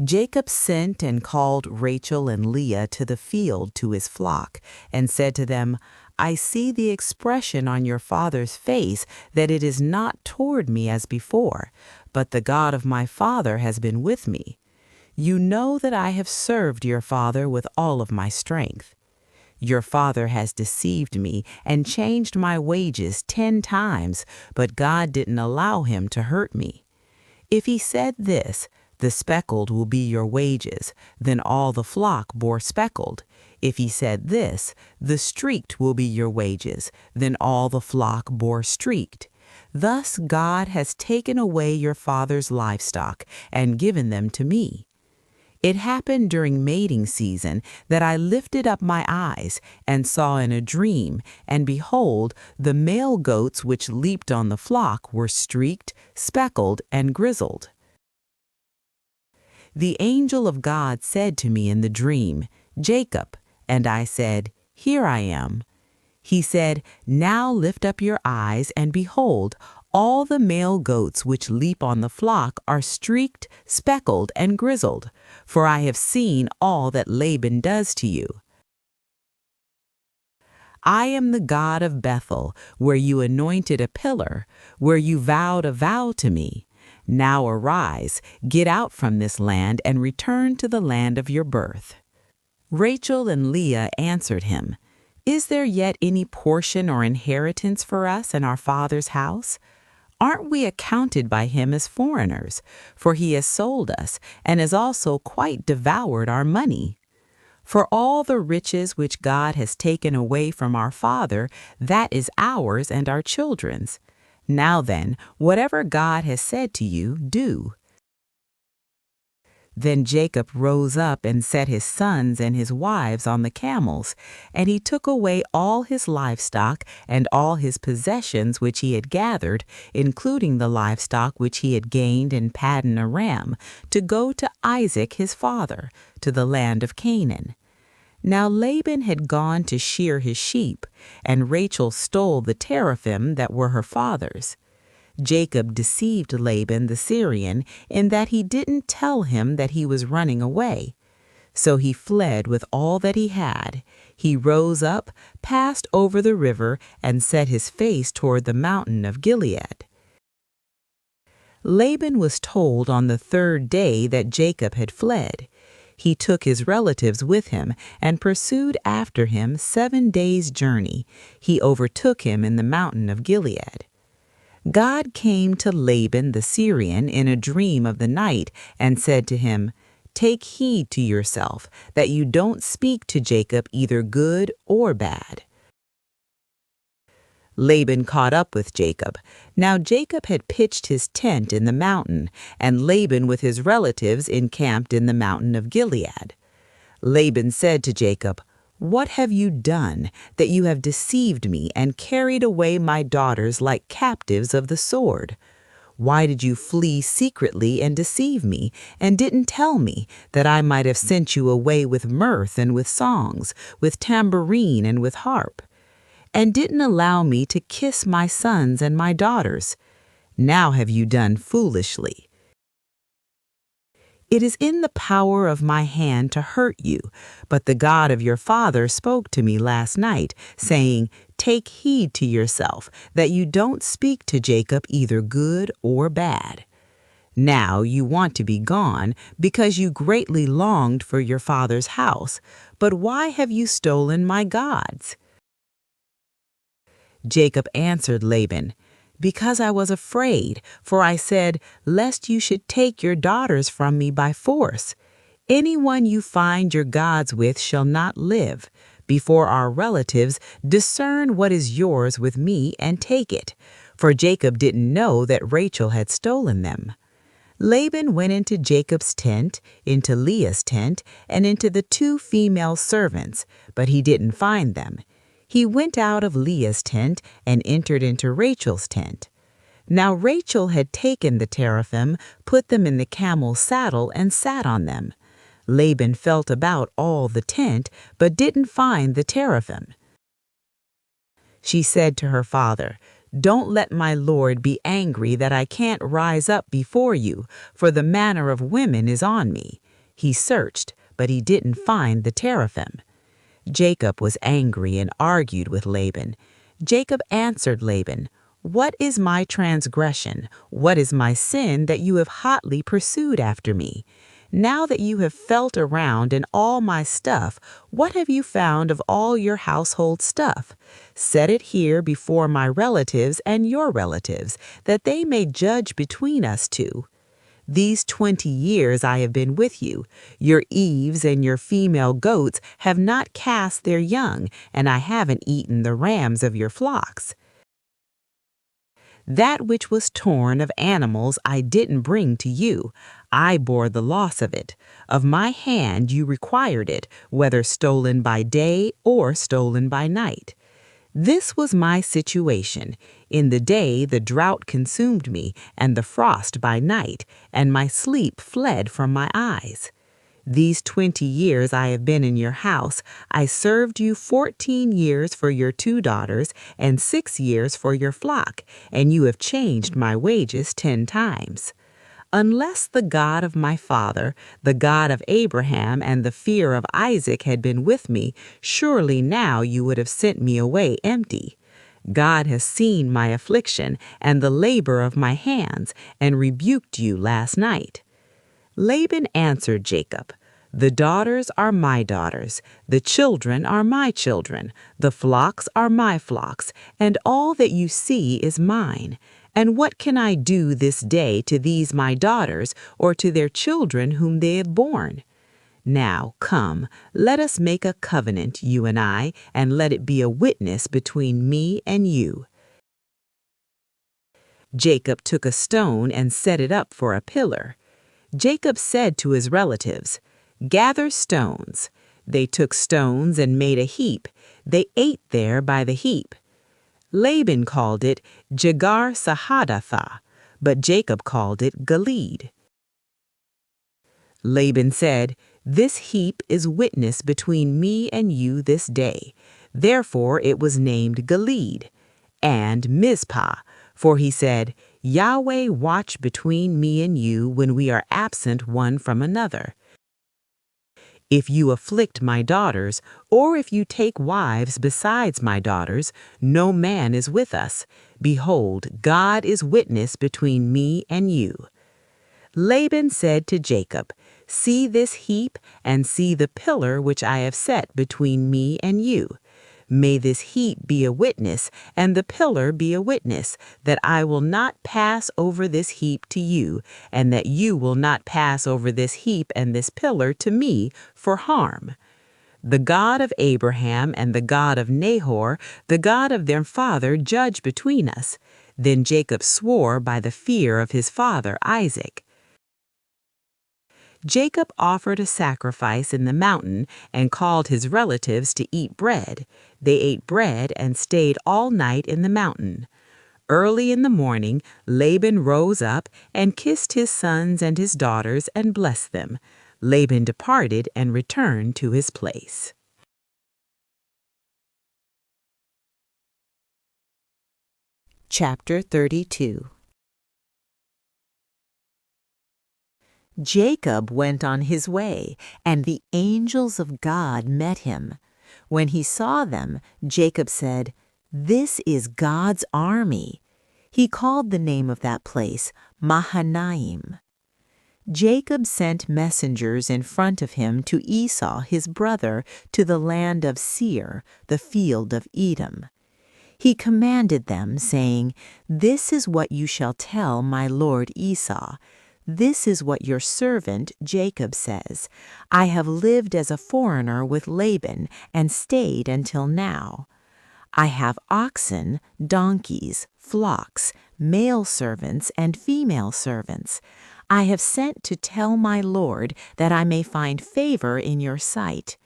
Jacob sent and called Rachel and Leah to the field to his flock, and said to them, I see the expression on your father's face that it is not toward me as before, but the God of my father has been with me. You know that I have served your father with all of my strength. Your father has deceived me and changed my wages 10 times, but God didn't allow him to hurt me. If he said this, the speckled will be your wages, then all the flock bore speckled. If he said this, the streaked will be your wages, then all the flock bore streaked. Thus God has taken away your father's livestock and given them to me. It happened during mating season that I lifted up my eyes and saw in a dream, and behold, the male goats which leaped on the flock were streaked, speckled, and grizzled. The angel of God said to me in the dream, Jacob, and I said, Here I am. He said, Now lift up your eyes, and behold, all the male goats which leap on the flock are streaked, speckled, and grizzled, for I have seen all that Laban does to you. I am the God of Bethel, where you anointed a pillar, where you vowed a vow to me. Now arise, get out from this land, and return to the land of your birth. Rachel and Leah answered him, Is there yet any portion or inheritance for us in our father's house? Aren't we accounted by him as foreigners? For he has sold us, and has also quite devoured our money. For all the riches which God has taken away from our father, that is ours and our children's. Now then, whatever God has said to you, do. Then Jacob rose up and set his sons and his wives on the camels, and he took away all his livestock and all his possessions which he had gathered, including the livestock which he had gained in Paddan Aram, to go to Isaac his father, to the land of Canaan. Now Laban had gone to shear his sheep, and Rachel stole the teraphim that were her father's. Jacob deceived Laban the Syrian in that he didn't tell him that he was running away. So he fled with all that he had. He rose up, passed over the river, and set his face toward the mountain of Gilead. Laban was told on the 3rd day that Jacob had fled. He took his relatives with him and pursued after him 7 days' journey. He overtook him in the mountain of Gilead. God came to Laban the Syrian in a dream of the night and said to him, Take heed to yourself that you don't speak to Jacob either good or bad. Laban caught up with Jacob. Now Jacob had pitched his tent in the mountain, and Laban with his relatives encamped in the mountain of Gilead. Laban said to Jacob, What have you done, that you have deceived me and carried away my daughters like captives of the sword? Why did you flee secretly and deceive me, and didn't tell me, that I might have sent you away with mirth and with songs, with tambourine and with harp? And didn't allow me to kiss my sons and my daughters? Now have you done foolishly. It is in the power of my hand to hurt you, but the God of your father spoke to me last night, saying, Take heed to yourself, that you don't speak to Jacob either good or bad. Now you want to be gone, because you greatly longed for your father's house. But why have you stolen my gods? Jacob answered Laban, Because I was afraid, for I said, lest you should take your daughters from me by force. Anyone you find your gods with shall not live. Before our relatives, discern what is yours with me and take it. For Jacob didn't know that Rachel had stolen them. Laban went into Jacob's tent, into Leah's tent, and into the 2 female servants, but he didn't find them. He went out of Leah's tent and entered into Rachel's tent. Now Rachel had taken the teraphim, put them in the camel's saddle, and sat on them. Laban felt about all the tent, but didn't find the teraphim. She said to her father, "Don't let my lord be angry that I can't rise up before you, for the manner of women is on me." He searched, but he didn't find the teraphim. Jacob was angry and argued with Laban. Jacob answered Laban, "What is my transgression? What is my sin that you have hotly pursued after me? Now that you have felt around in all my stuff, what have you found of all your household stuff? Set it here before my relatives and your relatives, that they may judge between us 2. These 20 years I have been with you. Your eves and your female goats have not cast their young, and I haven't eaten the rams of your flocks. That which was torn of animals I didn't bring to you. I bore the loss of it. Of my hand you required it, whether stolen by day or stolen by night. This was my situation. In the day the drought consumed me, and the frost by night, and my sleep fled from my eyes. These 20 years I have been in your house, I served you 14 years for your 2 daughters and 6 years for your flock, and you have changed my wages 10 times. Unless the God of my father, the God of Abraham, and the fear of Isaac had been with me, surely now you would have sent me away empty. God has seen my affliction and the labor of my hands, and rebuked you last night." Laban answered Jacob, "The daughters are my daughters, the children are my children, the flocks are my flocks, and all that you see is mine. And what can I do this day to these my daughters, or to their children whom they have borne? Now, come, let us make a covenant, you and I, and let it be a witness between me and you." Jacob took a stone and set it up for a pillar. Jacob said to his relatives, "Gather stones." They took stones and made a heap. They ate there by the heap. Laban called it Jegar Sahadathah, but Jacob called it Gilead. Laban said, "This heap is witness between me and you this day." Therefore it was named Gilead. And Mizpah, for he said, "Yahweh watch between me and you when we are absent one from another. If you afflict my daughters, or if you take wives besides my daughters, no man is with us. Behold, God is witness between me and you." Laban said to Jacob, "See this heap, and see the pillar which I have set between me and you. May this heap be a witness, and the pillar be a witness, that I will not pass over this heap to you, and that you will not pass over this heap and this pillar to me for harm. The God of Abraham and the God of Nahor, the God of their father, judge between us." Then Jacob swore by the fear of his father Isaac. Jacob offered a sacrifice in the mountain and called his relatives to eat bread. They ate bread and stayed all night in the mountain. Early in the morning, Laban rose up and kissed his sons and his daughters and blessed them. Laban departed and returned to his place. Chapter 32. Jacob went on his way, and the angels of God met him. When he saw them, Jacob said, "This is God's army." He called the name of that place Mahanaim. Jacob sent messengers in front of him to Esau his brother to the land of Seir, the field of Edom. He commanded them, saying, "This is what you shall tell my lord Esau. This is what your servant Jacob says. I have lived as a foreigner with Laban and stayed until now. I have oxen, donkeys, flocks, male servants, and female servants. I have sent to tell my lord that I may find favor in your sight."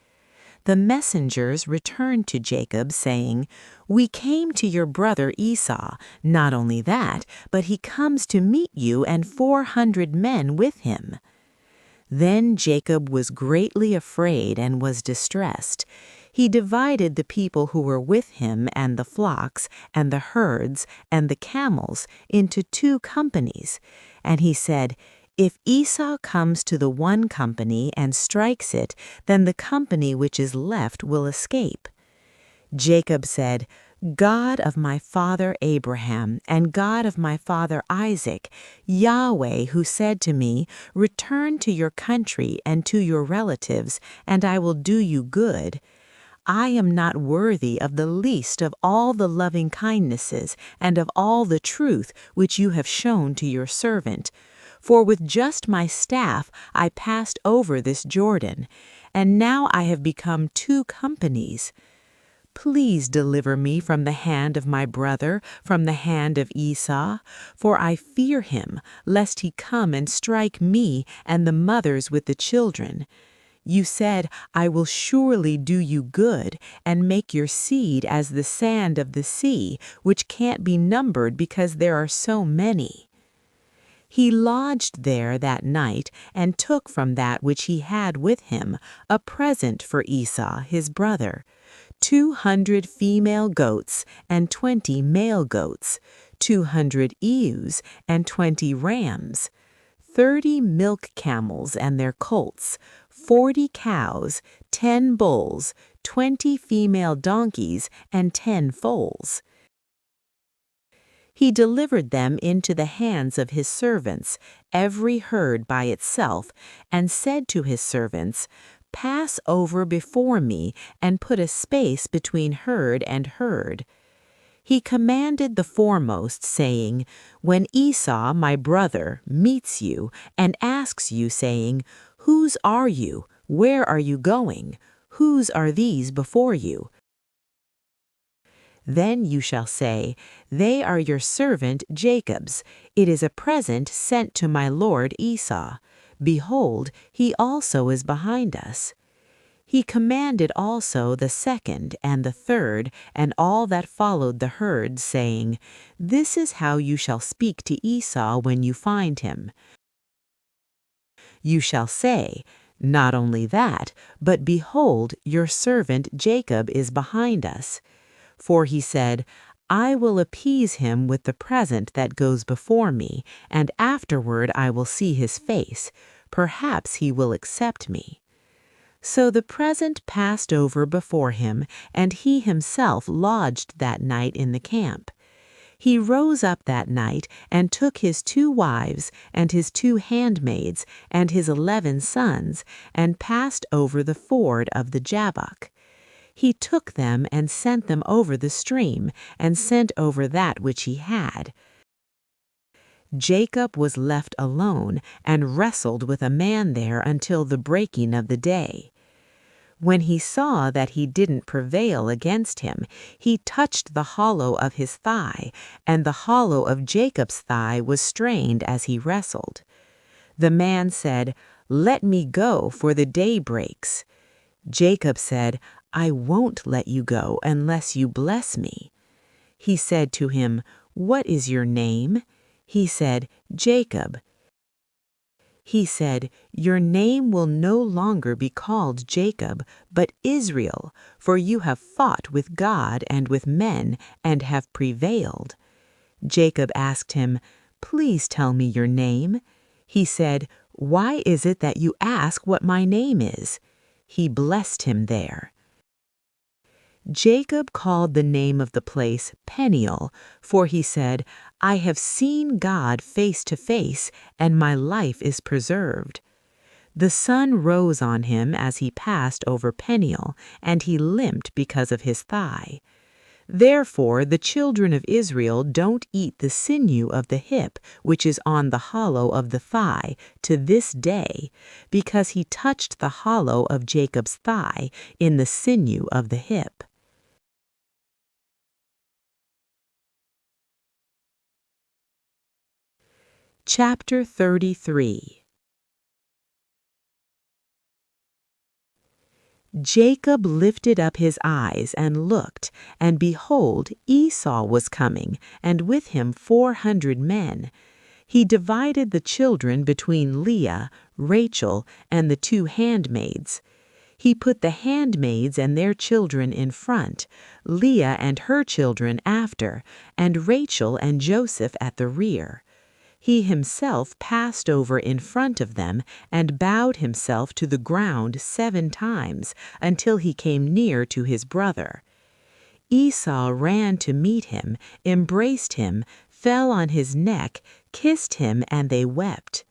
The messengers returned to Jacob, saying, "We came to your brother Esau. Not only that, but he comes to meet you and 400 men with him." Then Jacob was greatly afraid and was distressed. He divided the people who were with him and the flocks and the herds and the camels into 2 companies. And he said, "If Esau comes to the one company and strikes it, then the company which is left will escape." Jacob said, "God of my father Abraham and God of my father Isaac, Yahweh, who said to me, 'Return to your country and to your relatives, and I will do you good,' I am not worthy of the least of all the loving kindnesses and of all the truth which you have shown to your servant. For with just my staff I passed over this Jordan, and now I have become 2 companies. Please deliver me from the hand of my brother, from the hand of Esau, for I fear him, lest he come and strike me and the mothers with the children. You said, 'I will surely do you good and make your seed as the sand of the sea, which can't be numbered because there are so many.'" He lodged there that night and took from that which he had with him a present for Esau his brother, 200 female goats and 20 male goats, 200 ewes and 20 rams, 30 milk camels and their colts, 40 cows, 10 bulls, 20 female donkeys, and 10 foals. He delivered them into the hands of his servants, every herd by itself, and said to his servants, "Pass over before me and put a space between herd and herd." He commanded the foremost, saying, "When Esau, my brother, meets you and asks you, saying, 'Whose are you? Where are you going? Whose are these before you?' Then you shall say, 'They are your servant Jacob's. It is a present sent to my lord Esau. Behold, he also is behind us.'" He commanded also the second and the third and all that followed the herd, saying, "This is how you shall speak to Esau when you find him. You shall say, 'Not only that, but behold, your servant Jacob is behind us.' For he said, 'I will appease him with the present that goes before me, and afterward I will see his face. Perhaps he will accept me.' So the present passed over before him, and he himself lodged that night in the camp. He rose up that night and took his 2 wives and his 2 handmaids and his 11 sons, and passed over the ford of the Jabbok. He took them and sent them over the stream, and sent over that which he had. Jacob was left alone and wrestled with a man there until the breaking of the day. When he saw that he didn't prevail against him, he touched the hollow of his thigh, and the hollow of Jacob's thigh was strained as he wrestled. The man said, "Let me go, for the day breaks." Jacob said, "I won't let you go unless you bless me." He said to him, "What is your name?" He said, "Jacob." He said, "Your name will no longer be called Jacob, but Israel, for you have fought with God and with men, and have prevailed." Jacob asked him, "Please tell me your name." He said, "Why is it that you ask what my name is?" He blessed him there. Jacob called the name of the place Peniel, for he said, "I have seen God face to face, and my life is preserved." The sun rose on him as he passed over Peniel, and he limped because of his thigh. Therefore the children of Israel don't eat the sinew of the hip, which is on the hollow of the thigh, to this day, because he touched the hollow of Jacob's thigh in the sinew of the hip. Chapter 33. Jacob lifted up his eyes and looked, and behold, Esau was coming, and with him 400 men. He divided the children between Leah, Rachel, and the 2 handmaids. He put the handmaids and their children in front, Leah and her children after, and Rachel and Joseph at the rear. He himself passed over in front of them and bowed himself to the ground 7 times until he came near to his brother. Esau ran to meet him, embraced him, fell on his neck, kissed him, and they wept.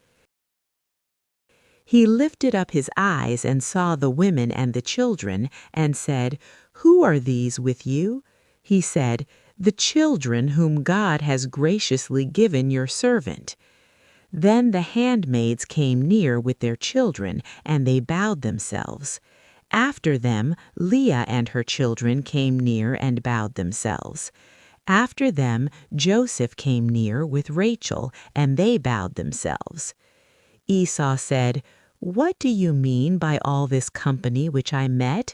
He lifted up his eyes and saw the women and the children, and said, "Who are these with you?" He said, "The children whom God has graciously given your servant." Then the handmaids came near with their children, and they bowed themselves. After them, Leah and her children came near and bowed themselves. After them, Joseph came near with Rachel, and they bowed themselves. Esau said, "What do you mean by all this company which I met?"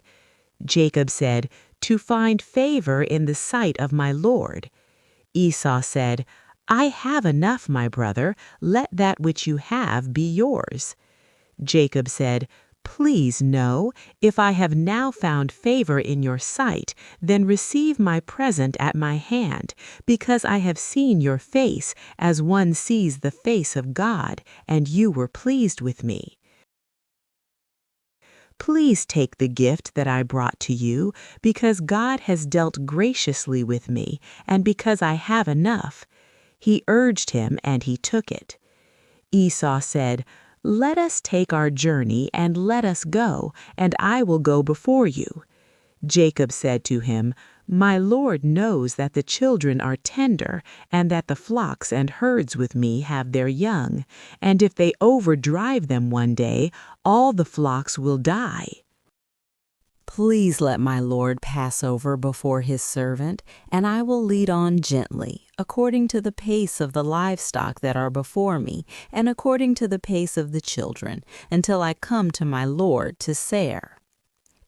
Jacob said, "To find favor in the sight of my Lord." Esau said, "I have enough, my brother. Let that which you have be yours." Jacob said, "Please know, if I have now found favor in your sight, then receive my present at my hand, because I have seen your face as one sees the face of God, and you were pleased with me. Please take the gift that I brought to you, because God has dealt graciously with me, and because I have enough." He urged him, and he took it. Esau said, "Let us take our journey, and let us go, and I will go before you." Jacob said to him, "My Lord knows that the children are tender, and that the flocks and herds with me have their young, and if they overdrive them one day, all the flocks will die. Please let my Lord pass over before his servant, and I will lead on gently, according to the pace of the livestock that are before me, and according to the pace of the children, until I come to my Lord to Seir."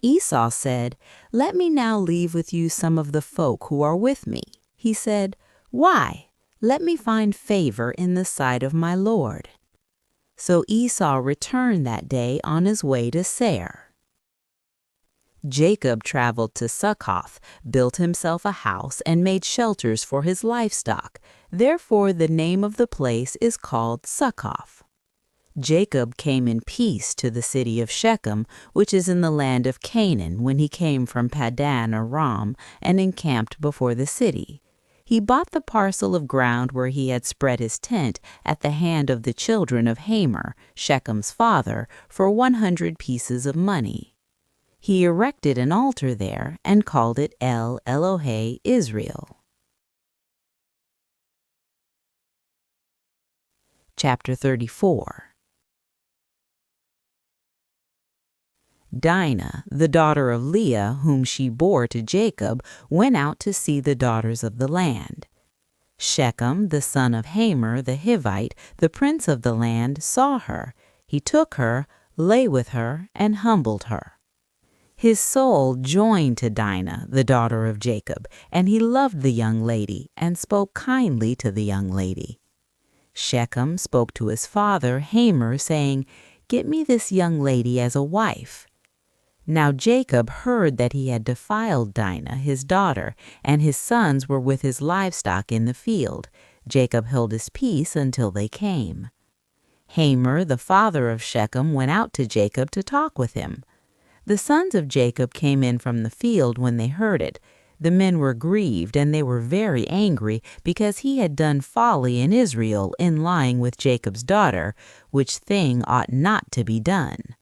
Esau said, "Let me now leave with you some of the folk who are with me." He said, "Why? Let me find favor in the sight of my Lord." So Esau returned that day on his way to Seir. Jacob traveled to Succoth, built himself a house, and made shelters for his livestock. Therefore the name of the place is called Succoth. Jacob came in peace to the city of Shechem, which is in the land of Canaan, when he came from Paddan Aram, and encamped before the city. He bought the parcel of ground where he had spread his tent at the hand of the children of Hamor, Shechem's father, for 100 pieces of money. He erected an altar there and called it El Elohe Israel. Chapter 34. Dinah, the daughter of Leah, whom she bore to Jacob, went out to see the daughters of the land. Shechem, the son of Hamor the Hivite, the prince of the land, saw her. He took her, lay with her, and humbled her. His soul joined to Dinah, the daughter of Jacob, and he loved the young lady and spoke kindly to the young lady. Shechem spoke to his father Hamor, saying, "Get me this young lady as a wife." Now Jacob heard that he had defiled Dinah, his daughter, and his sons were with his livestock in the field. Jacob held his peace until they came. Hamor, the father of Shechem, went out to Jacob to talk with him. The sons of Jacob came in from the field when they heard it. The men were grieved, and they were very angry, because he had done folly in Israel in lying with Jacob's daughter, which thing ought not to be done.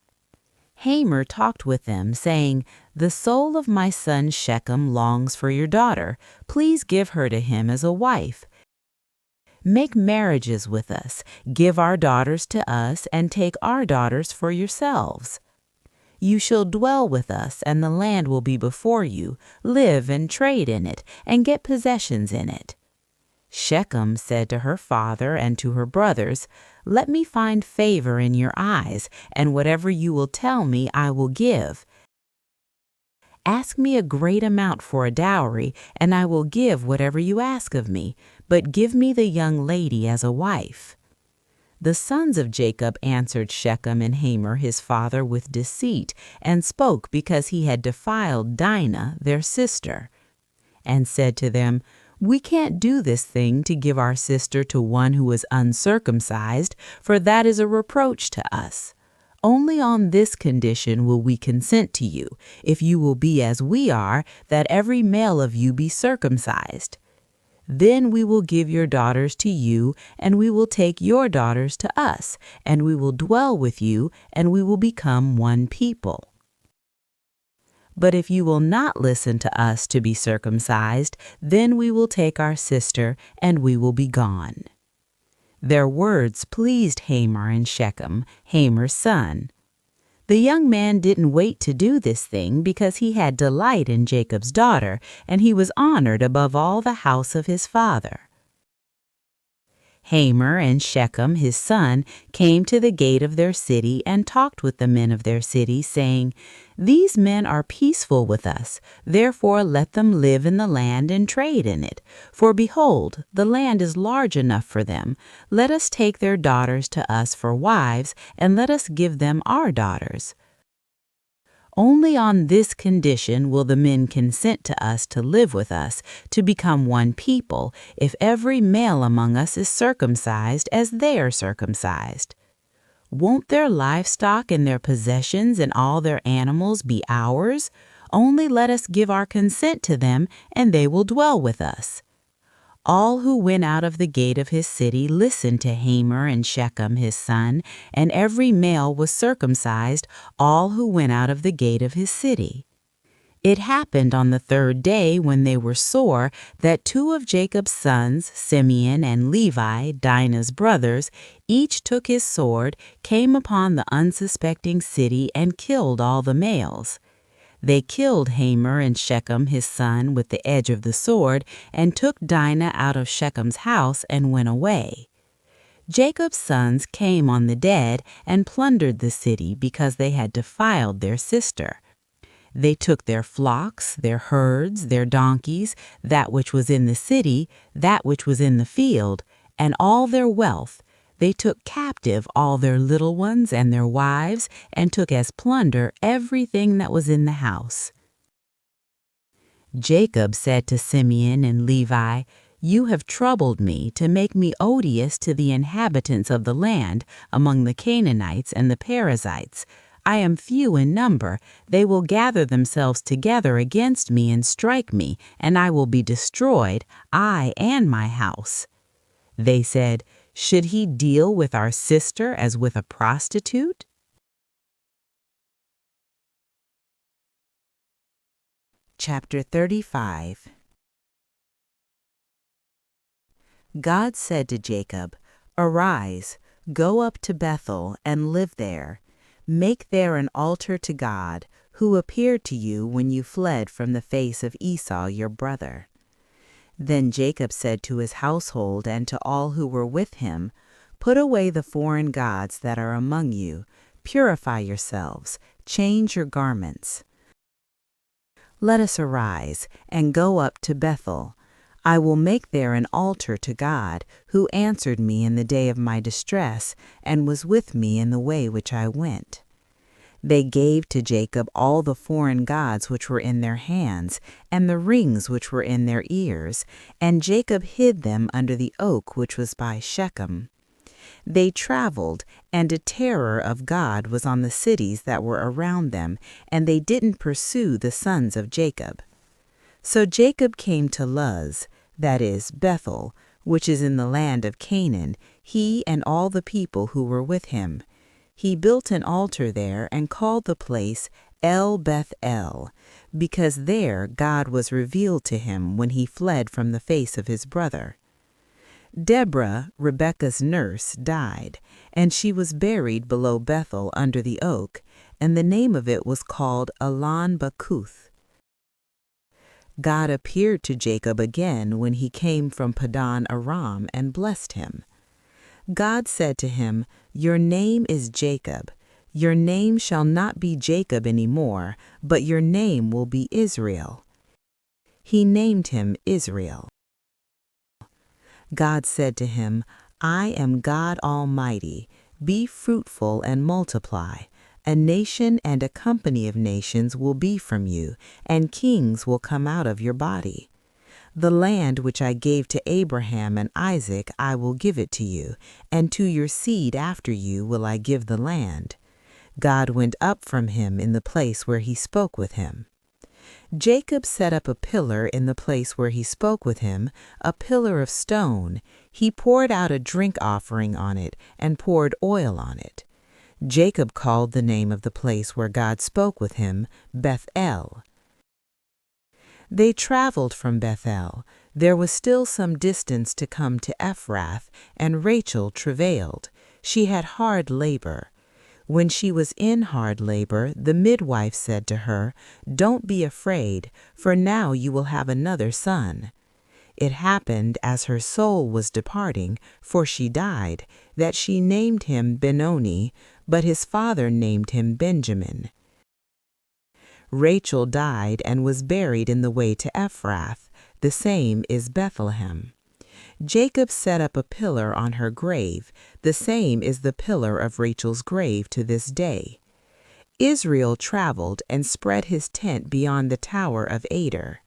Hamor talked with them, saying, "The soul of my son Shechem longs for your daughter. Please give her to him as a wife. Make marriages with us, give our daughters to us, and take our daughters for yourselves. You shall dwell with us, and the land will be before you. Live and trade in it, and get possessions in it." Shechem said to her father and to her brothers, "Let me find favor in your eyes, and whatever you will tell me I will give. Ask me a great amount for a dowry, and I will give whatever you ask of me, but give me the young lady as a wife." The sons of Jacob answered Shechem and Hamor his father with deceit, and spoke because he had defiled Dinah, their sister, and said to them, "We can't do this thing to give our sister to one who is uncircumcised, for that is a reproach to us. Only on this condition will we consent to you, if you will be as we are, that every male of you be circumcised. Then we will give your daughters to you, and we will take your daughters to us, and we will dwell with you, and we will become one people. But if you will not listen to us to be circumcised, then we will take our sister, and we will be gone." Their words pleased Hamor and Shechem, Hamor's son. The young man didn't wait to do this thing because he had delight in Jacob's daughter, and he was honored above all the house of his father. Hamor and Shechem his son came to the gate of their city and talked with the men of their city, saying, "These men are peaceful with us, therefore let them live in the land and trade in it. For behold, the land is large enough for them. Let us take their daughters to us for wives, and let us give them our daughters. Only on this condition will the men consent to us to live with us, to become one people, if every male among us is circumcised as they are circumcised. Won't their livestock and their possessions and all their animals be ours? Only let us give our consent to them, and they will dwell with us." All who went out of the gate of his city listened to Hamor and Shechem his son, and every male was circumcised, all who went out of the gate of his city. It happened on the third day, when they were sore, that two of Jacob's sons, Simeon and Levi, Dinah's brothers, each took his sword, came upon the unsuspecting city, and killed all the males. They killed Hamor and Shechem his son with the edge of the sword, and took Dinah out of Shechem's house and went away. Jacob's sons came on the dead and plundered the city because they had defiled their sister. They took their flocks, their herds, their donkeys, that which was in the city, that which was in the field, and all their wealth. They took captive all their little ones and their wives, and took as plunder everything that was in the house. Jacob said to Simeon and Levi, "You have troubled me to make me odious to the inhabitants of the land, among the Canaanites and the Perizzites. I am few in number. They will gather themselves together against me and strike me, and I will be destroyed, I and my house." They said, "Should he deal with our sister as with a prostitute?" Chapter 35. God said to Jacob, "Arise, go up to Bethel and live there. Make there an altar to God, who appeared to you when you fled from the face of Esau your brother." Then Jacob said to his household and to all who were with him, "Put away the foreign gods that are among you. Purify yourselves, change your garments. Let us arise and go up to Bethel. I will make there an altar to God, who answered me in the day of my distress, and was with me in the way which I went." They gave to Jacob all the foreign gods which were in their hands, and the rings which were in their ears, and Jacob hid them under the oak which was by Shechem. They traveled, and a terror of God was on the cities that were around them, and they didn't pursue the sons of Jacob. So Jacob came to Luz, that is, Bethel, which is in the land of Canaan, he and all the people who were with him. He built an altar there and called the place El Beth-El, because there God was revealed to him when he fled from the face of his brother. Deborah, Rebekah's nurse, died, and she was buried below Bethel under the oak, and the name of it was called Elon Bakuth. God appeared to Jacob again when he came from Padan Aram and blessed him. God said to him, "Your name is Jacob. Your name shall not be Jacob any more, but your name will be Israel." He named him Israel. God said to him, "I am God Almighty. Be fruitful and multiply. A nation and a company of nations will be from you, and kings will come out of your body. The land which I gave to Abraham and Isaac I will give it to you, and to your seed after you will I give the land." God went up from him in the place where he spoke with him. Jacob set up a pillar in the place where he spoke with him, a pillar of stone. He poured out a drink offering on it and poured oil on it. Jacob called the name of the place where God spoke with him Beth-El. They traveled from Bethel. There was still some distance to come to Ephrath, and Rachel travailed. She had hard labor. When she was in hard labor, the midwife said to her, "Don't be afraid, for now you will have another son." It happened as her soul was departing, for she died, that she named him Benoni, but his father named him Benjamin. Rachel died and was buried in the way to Ephrath. The same is Bethlehem. Jacob set up a pillar on her grave. The same is the pillar of Rachel's grave to this day. Israel traveled and spread his tent beyond the tower of Ader.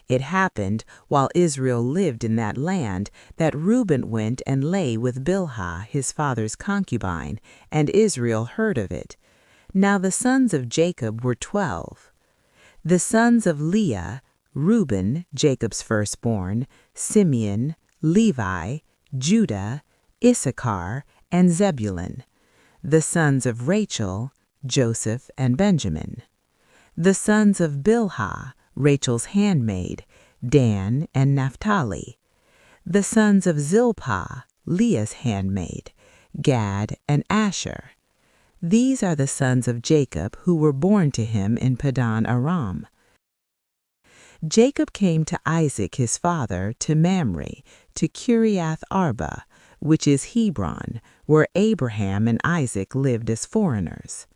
It happened, while Israel lived in that land, that Reuben went and lay with Bilhah, his father's concubine, and Israel heard of it. Now the sons of Jacob were 12. The sons of Leah, Reuben, Jacob's firstborn, Simeon, Levi, Judah, Issachar, and Zebulun. The sons of Rachel, Joseph and Benjamin. The sons of Bilhah, Rachel's handmaid, Dan and Naphtali. The sons of Zilpah, Leah's handmaid, Gad and Asher. These are the sons of Jacob who were born to him in Padan Aram. Jacob came to Isaac his father, to Mamre, to Kiriath Arba, which is Hebron, where Abraham and Isaac lived as foreigners.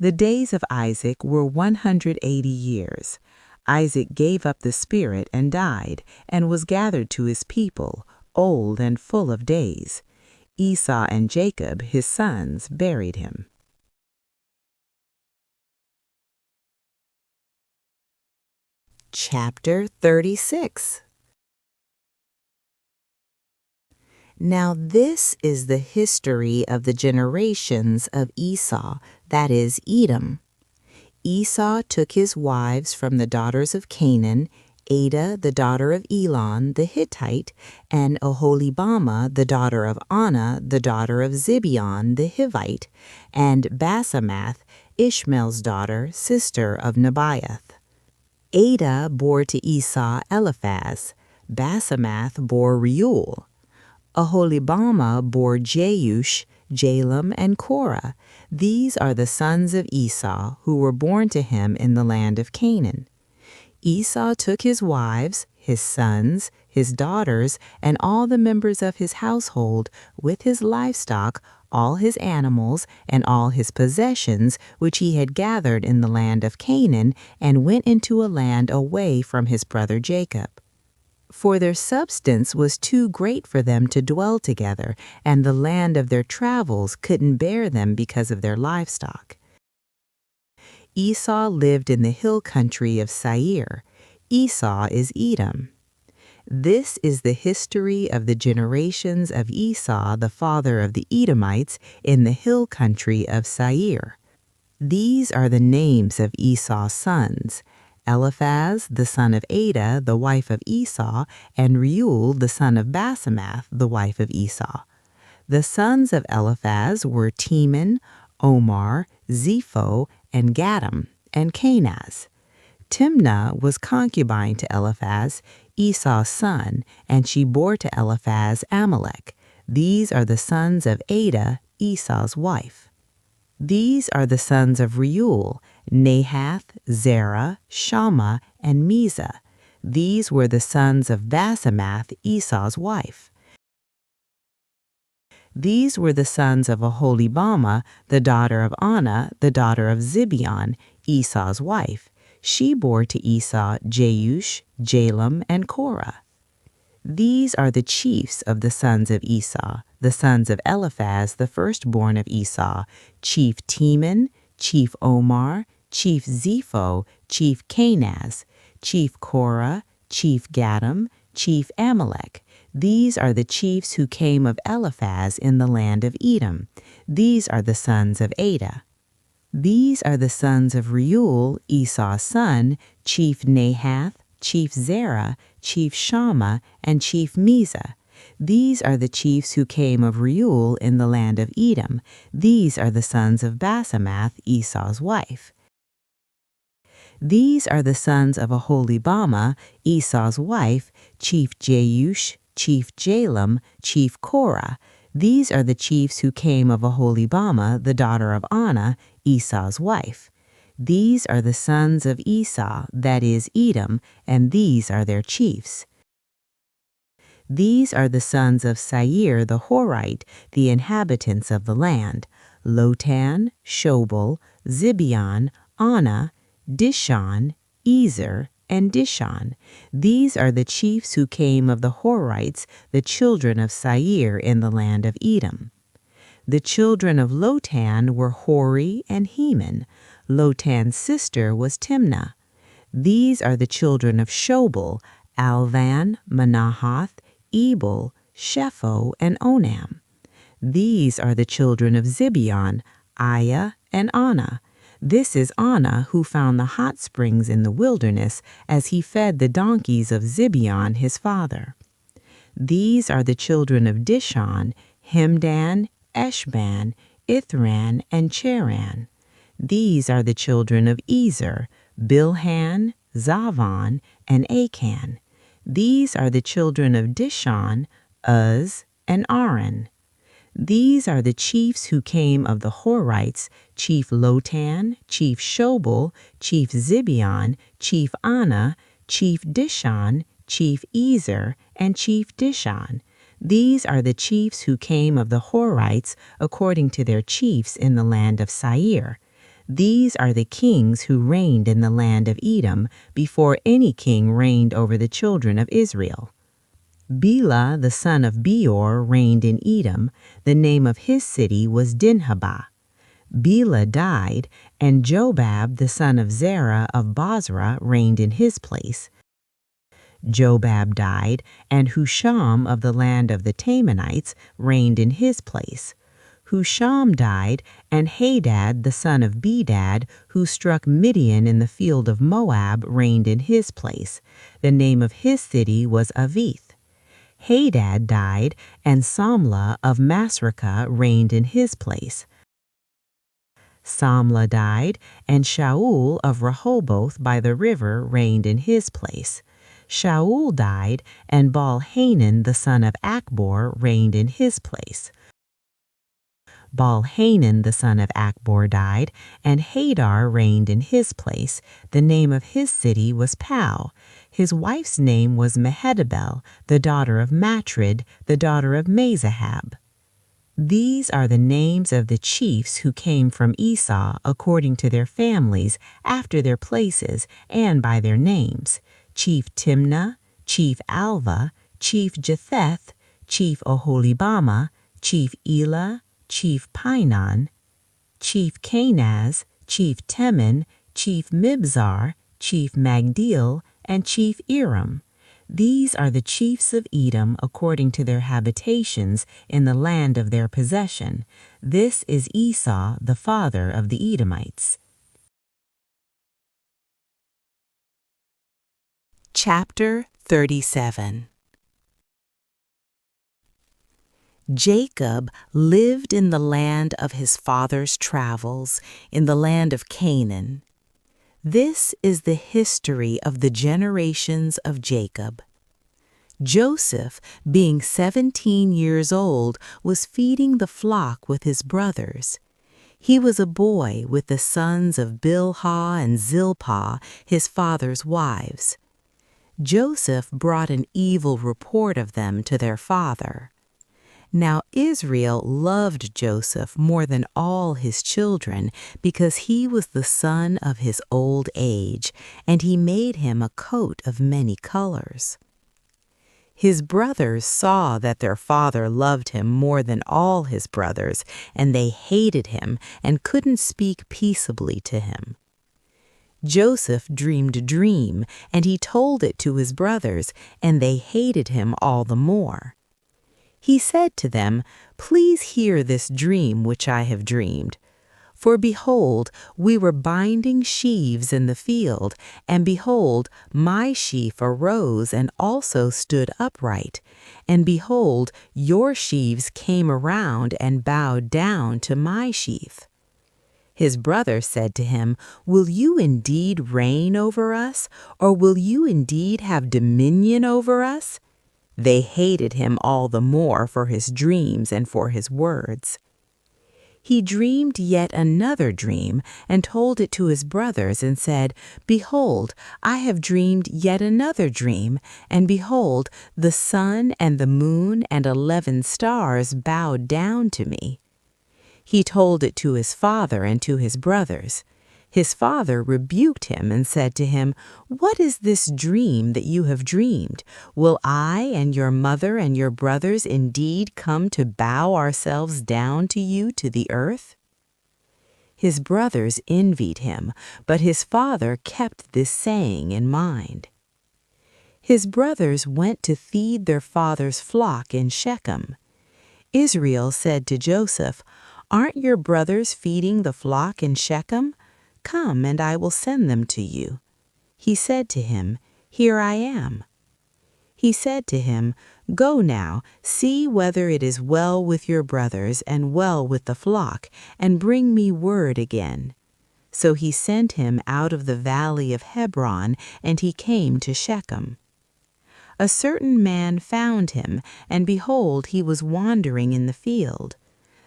The days of Isaac were 180 years. Isaac gave up the spirit and died, and was gathered to his people, old and full of days. Esau and Jacob, his sons, buried him. Chapter 36. Now this is the history of the generations of Esau, that is, Edom. Esau took his wives from the daughters of Canaan, Adah the daughter of Elon the Hittite, and Oholibamah the daughter of Anah the daughter of Zibeon the Hivite, and Basemath, Ishmael's daughter, sister of Nebaioth. Adah bore to Esau Eliphaz, Basemath bore Reuel, Oholibamah bore Jeush, Jalam, and Korah. These are the sons of Esau who were born to him in the land of Canaan. Esau took his wives, his sons, his daughters, and all the members of his household, with his livestock, all his animals, and all his possessions, which he had gathered in the land of Canaan, and went into a land away from his brother Jacob. For their substance was too great for them to dwell together, and the land of their travels couldn't bear them because of their livestock. Esau lived in the hill country of Seir. Esau is Edom. This is the history of the generations of Esau, the father of the Edomites, in the hill country of Seir. These are the names of Esau's sons: Eliphaz, the son of Adah, the wife of Esau, and Reuel, the son of Basemath, the wife of Esau. The sons of Eliphaz were Teman, Omar, Zepho, and Gatam, and Kenaz. Timnah was concubine to Eliphaz, Esau's son, and she bore to Eliphaz Amalek. These are the sons of Adah, Esau's wife. These are the sons of Reuel, Nahath, Zerah, Shammah, and Mizah. These were the sons of Basemath, Esau's wife. These were the sons of Aholibamah, the daughter of Anah, the daughter of Zibeon, Esau's wife. She bore to Esau Jeush, Jalam, and Korah. These are the chiefs of the sons of Esau, the sons of Eliphaz, the firstborn of Esau, chief Teman, chief Omar, chief Zepho, chief Kenaz, chief Korah, chief Gatam, chief Amalek. These are the chiefs who came of Eliphaz in the land of Edom. These are the sons of Adah. These are the sons of Reuel, Esau's son, chief Nahath, chief Zerah, chief Shammah, and chief Mizah. These are the chiefs who came of Reuel in the land of Edom. These are the sons of Basemath, Esau's wife. These are the sons of Aholibamah, Esau's wife, chief Jeush, chief Jalam, chief Korah. These are the chiefs who came of Aholibamah, the daughter of Anah, Esau's wife. These are the sons of Esau, that is Edom, and these are their chiefs. These are the sons of Seir the Horite, the inhabitants of the land: Lotan, Shobal, Zibeon, Anah, Dishon, Ezer, and Dishon. These are the chiefs who came of the Horites, the children of Seir in the land of Edom. The children of Lotan were Hori and Heman. Lotan's sister was Timnah. These are the children of Shobal: Alvan, Manahath, Ebal, Shepho, and Onam. These are the children of Zibeon: Aiah and Anah. This is Anah who found the hot springs in the wilderness as he fed the donkeys of Zibeon his father. These are the children of Dishon: Hemdan, Eshban, Ithran, and Cheran. These are the children of Ezer: Bilhan, Zavan, and Achan. These are the children of Dishon: Uz and Aran. These are the chiefs who came of the Horites: chief Lotan, chief Shobal, chief Zibeon, chief Anah, chief Dishon, chief Ezer, and chief Dishon. These are the chiefs who came of the Horites according to their chiefs in the land of Seir. These are the kings who reigned in the land of Edom before any king reigned over the children of Israel. Bela, the son of Beor, reigned in Edom. The name of his city was Dinhabah. Bela died, and Jobab, the son of Zerah of Bozrah, reigned in his place. Jobab died, and Husham of the land of the Temanites reigned in his place. Husham died, and Hadad, the son of Bedad, who struck Midian in the field of Moab, reigned in his place. The name of his city was Avith. Hadad died, and Samlah of Masrekah reigned in his place. Samlah died, and Shaul of Rehoboth by the river reigned in his place. Shaul died, and Baal-Hanan the son of Achbor reigned in his place. Baal-Hanan the son of Achbor died, and Hadar reigned in his place. The name of his city was Pau. His wife's name was Mehetabel, the daughter of Matred, the daughter of Mezahab. These are the names of the chiefs who came from Esau according to their families, after their places, and by their names: Chief Timnah, Chief Alva, Chief Jetheth, Chief Aholibamah, Chief Elah, Chief Pinon, Chief Kenaz, Chief Teman, Chief Mibzar, Chief Magdiel, and Chief Iram. These are the chiefs of Edom according to their habitations in the land of their possession. This is Esau, the father of the Edomites. Chapter 37. Jacob lived in the land of his father's travels, in the land of Canaan. This is the history of the generations of Jacob. Joseph, being 17 years old, was feeding the flock with his brothers. He was a boy with the sons of Bilhah and Zilpah, his father's wives. Joseph brought an evil report of them to their father. Now Israel loved Joseph more than all his children because he was the son of his old age, and he made him a coat of many colors. His brothers saw that their father loved him more than all his brothers, and they hated him and couldn't speak peaceably to him. Joseph dreamed a dream, and he told it to his brothers, and they hated him all the more. He said to them, "Please hear this dream which I have dreamed. For behold, we were binding sheaves in the field, and behold, my sheaf arose and also stood upright. And behold, your sheaves came around and bowed down to my sheaf." His brother said to him, "Will you indeed reign over us, or will you indeed have dominion over us?" They hated him all the more for his dreams and for his words. He dreamed yet another dream and told it to his brothers and said, "Behold, I have dreamed yet another dream, and behold, the sun and the moon and 11 stars bowed down to me." He told it to his father and to his brothers. His father rebuked him and said to him, "What is this dream that you have dreamed? Will I and your mother and your brothers indeed come to bow ourselves down to you to the earth?" His brothers envied him, but his father kept this saying in mind. His brothers went to feed their father's flock in Shechem. Israel said to Joseph, "Aren't your brothers feeding the flock in Shechem? Come, and I will send them to you." He said to him, "Here I am." He said to him, "Go now, see whether it is well with your brothers and well with the flock, and bring me word again." So he sent him out of the valley of Hebron, and he came to Shechem. A certain man found him, and behold, he was wandering in the field.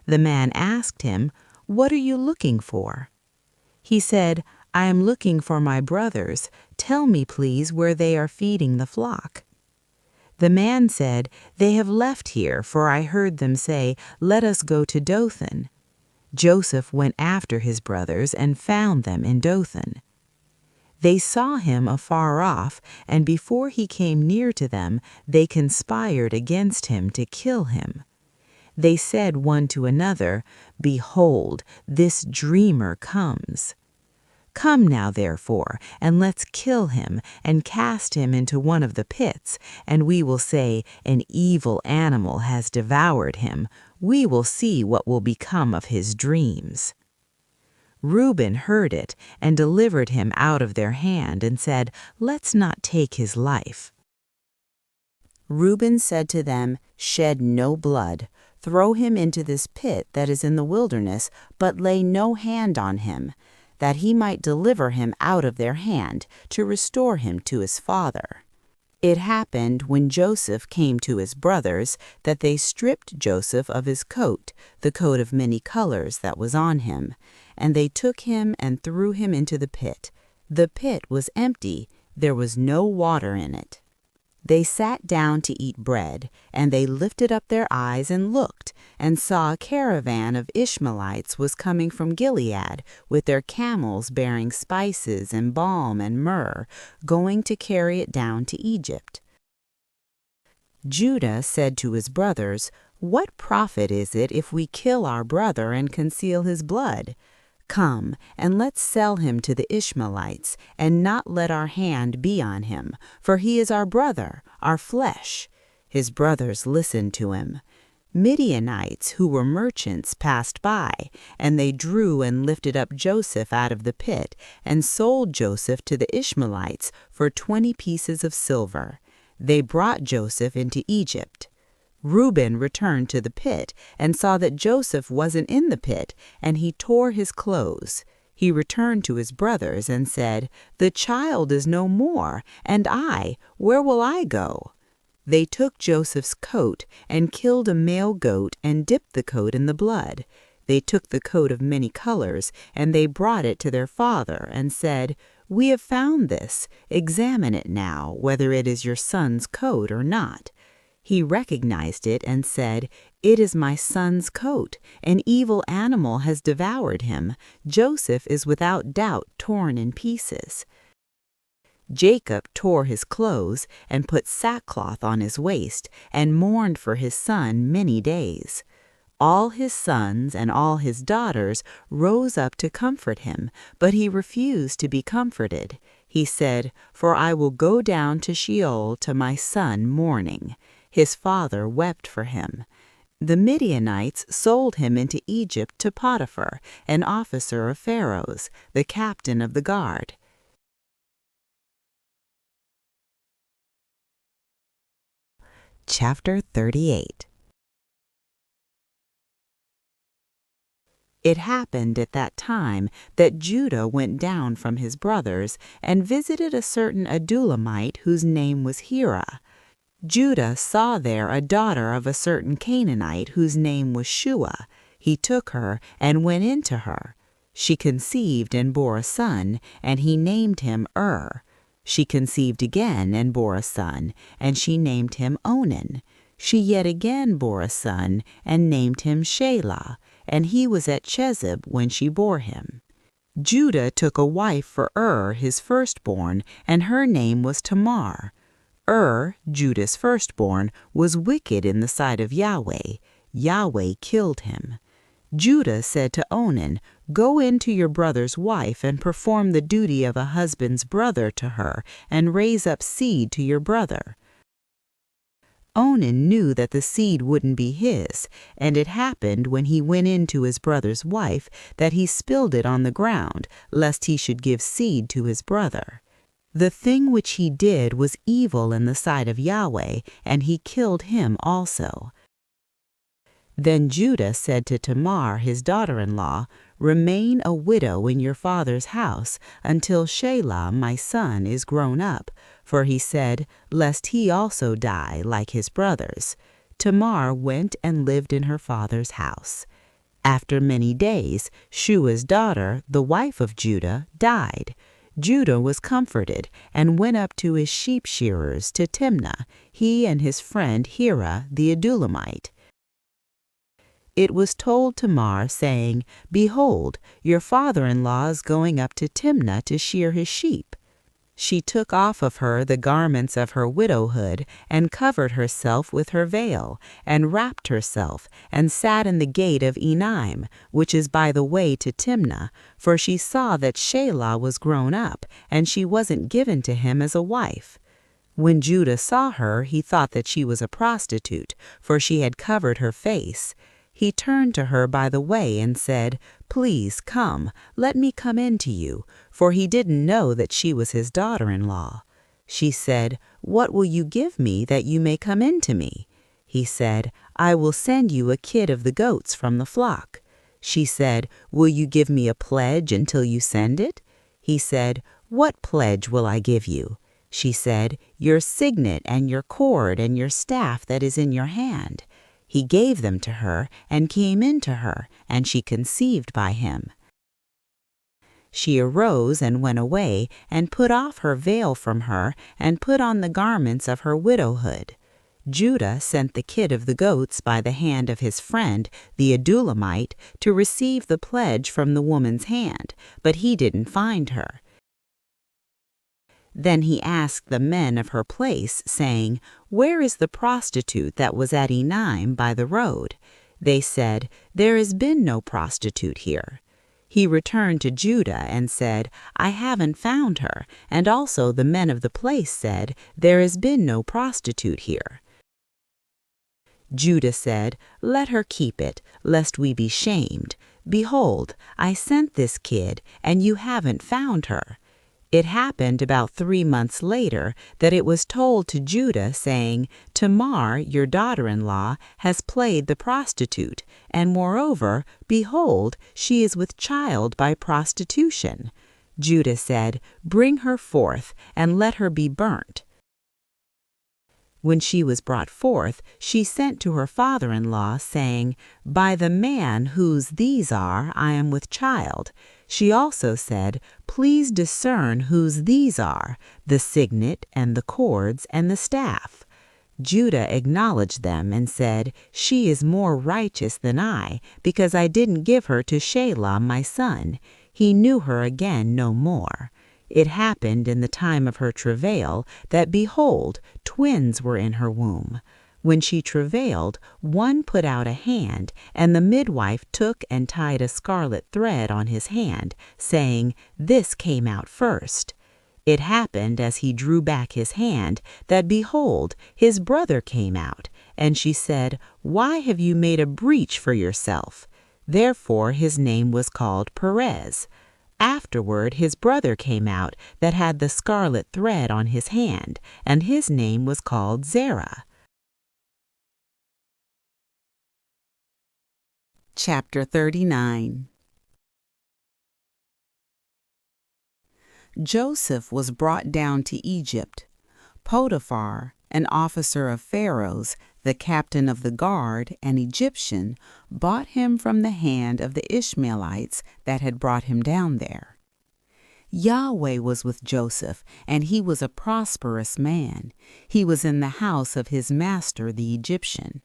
The man asked him, "What are you looking for?" He said, "I am looking for my brothers. Tell me, please, where they are feeding the flock." The man said, "They have left here, for I heard them say, 'Let us go to Dothan.'" Joseph went after his brothers and found them in Dothan. They saw him afar off, and before he came near to them, they conspired against him to kill him. They said one to another, "Behold, this dreamer comes. Come now, therefore, and let's kill him and cast him into one of the pits, and we will say, 'An evil animal has devoured him.' We will see what will become of his dreams." Reuben heard it and delivered him out of their hand and said, "Let's not take his life." Reuben said to them, "Shed no blood. Throw him into this pit that is in the wilderness, but lay no hand on him, that he might deliver him out of their hand, to restore him to his father." It happened when Joseph came to his brothers that they stripped Joseph of his coat, the coat of many colors that was on him, and they took him and threw him into the pit. The pit was empty, there was no water in it. They sat down to eat bread, and they lifted up their eyes and looked, and saw a caravan of Ishmaelites was coming from Gilead, with their camels bearing spices and balm and myrrh, going to carry it down to Egypt. Judah said to his brothers, "What profit is it if we kill our brother and conceal his blood? Come, and let's sell him to the Ishmaelites, and not let our hand be on him, for he is our brother, our flesh." His brothers listened to him. Midianites, who were merchants, passed by, and they drew and lifted up Joseph out of the pit, and sold Joseph to the Ishmaelites for 20 pieces of silver. They brought Joseph into Egypt. Reuben returned to the pit and saw that Joseph wasn't in the pit, and he tore his clothes. He returned to his brothers and said, "The child is no more, and where will I go?" They took Joseph's coat and killed a male goat and dipped the coat in the blood. They took the coat of many colors, and they brought it to their father and said, "We have found this. Examine it now, whether it is your son's coat or not." He recognized it and said, "It is my son's coat. An evil animal has devoured him. Joseph is without doubt torn in pieces." Jacob tore his clothes and put sackcloth on his waist and mourned for his son many days. All his sons and all his daughters rose up to comfort him, but he refused to be comforted. He said, "For I will go down to Sheol to my son mourning." His father wept for him. The Midianites sold him into Egypt to Potiphar, an officer of Pharaoh's, the captain of the guard. Chapter 38. It happened at that time that Judah went down from his brothers and visited a certain Adulamite whose name was Hira. Judah saw there a daughter of a certain Canaanite whose name was Shua. He took her and went in to her. She conceived and bore a son, and he named him She conceived again and bore a son, and she named him Onan. She yet again bore a son, and named him Shelah, and he was at Chezib when she bore him. Judah took a wife for his firstborn, and her name was Tamar. Judah's firstborn, was wicked in the sight of Yahweh. Yahweh killed him. Judah said to Onan, "Go in to your brother's wife and perform the duty of a husband's brother to her, and raise up seed to your brother." Onan knew that the seed wouldn't be his, and it happened when he went in to his brother's wife that he spilled it on the ground, lest he should give seed to his brother. The thing which he did was evil in the sight of Yahweh, and he killed him also. Then Judah said to Tamar his daughter-in-law, "Remain a widow in your father's house until Shelah my son is grown up," for he said, "Lest he also die like his brothers." Tamar went and lived in her father's house. After many days, Shua's daughter, the wife of Judah, died. Judah was comforted and went up to his sheep shearers to Timnah, he and his friend Hira the Adulamite. It was told Tamar, saying, "Behold, your father-in-law is going up to Timnah to shear his sheep." She took off of her the garments of her widowhood, and covered herself with her veil, and wrapped herself, and sat in the gate of Enaim, which is by the way to Timnah, for she saw that Shelah was grown up, and she wasn't given to him as a wife. When Judah saw her, he thought that she was a prostitute, for she had covered her face. He turned to her by the way and said, "Please come, let me come in to you," for he didn't know that she was his daughter-in-law. She said, "What will you give me that you may come in to me?" He said, "I will send you a kid of the goats from the flock." She said, "Will you give me a pledge until you send it?" He said, "What pledge will I give you?" She said, "Your signet and your cord and your staff that is in your hand." He gave them to her and came in to her, and she conceived by him. She arose and went away, and put off her veil from her, and put on the garments of her widowhood. Judah sent the kid of the goats by the hand of his friend, the Adulamite, to receive the pledge from the woman's hand, but he didn't find her. Then he asked the men of her place, saying, "Where is the prostitute that was at Enaim by the road?" They said, "There has been no prostitute here." He returned to Judah and said, "I haven't found her," and also the men of the place said, "There has been no prostitute here." Judah said, "Let her keep it, lest we be shamed. Behold, I sent this kid, and you haven't found her." It happened about 3 months later that it was told to Judah, saying, Tamar, your daughter-in-law, has played the prostitute, and moreover, behold, she is with child by prostitution. Judah said, Bring her forth, and let her be burnt. When she was brought forth, she sent to her father-in-law, saying, By the man whose these are, I am with child. She also said, Please discern whose these are, the signet, and the cords, and the staff. Judah acknowledged them and said, She is more righteous than I, because I didn't give her to Shelah my son. He knew her again no more. It happened in the time of her travail that, behold, twins were in her womb. When she travailed, one put out a hand, and the midwife took and tied a scarlet thread on his hand, saying, This came out first. It happened as he drew back his hand that, behold, his brother came out, and she said, Why have you made a breach for yourself? Therefore his name was called Perez. Afterward his brother came out that had the scarlet thread on his hand, and his name was called Zerah. Chapter 39. Joseph was brought down to Egypt. Potiphar, an officer of Pharaoh's, the captain of the guard, an Egyptian, bought him from the hand of the Ishmaelites that had brought him down there. Yahweh was with Joseph, and he was a prosperous man. He was in the house of his master the Egyptian.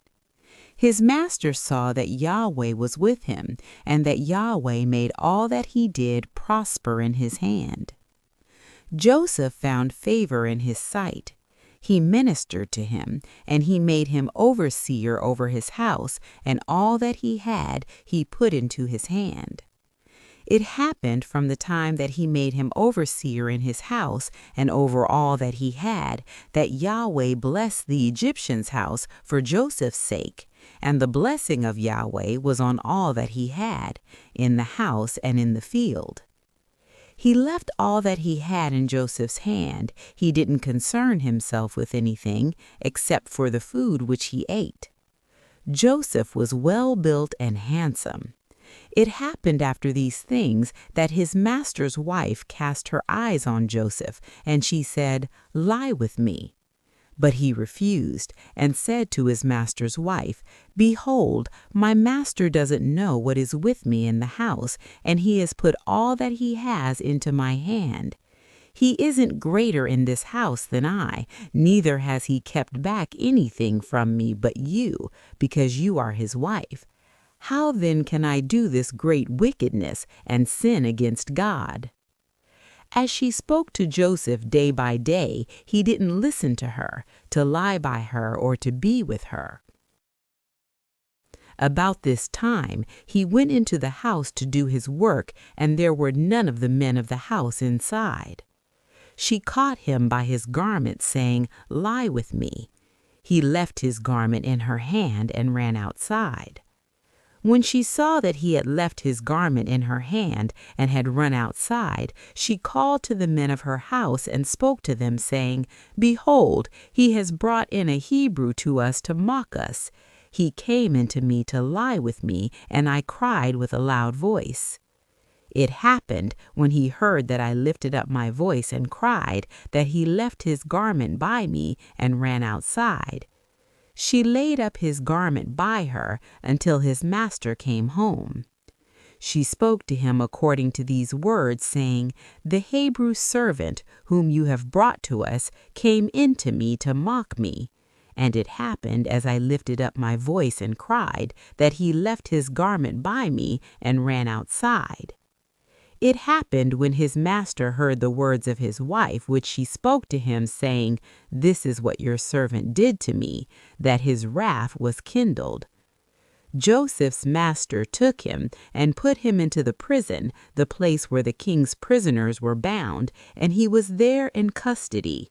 His master saw that Yahweh was with him, and that Yahweh made all that he did prosper in his hand. Joseph found favor in his sight. He ministered to him, and he made him overseer over his house, and all that he had he put into his hand. It happened from the time that he made him overseer in his house and over all that he had, that Yahweh blessed the Egyptian's house for Joseph's sake, and the blessing of Yahweh was on all that he had, in the house and in the field. He left all that he had in Joseph's hand. He didn't concern himself with anything except for the food which he ate. Joseph was well built and handsome. It happened after these things that his master's wife cast her eyes on Joseph, and she said, Lie with me. But he refused, and said to his master's wife, Behold, my master doesn't know what is with me in the house, and he has put all that he has into my hand. He isn't greater in this house than I, neither has he kept back anything from me but you, because you are his wife. How then can I do this great wickedness and sin against God? As she spoke to Joseph day by day, he didn't listen to her, to lie by her, or to be with her. About this time he went into the house to do his work, and there were none of the men of the house inside. She caught him by his garment, saying, Lie with me. He left his garment in her hand and ran outside. When she saw that he had left his garment in her hand and had run outside, she called to the men of her house and spoke to them, saying, Behold, he has brought in a Hebrew to us to mock us. He came into me to lie with me, and I cried with a loud voice. It happened, when he heard that I lifted up my voice and cried, that he left his garment by me and ran outside. She laid up his garment by her until his master came home. She spoke to him according to these words, saying, The Hebrew servant whom you have brought to us came in to me to mock me. And it happened, as I lifted up my voice and cried, that he left his garment by me and ran outside. It happened when his master heard the words of his wife, which she spoke to him, saying, This is what your servant did to me, that his wrath was kindled. Joseph's master took him and put him into the prison, the place where the king's prisoners were bound, and he was there in custody.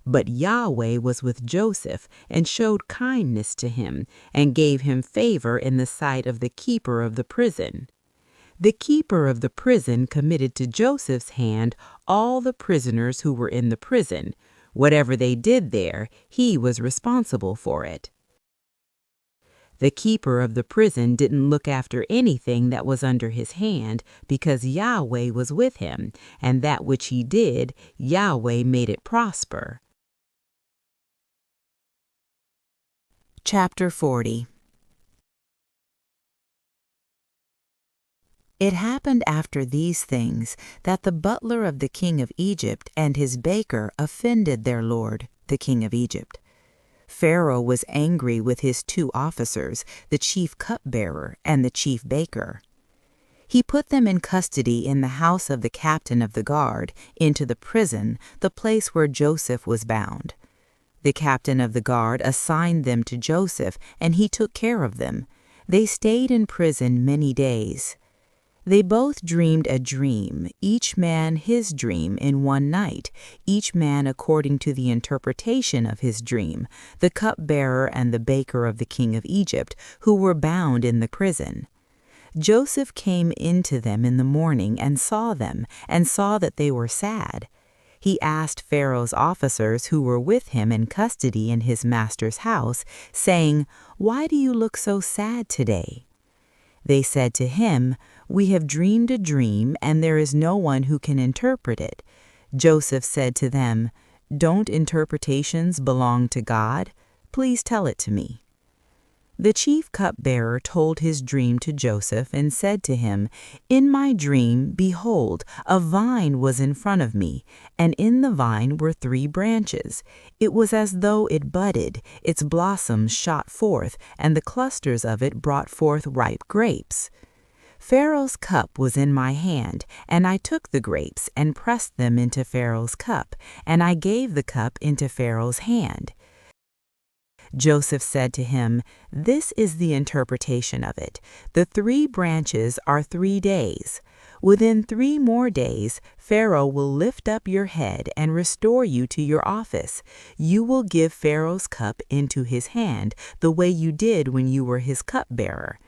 But Yahweh was with Joseph and showed kindness to him and gave him favor in the sight of the keeper of the prison. The keeper of the prison committed to Joseph's hand all the prisoners who were in the prison. Whatever they did there, he was responsible for it. The keeper of the prison didn't look after anything that was under his hand because Yahweh was with him, and that which he did, Yahweh made it prosper. Chapter 40. It happened after these things that the butler of the king of Egypt and his baker offended their lord, the king of Egypt. Pharaoh was angry with his 2 officers, the chief cupbearer and the chief baker. He put them in custody in the house of the captain of the guard, into the prison, the place where Joseph was bound. The captain of the guard assigned them to Joseph, and he took care of them. They stayed in prison many days. They both dreamed a dream, each man his dream in one night, each man according to the interpretation of his dream, the cupbearer and the baker of the king of Egypt, who were bound in the prison. Joseph came into them in the morning and saw them, and saw that they were sad. He asked Pharaoh's officers who were with him in custody in his master's house, saying, "Why do you look so sad today?" They said to him, "We have dreamed a dream, and there is no one who can interpret it." Joseph said to them, "Don't interpretations belong to God? Please tell it to me." The chief cupbearer told his dream to Joseph and said to him, "In my dream, behold, a vine was in front of me, and in the vine were 3 branches. It was as though it budded, its blossoms shot forth, and the clusters of it brought forth ripe grapes. Pharaoh's cup was in my hand, and I took the grapes and pressed them into Pharaoh's cup, and I gave the cup into Pharaoh's hand." Joseph said to him, "This is the interpretation of it. The 3 branches are 3 days. Within 3 more days, Pharaoh will lift up your head and restore you to your office. You will give Pharaoh's cup into his hand, the way you did when you were his cupbearer.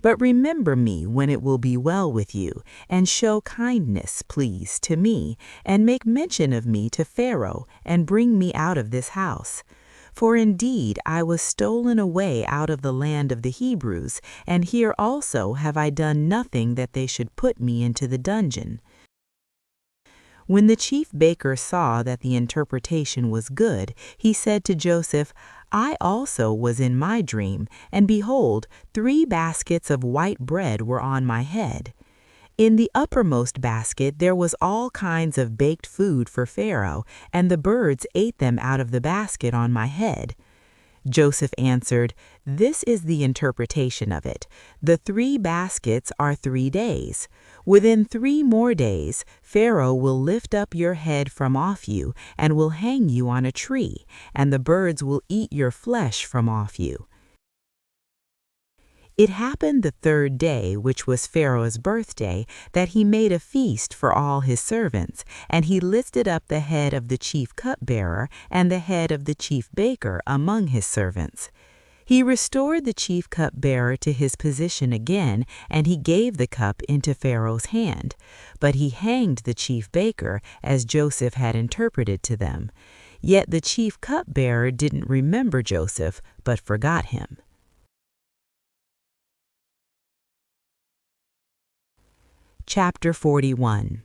But remember me when it will be well with you, and show kindness, please, to me, and make mention of me to Pharaoh, and bring me out of this house. For indeed I was stolen away out of the land of the Hebrews, and here also have I done nothing that they should put me into the dungeon." When the chief baker saw that the interpretation was good, he said to Joseph, "I also was in my dream, and behold, 3 baskets of white bread were on my head. In the uppermost basket there was all kinds of baked food for Pharaoh, and the birds ate them out of the basket on my head." Joseph answered, "This is the interpretation of it. The 3 baskets are 3 days. Within 3 more days, Pharaoh will lift up your head from off you, and will hang you on a tree, and the birds will eat your flesh from off you." It happened the 3rd day, which was Pharaoh's birthday, that he made a feast for all his servants, and he lifted up the head of the chief cupbearer and the head of the chief baker among his servants. He restored the chief cupbearer to his position again, and he gave the cup into Pharaoh's hand. But he hanged the chief baker, as Joseph had interpreted to them. Yet the chief cupbearer didn't remember Joseph, but forgot him. Chapter 41.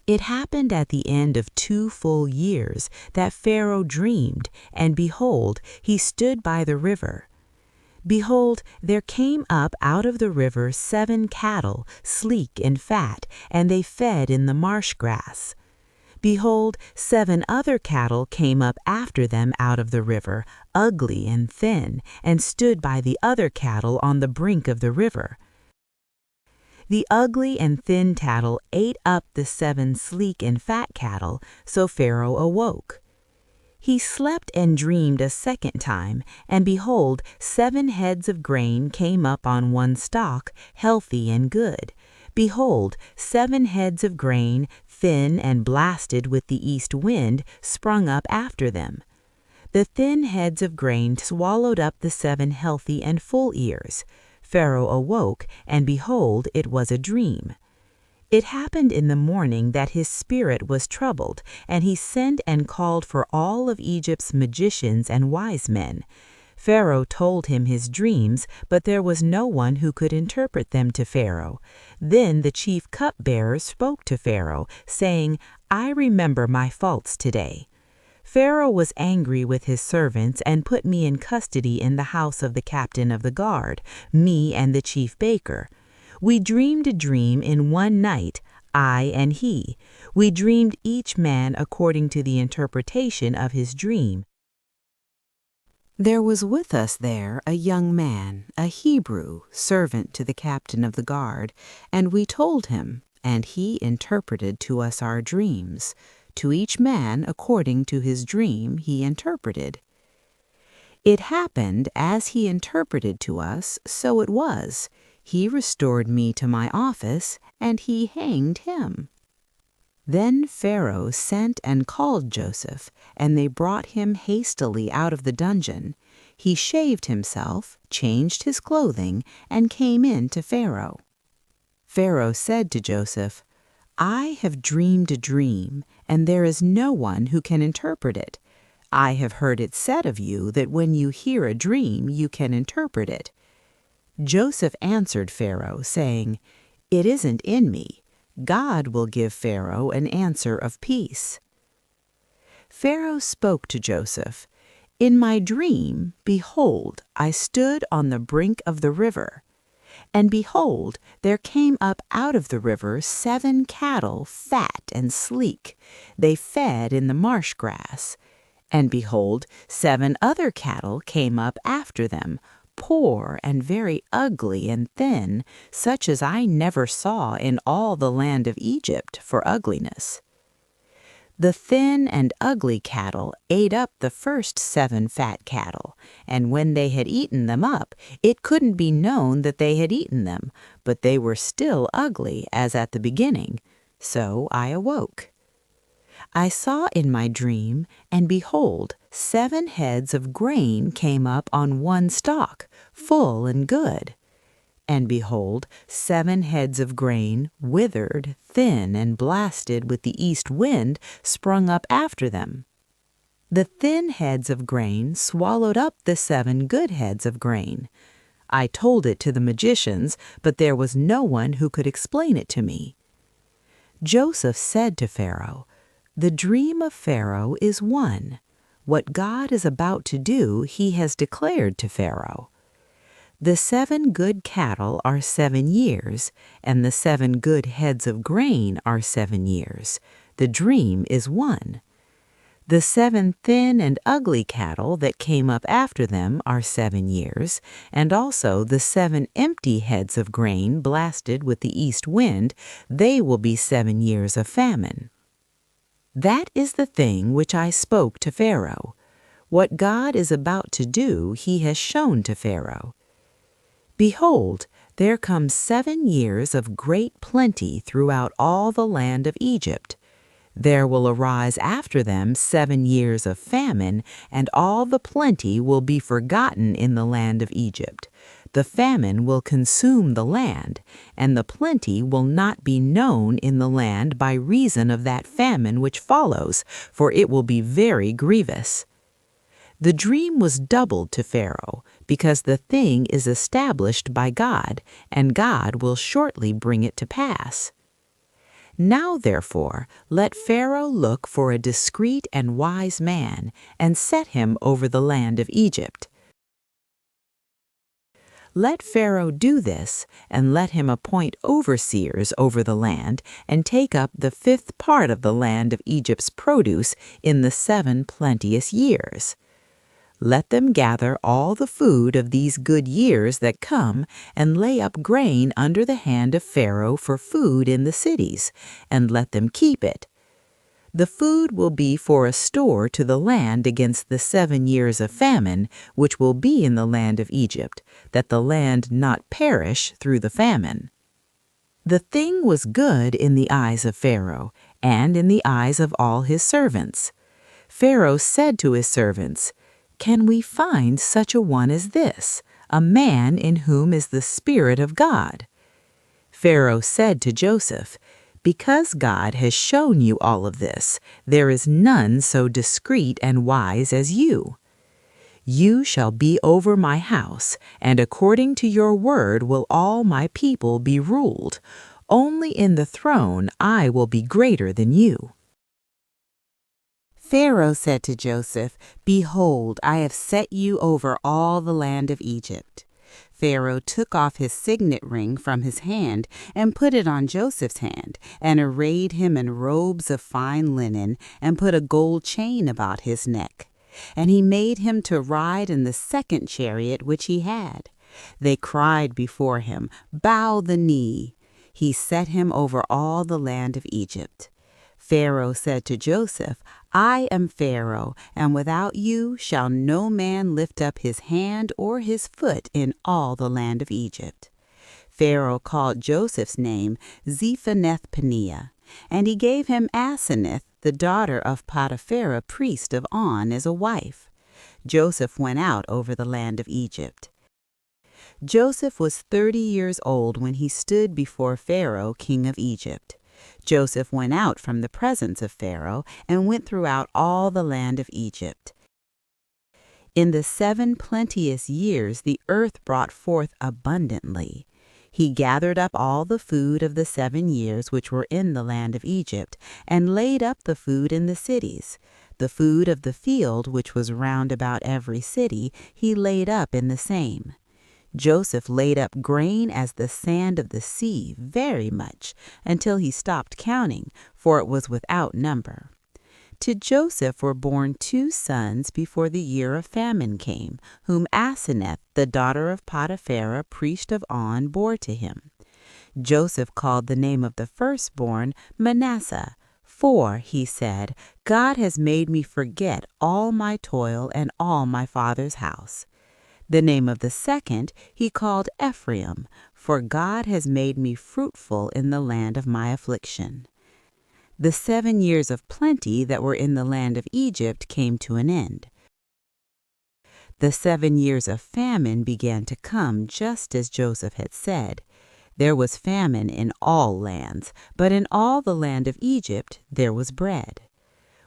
It happened at the end of 2 full years that Pharaoh dreamed, and behold, he stood by the river. Behold, there came up out of the river 7 cattle, sleek and fat, and they fed in the marsh grass. Behold, 7 other cattle came up after them out of the river, ugly and thin, and stood by the other cattle on the brink of the river. The ugly and thin cattle ate up the 7 sleek and fat cattle, so Pharaoh awoke. He slept and dreamed a second time, and behold, 7 heads of grain came up on one stalk, healthy and good. Behold, 7 heads of grain, thin and blasted with the east wind, sprung up after them. The thin heads of grain swallowed up the 7 healthy and full ears. Pharaoh awoke, and behold, it was a dream. It happened in the morning that his spirit was troubled, and he sent and called for all of Egypt's magicians and wise men. Pharaoh told him his dreams, but there was no one who could interpret them to Pharaoh. Then the chief cupbearer spoke to Pharaoh, saying, "I remember my faults today." Pharaoh was angry with his servants and put me in custody in the house of the captain of the guard, me and the chief baker. We dreamed a dream in one night, I and he. We dreamed each man according to the interpretation of his dream. There was with us there a young man, a Hebrew, servant to the captain of the guard, and we told him, and he interpreted to us our dreams. To each man according to his dream he interpreted. It happened as he interpreted to us, so it was. He restored me to my office, and he hanged him. Then Pharaoh sent and called Joseph, and they brought him hastily out of the dungeon. He shaved himself, changed his clothing, and came in to Pharaoh. Pharaoh said to Joseph, "I have dreamed a dream, and there is no one who can interpret it. I have heard it said of you that when you hear a dream, you can interpret it." Joseph answered Pharaoh, saying, "It isn't in me. God will give Pharaoh an answer of peace." Pharaoh spoke to Joseph, "In my dream, behold, I stood on the brink of the river. And behold, there came up out of the river 7 cattle, fat and sleek. They fed in the marsh grass. And behold, 7 other cattle came up after them, poor and very ugly and thin, such as I never saw in all the land of Egypt for ugliness. The thin and ugly cattle ate up the first 7 fat cattle, and when they had eaten them up, it couldn't be known that they had eaten them, but they were still ugly as at the beginning. So I awoke. I saw in my dream, and behold, 7 heads of grain came up on one stalk, full and good. And behold, 7 heads of grain, withered, thin, and blasted with the east wind, sprung up after them. The thin heads of grain swallowed up the 7 good heads of grain. I told it to the magicians, but there was no one who could explain it to me. Joseph said to Pharaoh, "The dream of Pharaoh is one. What God is about to do, he has declared to Pharaoh. The 7 good cattle are 7 years, and the 7 good heads of grain are 7 years. The dream is one. The 7 thin and ugly cattle that came up after them are 7 years, and also the 7 empty heads of grain blasted with the east wind, they will be 7 years of famine. That is the thing which I spoke to Pharaoh. What God is about to do, he has shown to Pharaoh. Behold, there come 7 years of great plenty throughout all the land of Egypt. There will arise after them 7 years of famine, and all the plenty will be forgotten in the land of Egypt. The famine will consume the land, and the plenty will not be known in the land by reason of that famine which follows, for it will be very grievous. The dream was doubled to Pharaoh, because the thing is established by God, and God will shortly bring it to pass. Now, therefore, let Pharaoh look for a discreet and wise man, and set him over the land of Egypt. Let Pharaoh do this, and let him appoint overseers over the land, and take up the 5th part of the land of Egypt's produce in the 7 plenteous years. Let them gather all the food of these good years that come, and lay up grain under the hand of Pharaoh for food in the cities, and let them keep it. The food will be for a store to the land against the 7 years of famine, which will be in the land of Egypt, that the land not perish through the famine. The thing was good in the eyes of Pharaoh, and in the eyes of all his servants. Pharaoh said to his servants, "Can we find such a one as this, a man in whom is the Spirit of God." Pharaoh said to Joseph, "Because God has shown you all of this, there is none so discreet and wise as you. You shall be over my house, and according to your word will all my people be ruled. Only in the throne I will be greater than you." Pharaoh said to Joseph, "Behold, I have set you over all the land of Egypt." Pharaoh took off his signet ring from his hand and put it on Joseph's hand, and arrayed him in robes of fine linen, and put a gold chain about his neck. And he made him to ride in the second chariot which he had. They cried before him, "Bow the knee." He set him over all the land of Egypt. Pharaoh said to Joseph, "I am Pharaoh, and without you shall no man lift up his hand or his foot in all the land of Egypt." Pharaoh called Joseph's name Zaphenath-paneah, and he gave him Asenath, the daughter of Potiphera, priest of On, as a wife. Joseph went out over the land of Egypt. Joseph was 30 years old when he stood before Pharaoh, king of Egypt. Joseph went out from the presence of Pharaoh and went throughout all the land of Egypt. In the 7 plenteous years the earth brought forth abundantly. He gathered up all the food of the 7 years which were in the land of Egypt, and laid up the food in the cities. The food of the field which was round about every city he laid up in the same. Joseph laid up grain as the sand of the sea, very much, until he stopped counting, for it was without number. To Joseph were born 2 sons before the year of famine came, whom Asenath, the daughter of Potiphera, priest of On, bore to him. Joseph called the name of the firstborn Manasseh, "For," he said, "God has made me forget all my toil and all my father's house." The name of the second he called Ephraim, "For God has made me fruitful in the land of my affliction." The 7 years of plenty that were in the land of Egypt came to an end. The 7 years of famine began to come just as Joseph had said. There was famine in all lands, but in all the land of Egypt there was bread.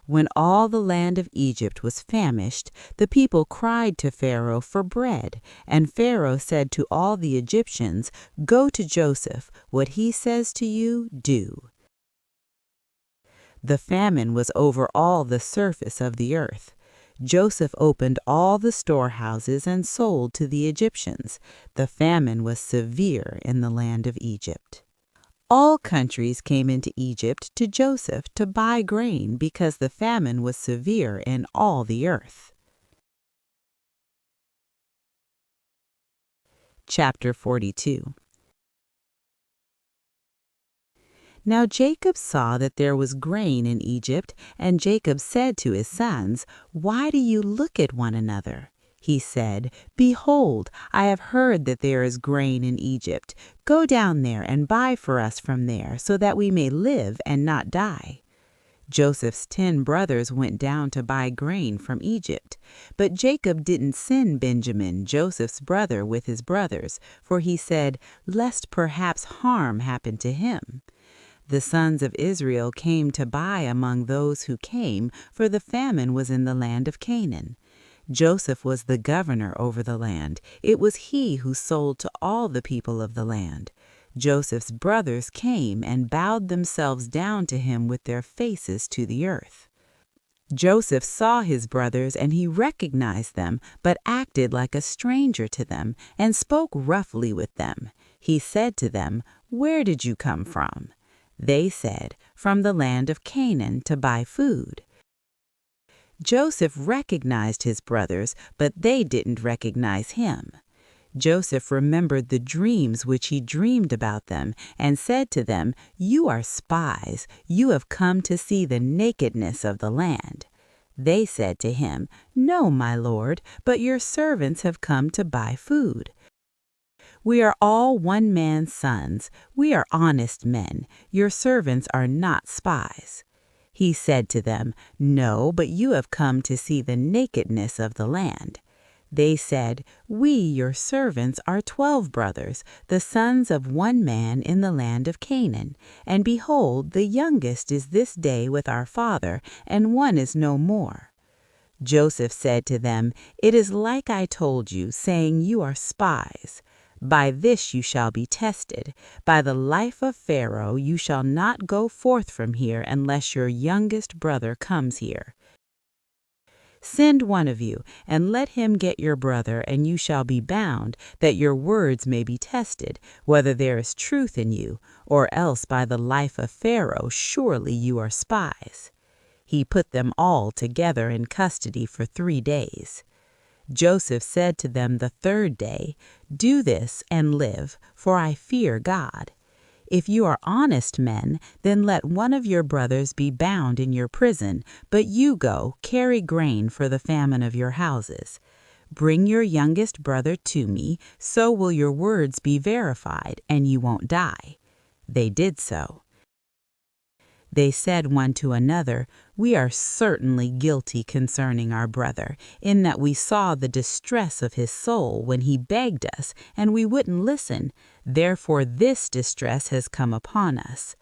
When all the land of Egypt was famished, the people cried to Pharaoh for bread, and Pharaoh said to all the Egyptians, "Go to Joseph, what he says to you, do." The famine was over all the surface of the earth. Joseph opened all the storehouses and sold to the Egyptians. The famine was severe in the land of Egypt. All countries came into Egypt to Joseph to buy grain because the famine was severe in all the earth. Chapter 42. Now Jacob saw that there was grain in Egypt, and Jacob said to his sons, "Why do you look at one another?" He said, "Behold, I have heard that there is grain in Egypt. Go down there and buy for us from there, so that we may live and not die." Joseph's 10 brothers went down to buy grain from Egypt. But Jacob didn't send Benjamin, Joseph's brother, with his brothers, for he said, "Lest perhaps harm happen to him." The sons of Israel came to buy among those who came, for the famine was in the land of Canaan. Joseph was the governor over the land. It was he who sold to all the people of the land. Joseph's brothers came and bowed themselves down to him with their faces to the earth. Joseph saw his brothers, and he recognized them, but acted like a stranger to them, and spoke roughly with them. He said to them, "Where did you come from?" They said, "From the land of Canaan to buy food." Joseph recognized his brothers, but they didn't recognize him. Joseph remembered the dreams which he dreamed about them, and said to them, "You are spies. You have come to see the nakedness of the land." They said to him, "No, my lord, but your servants have come to buy food." "We are all one man's sons. We are honest men. Your servants are not spies." He said to them, "No, but you have come to see the nakedness of the land." They said, "We, your servants, are 12 brothers, the sons of one man in the land of Canaan. And behold, the youngest is this day with our father, and one is no more." Joseph said to them, "It is like I told you, saying, you are spies. By this you shall be tested. By the life of Pharaoh you shall not go forth from here unless your youngest brother comes here. Send one of you, and let him get your brother, and you shall be bound, that your words may be tested, whether there is truth in you, or else by the life of Pharaoh surely you are spies." He put them all together in custody for 3 days. Joseph said to them the 3rd day, "Do this and live, for I fear God. If you are honest men, then let one of your brothers be bound in your prison, but you go, carry grain for the famine of your houses. Bring your youngest brother to me, so will your words be verified, and you won't die." They did so. They said one to another, "We are certainly guilty concerning our brother, in that we saw the distress of his soul when he begged us, and we wouldn't listen. Therefore this distress has come upon us."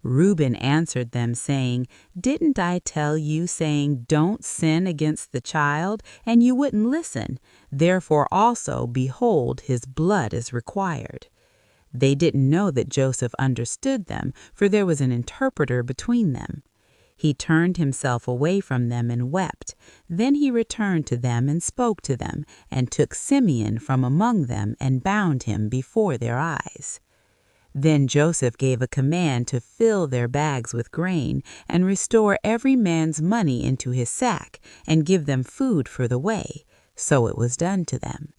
Reuben answered them, saying, "Didn't I tell you, saying, 'Don't sin against the child,' and you wouldn't listen? Therefore also, behold, his blood is required." They didn't know that Joseph understood them, for there was an interpreter between them. He turned himself away from them and wept. Then he returned to them and spoke to them, and took Simeon from among them and bound him before their eyes. Then Joseph gave a command to fill their bags with grain, and restore every man's money into his sack, and give them food for the way. So it was done to them.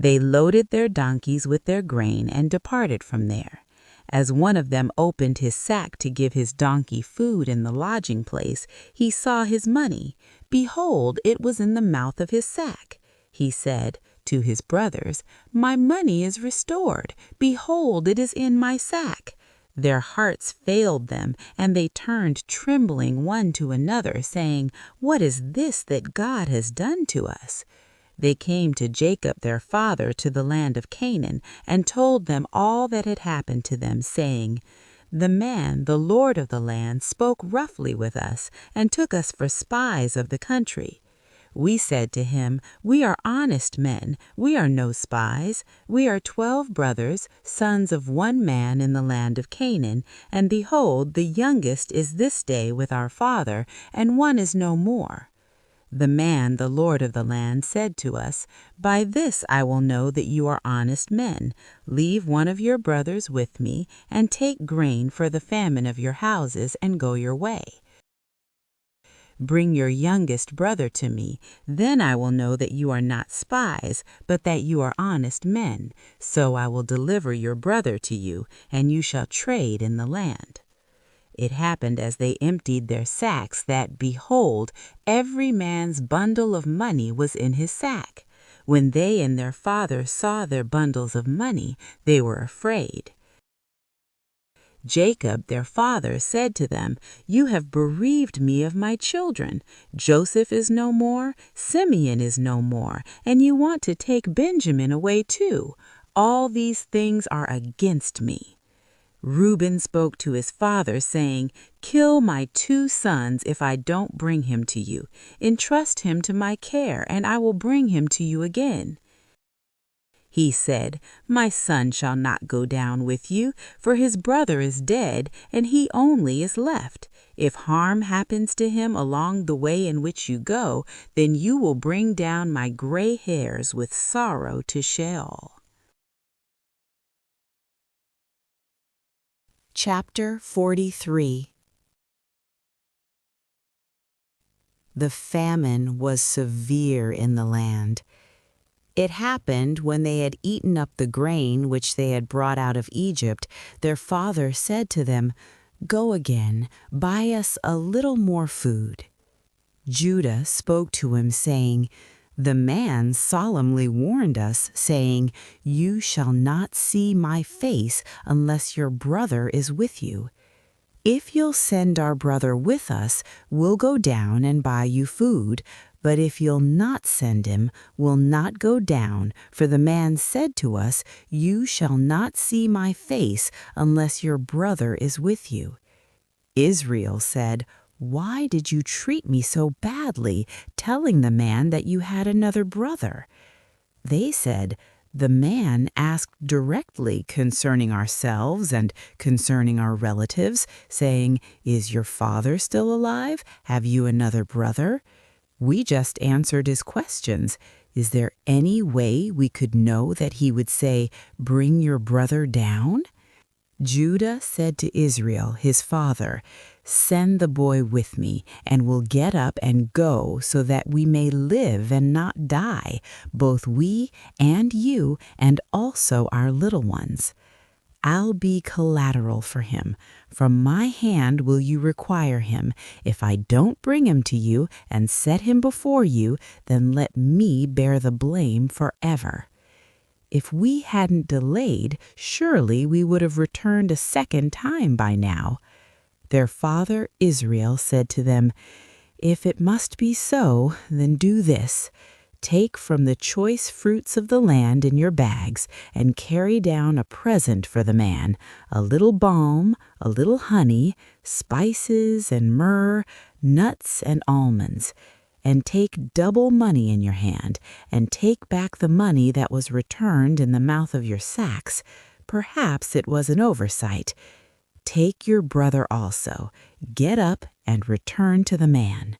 They loaded their donkeys with their grain and departed from there. As one of them opened his sack to give his donkey food in the lodging place, he saw his money. Behold, it was in the mouth of his sack. He said to his brothers, "My money is restored. Behold, it is in my sack." Their hearts failed them, and they turned trembling one to another, saying, "What is this that God has done to us?" They came to Jacob their father to the land of Canaan, and told them all that had happened to them, saying, "The man, the lord of the land, spoke roughly with us, and took us for spies of the country. We said to him, 'We are honest men, we are no spies. We are 12 brothers, sons of one man in the land of Canaan, and behold, the youngest is this day with our father, and one is no more.' The man, the lord of the land, said to us, 'By this I will know that you are honest men. Leave one of your brothers with me, and take grain for the famine of your houses, and go your way. Bring your youngest brother to me, then I will know that you are not spies, but that you are honest men. So I will deliver your brother to you, and you shall trade in the land.' It happened as they emptied their sacks that, behold, every man's bundle of money was in his sack. When they and their father saw their bundles of money, they were afraid. Jacob, their father, said to them, 'You have bereaved me of my children. Joseph is no more, Simeon is no more, and you want to take Benjamin away too. All these things are against me.' Reuben spoke to his father, saying, 'Kill my 2 sons if I don't bring him to you. Entrust him to my care, and I will bring him to you again.' He said, 'My son shall not go down with you, for his brother is dead, and he only is left. If harm happens to him along the way in which you go, then you will bring down my gray hairs with sorrow to Sheol.'" Chapter 43. The famine was severe in the land. It happened when they had eaten up the grain which they had brought out of Egypt, their father said to them, "Go again, buy us a little more food." Judah spoke to him, saying, "The man solemnly warned us, saying, 'You shall not see my face unless your brother is with you.' If you'll send our brother with us, we'll go down and buy you food, But if you'll not send him, we'll not go down, for the man said to us, 'You shall not see my face unless your brother is with you.' Israel said, 'Why did you treat me so badly, telling the man that you had another brother?' They said, 'The man asked directly concerning ourselves and concerning our relatives, saying, Is your father still alive? Have you another brother?' We just answered his questions. Is there any way we could know that he would say, 'Bring your brother down'?" Judah said to Israel, his father, "Send the boy with me, and we'll get up and go so that we may live and not die, both we and you and also our little ones. I'll be collateral for him. From my hand will you require him. If I don't bring him to you and set him before you, then let me bear the blame forever." If we hadn't delayed, surely we would have returned a second time by now. Their father Israel said to them, "If it must be so, then do this. Take from the choice fruits of the land in your bags, and carry down a present for the man, a little balm, a little honey, spices and myrrh, nuts and almonds. And take double money in your hand, and take back the money that was returned in the mouth of your sacks. Perhaps it was an oversight. Take your brother also. Get up and return to the man.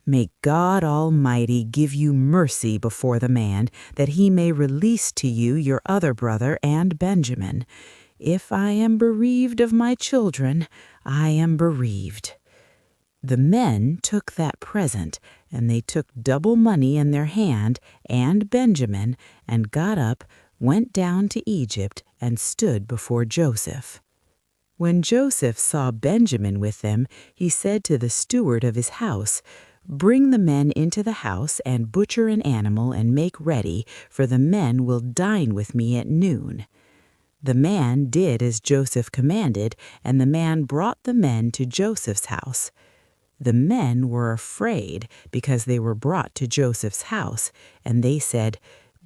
May God Almighty give you mercy before the man, that he may release to you your other brother and Benjamin. If I am bereaved of my children, I am bereaved." The men took that present, and they took double money in their hand and Benjamin, and got up, went down to Egypt, and stood before Joseph. When Joseph saw Benjamin with them, he said to the steward of his house, "Bring the men into the house, and butcher an animal and make ready, for the men will dine with me at noon." The man did as Joseph commanded, and the man brought the men to Joseph's house. The men were afraid because they were brought to Joseph's house, and they said,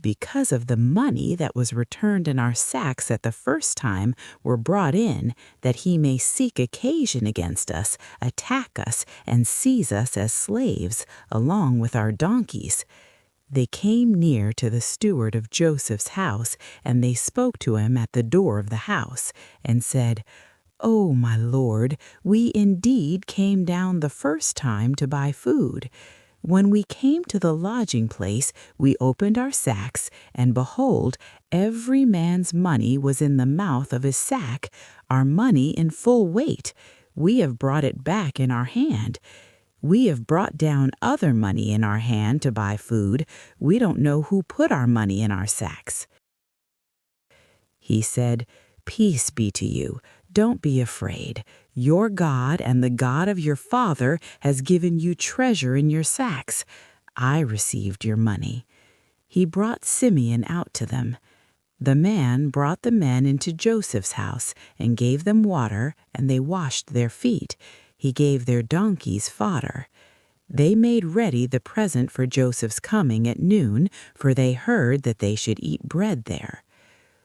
"Because of the money that was returned in our sacks at the first time were brought in, that he may seek occasion against us, attack us, and seize us as slaves, along with our donkeys." They came near to the steward of Joseph's house, and they spoke to him at the door of the house, and said, "Oh, my lord, we indeed came down the first time to buy food. When we came to the lodging place, we opened our sacks, and behold, every man's money was in the mouth of his sack, our money in full weight. We have brought it back in our hand. We have brought down other money in our hand to buy food. We don't know who put our money in our sacks." He said, "Peace be to you. Don't be afraid. Your God and the God of your father has given you treasure in your sacks. I received your money." He brought Simeon out to them. The man brought the men into Joseph's house and gave them water, and they washed their feet. He gave their donkeys fodder. They made ready the present for Joseph's coming at noon, for they heard that they should eat bread there.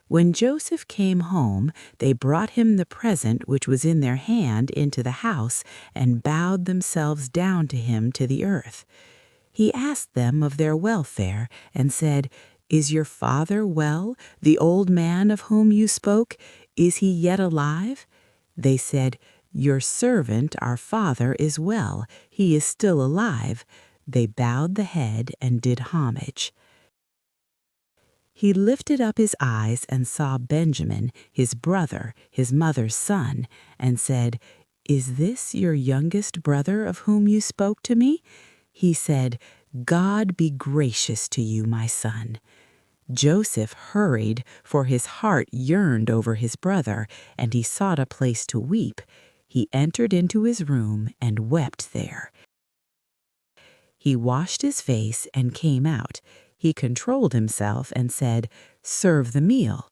When Joseph came home, they brought him the present which was in their hand into the house, and bowed themselves down to him to the earth. He asked them of their welfare, and said, "Is your father well, the old man of whom you spoke? Is he yet alive?" They said, "Your servant, our father, is well. He is still alive." They bowed the head and did homage. He lifted up his eyes and saw Benjamin, his brother, his mother's son, and said, "Is this your youngest brother of whom you spoke to me?" He said, "God be gracious to you, my son." Joseph hurried, for his heart yearned over his brother, and he sought a place to weep. He entered into his room and wept there. He washed his face and came out. He controlled himself and said, "Serve the meal."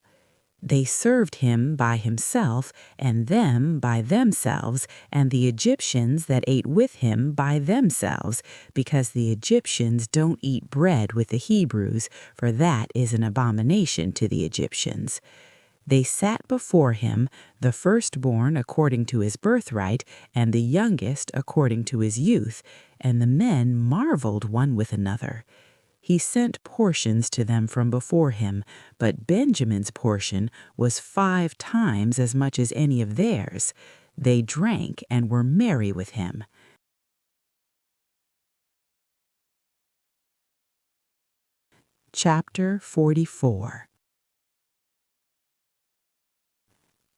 They served him by himself, and them by themselves, and the Egyptians that ate with him by themselves, because the Egyptians don't eat bread with the Hebrews, for that is an abomination to the Egyptians. They sat before him, the firstborn according to his birthright, and the youngest according to his youth, and the men marveled one with another. He sent portions to them from before him, but Benjamin's portion was 5 times as much as any of theirs. They drank and were merry with him. Chapter 44.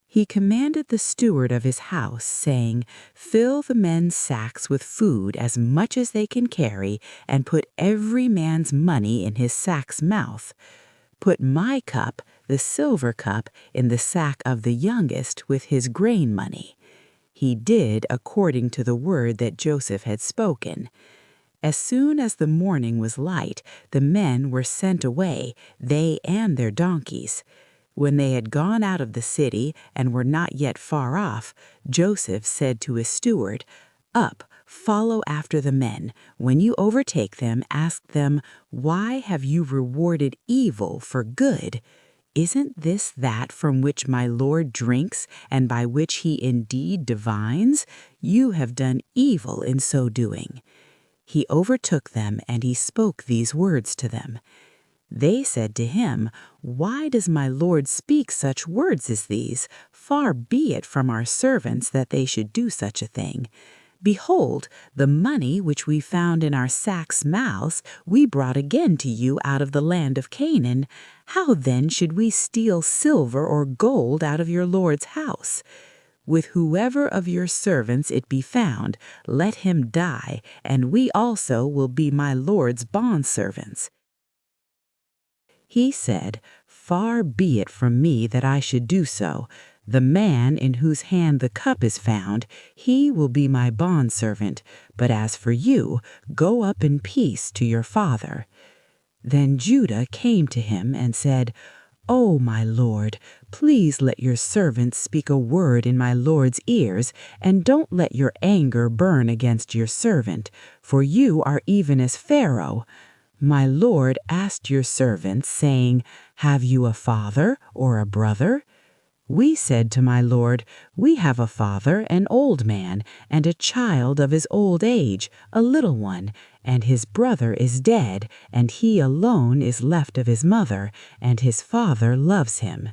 He commanded the steward of his house, saying, "Fill the men's sacks with food as much as they can carry, and put every man's money in his sack's mouth. Put my cup, the silver cup, in the sack of the youngest with his grain money." He did according to the word that Joseph had spoken. As soon as the morning was light, the men were sent away, they and their donkeys. When they had gone out of the city and were not yet far off, Joseph said to his steward, "Up, follow after the men. When you overtake them, ask them, 'Why have you rewarded evil for good? Isn't this that from which my Lord drinks, and by which he indeed divines? You have done evil in so doing.'" He overtook them, and he spoke these words to them. They said to him, "Why does my Lord speak such words as these? Far be it from our servants that they should do such a thing. Behold, the money which we found in our sacks' mouths we brought again to you out of the land of Canaan. How then should we steal silver or gold out of your Lord's house? With whoever of your servants it be found, let him die, and we also will be my Lord's bondservants." He said, "Far be it from me that I should do so. The man in whose hand the cup is found, he will be my bondservant. But as for you, go up in peace to your father." Then Judah came to him and said, "O my lord, please let your servant speak a word in my lord's ears, and don't let your anger burn against your servant, for you are even as Pharaoh. My lord asked your servants, saying, 'Have you a father or a brother?' We said to my lord, 'We have a father, an old man, and a child of his old age, a little one, and his brother is dead, and he alone is left of his mother, and his father loves him.'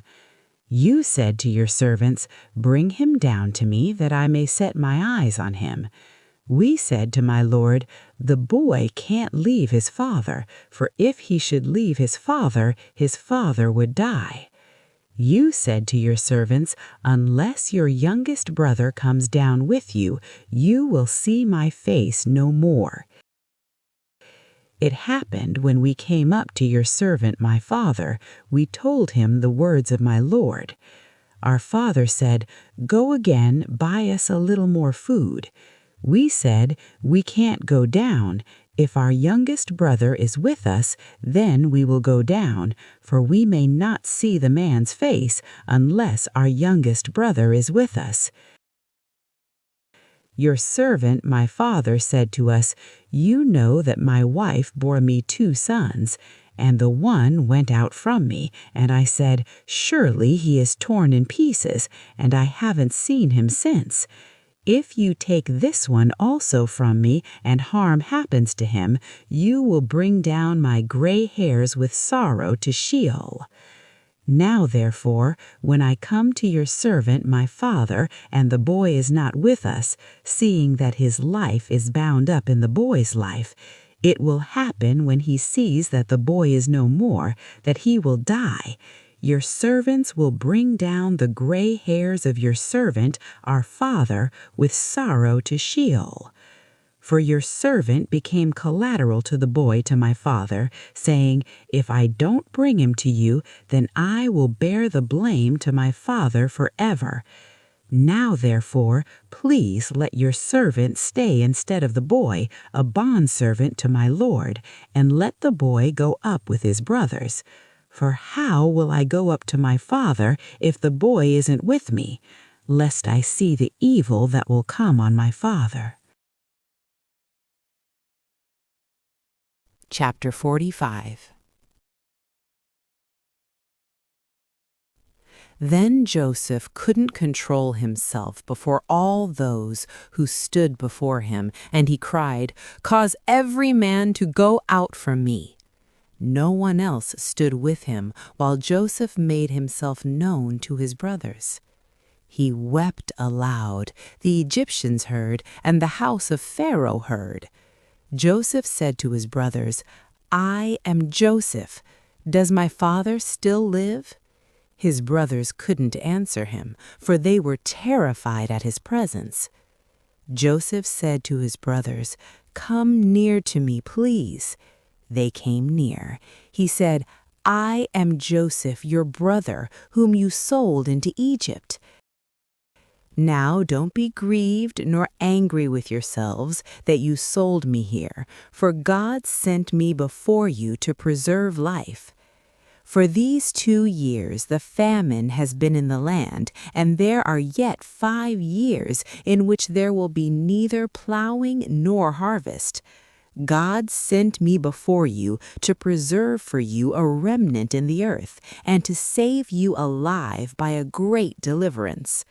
You said to your servants, 'Bring him down to me, that I may set my eyes on him.' We said to my lord, 'The boy can't leave his father, for if he should leave his father would die.' You said to your servants, 'Unless your youngest brother comes down with you, you will see my face no more.' It happened when we came up to your servant my father, we told him the words of my lord. Our father said, 'Go again, buy us a little more food.' We said, 'We can't go down. If our youngest brother is with us, then we will go down, for we may not see the man's face unless our youngest brother is with us.' Your servant, my father, said to us, 'You know that my wife bore me 2 sons, and the one went out from me, and I said, surely he is torn in pieces, and I haven't seen him since. If you take this one also from me, and harm happens to him, you will bring down my gray hairs with sorrow to Sheol. Now therefore, when I come to your servant my father, and the boy is not with us, seeing that his life is bound up in the boy's life, it will happen when he sees that the boy is no more, that he will die. Your servants will bring down the gray hairs of your servant, our father, with sorrow to Sheol. For your servant became collateral to the boy to my father, saying, 'If I don't bring him to you, then I will bear the blame to my father forever.' Now, therefore, please let your servant stay instead of the boy, a bondservant to my lord, and let the boy go up with his brothers. For how will I go up to my father if the boy isn't with me, lest I see the evil that will come on my father?" Chapter 45. Then Joseph couldn't control himself before all those who stood before him, and he cried, "Cause every man to go out from me." No one else stood with him while Joseph made himself known to his brothers. He wept aloud. The Egyptians heard, and the house of Pharaoh heard. Joseph said to his brothers, "I am Joseph. Does my father still live?" His brothers couldn't answer him, for they were terrified at his presence. Joseph said to his brothers, "Come near to me, please." They came near. He said, "I am Joseph, your brother, whom you sold into Egypt. Now don't be grieved nor angry with yourselves that you sold me here, for God sent me before you to preserve life. For these 2 years the famine has been in the land, and there are yet 5 years in which there will be neither plowing nor harvest. God sent me before you to preserve for you a remnant in the earth, and to save you alive by a great deliverance.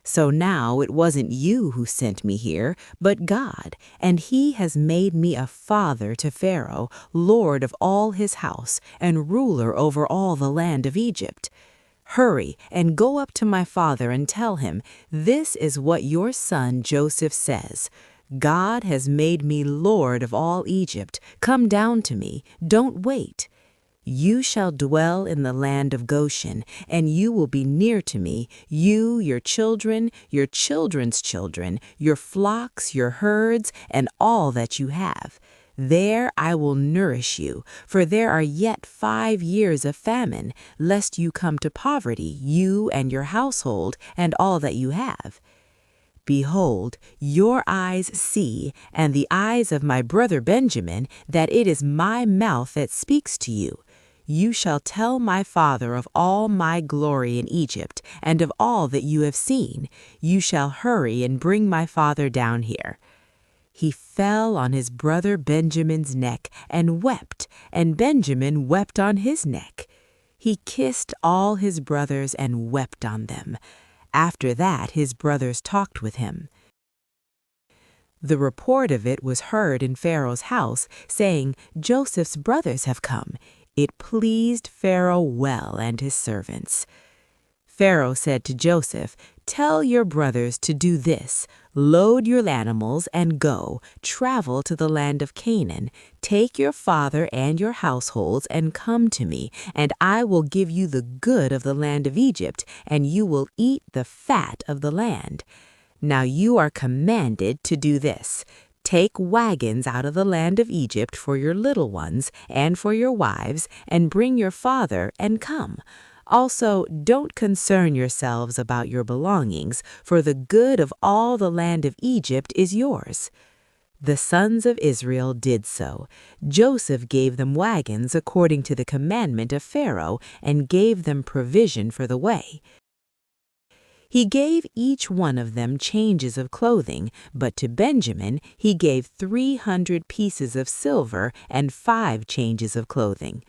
So now it wasn't you who sent me here, but God, and he has made me a father to Pharaoh, lord of all his house, and ruler over all the land of Egypt. Hurry and go up to my father and tell him, 'This is what your son Joseph says. God has made me lord of all Egypt. Come down to me. Don't wait. You shall dwell in the land of Goshen, and you will be near to me, you, your children, your children's children, your flocks, your herds, and all that you have. There I will nourish you, for there are yet 5 years of famine, lest you come to poverty, you and your household, and all that you have. Behold, your eyes see, and the eyes of my brother Benjamin, that it is my mouth that speaks to you. You shall tell my father of all my glory in Egypt, and of all that you have seen. You shall hurry and bring my father down here." He fell on his brother Benjamin's neck and wept, and Benjamin wept on his neck. He kissed all his brothers and wept on them. After that his brothers talked with him. The report of it was heard in Pharaoh's house, saying, "Joseph's brothers have come." It pleased Pharaoh well and his servants. Pharaoh said to Joseph, "Tell your brothers to do this. Load your animals and go, travel to the land of Canaan. Take your father and your households and come to me, and I will give you the good of the land of Egypt, and you will eat the fat of the land. Now you are commanded to do this. Take wagons out of the land of Egypt for your little ones and for your wives, and bring your father and come. Also, don't concern yourselves about your belongings, for the good of all the land of Egypt is yours." The sons of Israel did so. Joseph gave them wagons according to the commandment of Pharaoh, and gave them provision for the way. He gave each one of them changes of clothing, but to Benjamin he gave 300 pieces of silver and 5 changes of clothing.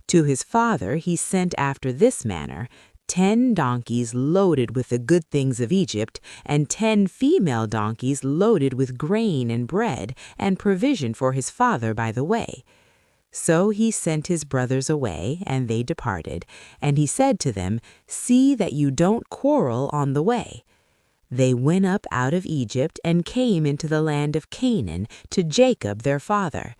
To his father he sent after this manner: 10 donkeys loaded with the good things of Egypt, and 10 female donkeys loaded with grain and bread, and provision for his father by the way. So he sent his brothers away, and they departed. And he said to them, "See that you don't quarrel on the way." They went up out of Egypt and came into the land of Canaan to Jacob their father.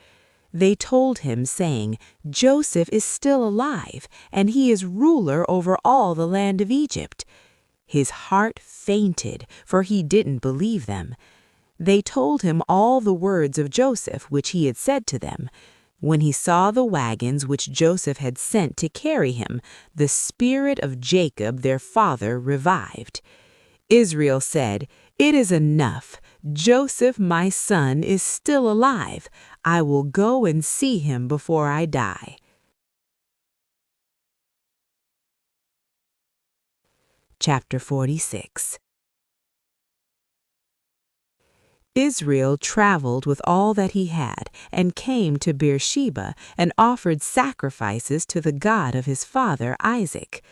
They told him, saying, "Joseph is still alive, and he is ruler over all the land of Egypt." His heart fainted, for he didn't believe them. They told him all the words of Joseph which he had said to them. When he saw the wagons which Joseph had sent to carry him, the spirit of Jacob their father revived. Israel said, "It is enough. Joseph my son is still alive. I will go and see him before I die." Chapter 46. Israel traveled with all that he had and came to Beersheba and offered sacrifices to the God of his father Isaac.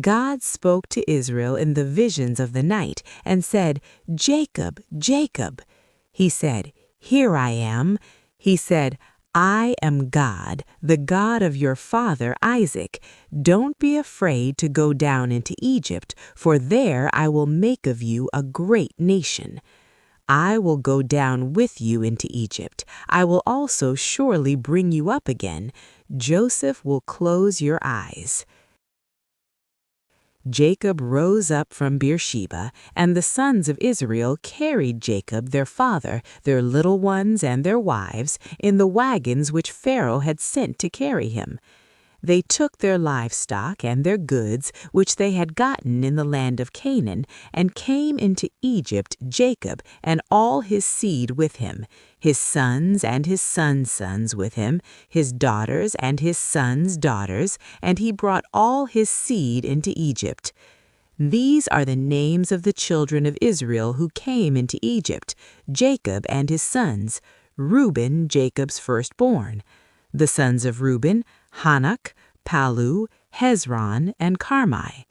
God spoke to Israel in the visions of the night and said, "Jacob, Jacob." He said, "Here I am." He said, "I am God, the God of your father Isaac. Don't be afraid to go down into Egypt, for there I will make of you a great nation. I will go down with you into Egypt. I will also surely bring you up again. Joseph will close your eyes." Jacob rose up from Beersheba, and the sons of Israel carried Jacob their father, their little ones and their wives, in the wagons which Pharaoh had sent to carry him. They took their livestock and their goods, which they had gotten in the land of Canaan, and came into Egypt, Jacob and all his seed with him, his sons and his sons' sons with him, his daughters and his sons' daughters, and he brought all his seed into Egypt. These are the names of the children of Israel who came into Egypt, Jacob and his sons, Reuben, Jacob's firstborn. The sons of Reuben, Hanok, Palu, Hezron, and Carmi.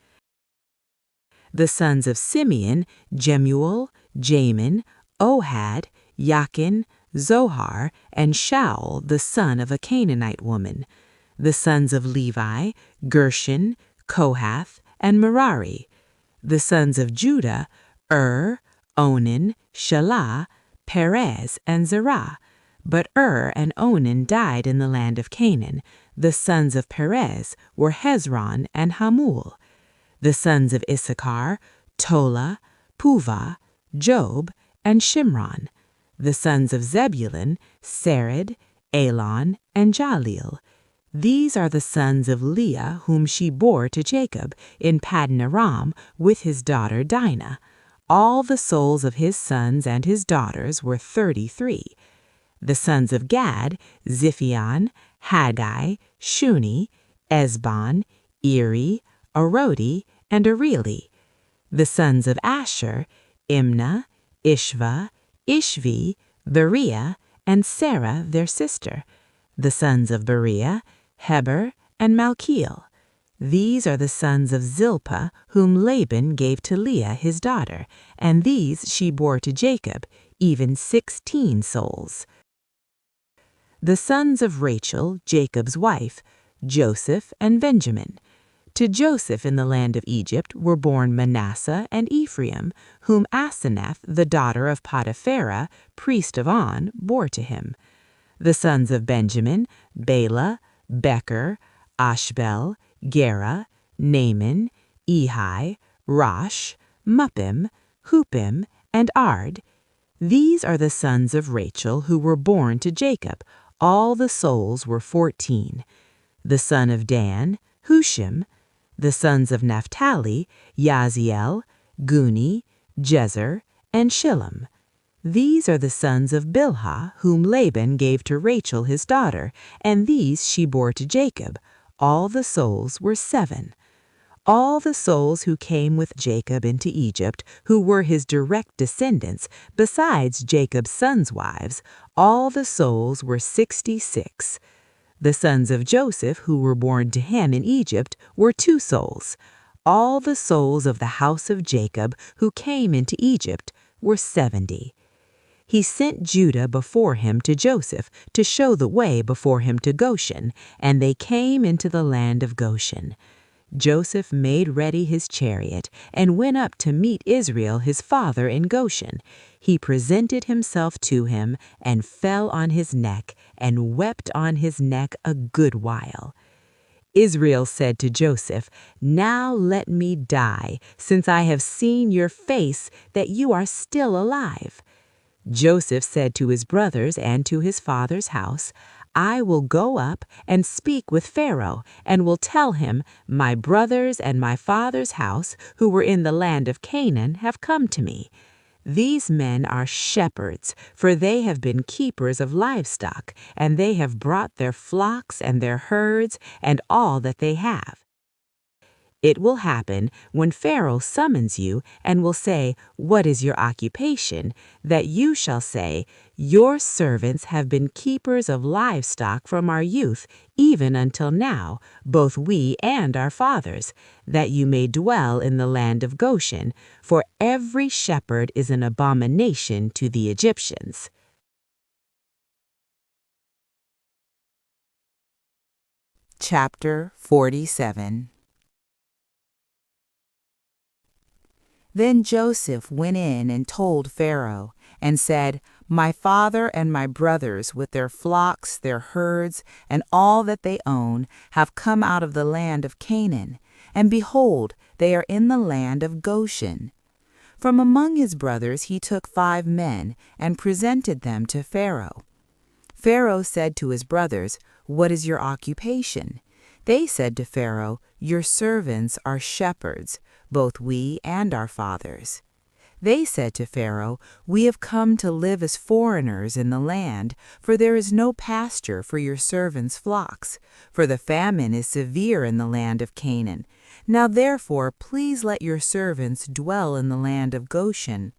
The sons of Simeon, Jemuel, Jamin, Ohad, Yakin, Zohar, and Shaul, the son of a Canaanite woman. The sons of Levi, Gershon, Kohath, and Merari. The sons of Judah, Onan, Shelah, Perez, and Zerah. But and Onan died in the land of Canaan. The sons of Perez were Hezron and Hamul. The sons of Issachar, Tola, Puvah, Job, and Shimron. The sons of Zebulun, Sered, Elon, and Jalil. These are the sons of Leah whom she bore to Jacob in Paddan Aram with his daughter Dinah. All the souls of his sons and his daughters were 33. The sons of Gad, Ziphion, Haggai, Shuni, Esbon, Eri, Arodi, and Areli. The sons of Asher, Imnah, Ishva, Ishvi, Beriah, and Sarah their sister. The sons of Beriah, Heber, and Malkiel. These are the sons of Zilpah, whom Laban gave to Leah his daughter, and these she bore to Jacob, even 16 souls. The sons of Rachel, Jacob's wife, Joseph and Benjamin. To Joseph in the land of Egypt were born Manasseh and Ephraim, whom Asenath, the daughter of Potipharah, priest of On, bore to him. The sons of Benjamin, Bela, Becher, Ashbel, Gera, Naaman, Ehi, Rosh, Muppim, Hupim, and Ard. These are the sons of Rachel who were born to Jacob. All the souls were 14. The son of Dan, Hushim. The sons of Naphtali, Yaziel, Guni, Jezer, and Shillem. These are the sons of Bilhah, whom Laban gave to Rachel his daughter, and these she bore to Jacob. All the souls were 7. All the souls who came with Jacob into Egypt, who were his direct descendants, besides Jacob's sons' wives, all the souls were 66. The sons of Joseph who were born to him in Egypt were 2 souls. All the souls of the house of Jacob who came into Egypt were 70. He sent Judah before him to Joseph to show the way before him to Goshen, and they came into the land of Goshen. Joseph made ready his chariot and went up to meet Israel his father in Goshen. He presented himself to him and fell on his neck and wept on his neck a good while. Israel said to Joseph, "Now let me die, since I have seen your face that you are still alive." Joseph said to his brothers and to his father's house, "I will go up and speak with Pharaoh, and will tell him, 'My brothers and my father's house, who were in the land of Canaan, have come to me. These men are shepherds, for they have been keepers of livestock, and they have brought their flocks and their herds and all that they have.'" It will happen when Pharaoh summons you and will say, "What is your occupation?" that you shall say, "Your servants have been keepers of livestock from our youth, even until now, both we and our fathers, that you may dwell in the land of Goshen, for every shepherd is an abomination to the Egyptians." Chapter 47. Then Joseph went in and told Pharaoh, and said, "My father and my brothers with their flocks, their herds, and all that they own, have come out of the land of Canaan, and behold, they are in the land of Goshen." From among his brothers he took 5 men, and presented them to Pharaoh. Pharaoh said to his brothers, "What is your occupation?" They said to Pharaoh, "Your servants are shepherds, both we and our fathers." They said to Pharaoh, "We have come to live as foreigners in the land, for there is no pasture for your servants' flocks, for the famine is severe in the land of Canaan. Now therefore please let your servants dwell in the land of Goshen."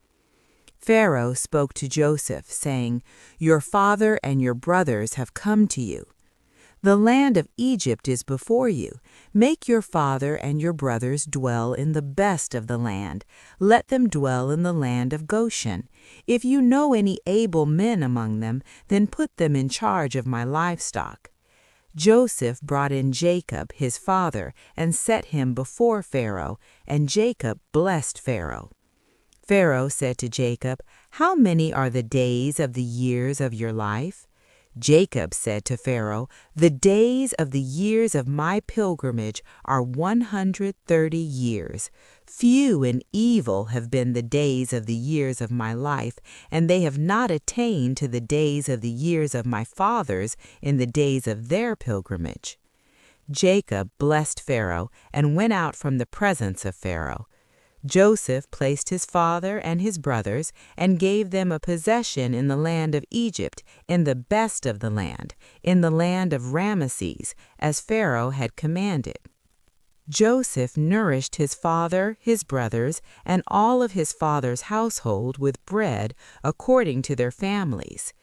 Pharaoh spoke to Joseph, saying, "Your father and your brothers have come to you. The land of Egypt is before you. Make your father and your brothers dwell in the best of the land. Let them dwell in the land of Goshen. If you know any able men among them, then put them in charge of my livestock." Joseph brought in Jacob, his father, and set him before Pharaoh, and Jacob blessed Pharaoh. Pharaoh said to Jacob, "How many are the days of the years of your life?" Jacob said to Pharaoh, "The days of the years of my pilgrimage are 130 years. Few and evil have been the days of the years of my life, and they have not attained to the days of the years of my fathers in the days of their pilgrimage." Jacob blessed Pharaoh and went out from the presence of Pharaoh. Joseph placed his father and his brothers and gave them a possession in the land of Egypt, in the best of the land, in the land of Ramesses, as Pharaoh had commanded. Joseph nourished his father, his brothers, and all of his father's household with bread according to their families.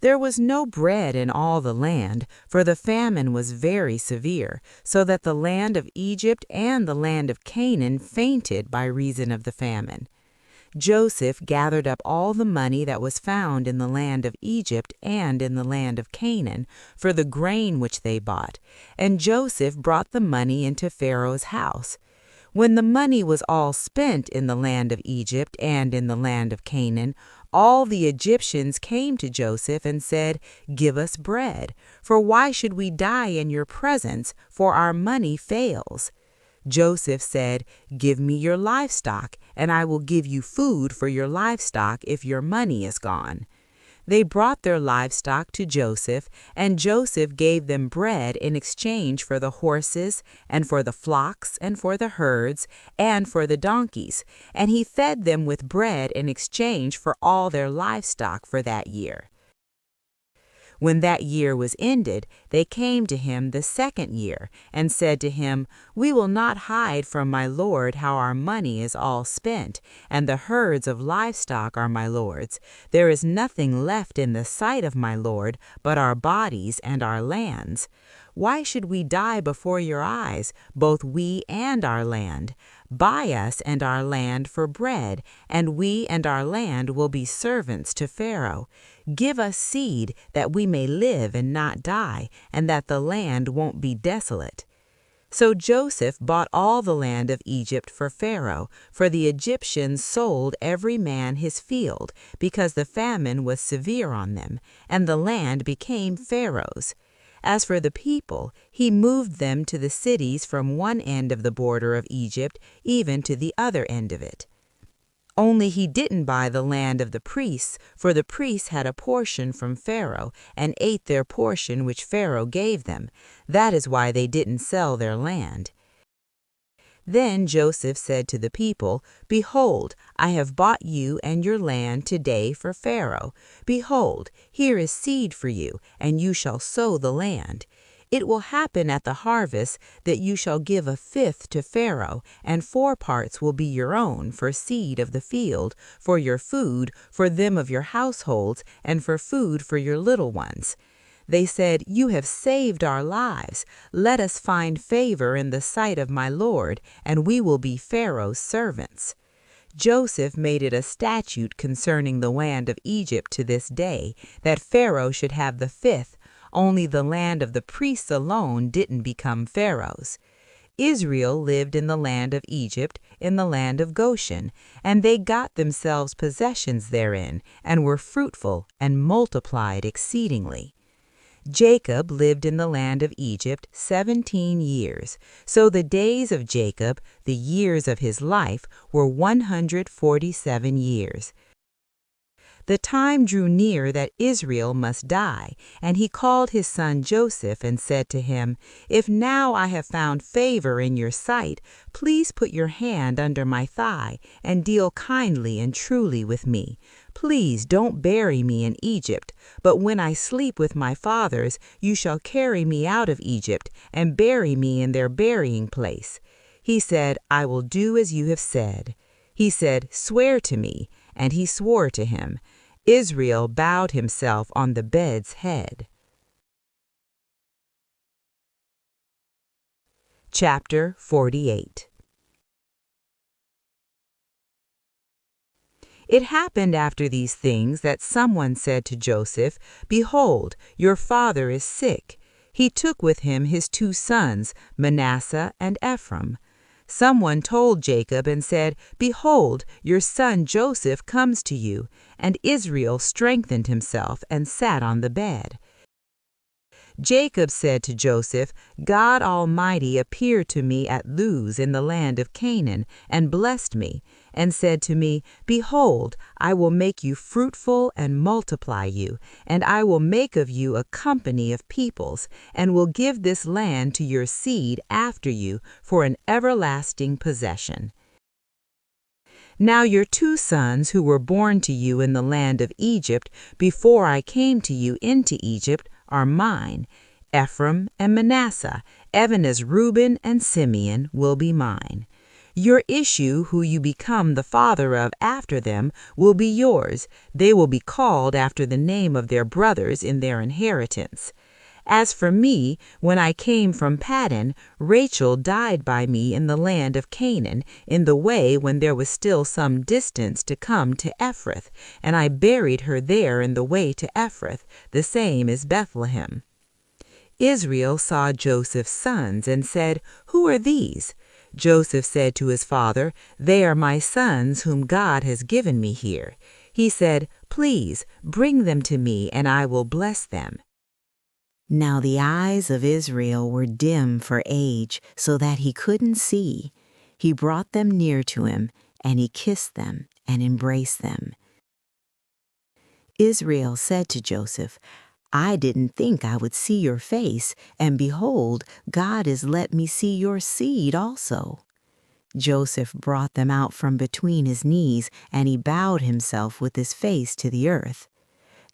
There was no bread in all the land, for the famine was very severe, so that the land of Egypt and the land of Canaan fainted by reason of the famine. Joseph gathered up all the money that was found in the land of Egypt and in the land of Canaan for the grain which they bought, and Joseph brought the money into Pharaoh's house. When the money was all spent in the land of Egypt and in the land of Canaan, all the Egyptians came to Joseph and said, "Give us bread, for why should we die in your presence, for our money fails?" Joseph said, "Give me your livestock, and I will give you food for your livestock if your money is gone." They brought their livestock to Joseph, and Joseph gave them bread in exchange for the horses, and for the flocks, and for the herds, and for the donkeys, and he fed them with bread in exchange for all their livestock for that year. When that year was ended, they came to him the second year, and said to him, "We will not hide from my lord how our money is all spent, and the herds of livestock are my lord's. There is nothing left in the sight of my lord but our bodies and our lands. Why should we die before your eyes, both we and our land? Buy us and our land for bread, and we and our land will be servants to Pharaoh. Give us seed that we may live and not die, and that the land won't be desolate." So Joseph bought all the land of Egypt for Pharaoh, for the Egyptians sold every man his field, because the famine was severe on them, and the land became Pharaoh's. As for the people, he moved them to the cities from one end of the border of Egypt even to the other end of it. Only he didn't buy the land of the priests, for the priests had a portion from Pharaoh and ate their portion which Pharaoh gave them. That is why they didn't sell their land. Then Joseph said to the people, "Behold, I have bought you and your land today for Pharaoh. Behold, here is seed for you, and you shall sow the land. It will happen at the harvest that you shall give a fifth to Pharaoh, and 4 parts will be your own, for seed of the field, for your food, for them of your households, and for food for your little ones. They said, You have saved our lives. Let us find favor in the sight of my Lord, and we will be Pharaoh's servants. Joseph made it a statute concerning the land of Egypt to this day, that Pharaoh should have the fifth. Only the land of the priests alone didn't become Pharaoh's. Israel lived in the land of Egypt, in the land of Goshen, and they got themselves possessions therein, and were fruitful, and multiplied exceedingly. Jacob lived in the land of Egypt 17 years. So the days of Jacob, the years of his life, were 147 years. The time drew near that Israel must die, and he called his son Joseph and said to him, If now I have found favor in your sight, please put your hand under my thigh and deal kindly and truly with me. Please don't bury me in Egypt, but when I sleep with my fathers, you shall carry me out of Egypt and bury me in their burying place. He said, I will do as you have said. He said, Swear to me. And he swore to him. Israel bowed himself on the bed's head. Chapter 48. It happened after these things that someone said to Joseph, Behold, your father is sick. He took with him his 2 sons, Manasseh and Ephraim. Someone told Jacob and said, Behold, your son Joseph comes to you. And Israel strengthened himself and sat on the bed. Jacob said to Joseph, God Almighty appeared to me at Luz in the land of Canaan, and blessed me, and said to me, Behold, I will make you fruitful and multiply you, and I will make of you a company of peoples, and will give this land to your seed after you for an everlasting possession. Now your 2 sons who were born to you in the land of Egypt before I came to you into Egypt are mine. Ephraim and Manasseh, even as Reuben and Simeon, will be mine. Your issue, who you become the father of after them, will be yours. They will be called after the name of their brothers in their inheritance. As for me, when I came from Paddan, Rachel died by me in the land of Canaan, in the way when there was still some distance to come to Ephrath, and I buried her there in the way to Ephrath, the same is Bethlehem. Israel saw Joseph's sons and said, Who are these? Joseph said to his father, They are my sons whom God has given me here. He said, Please, bring them to me, and I will bless them. Now the eyes of Israel were dim for age, so that he couldn't see. He brought them near to him, and he kissed them and embraced them. Israel said to Joseph, I didn't think I would see your face, and behold, God has let me see your seed also. Joseph brought them out from between his knees, and he bowed himself with his face to the earth.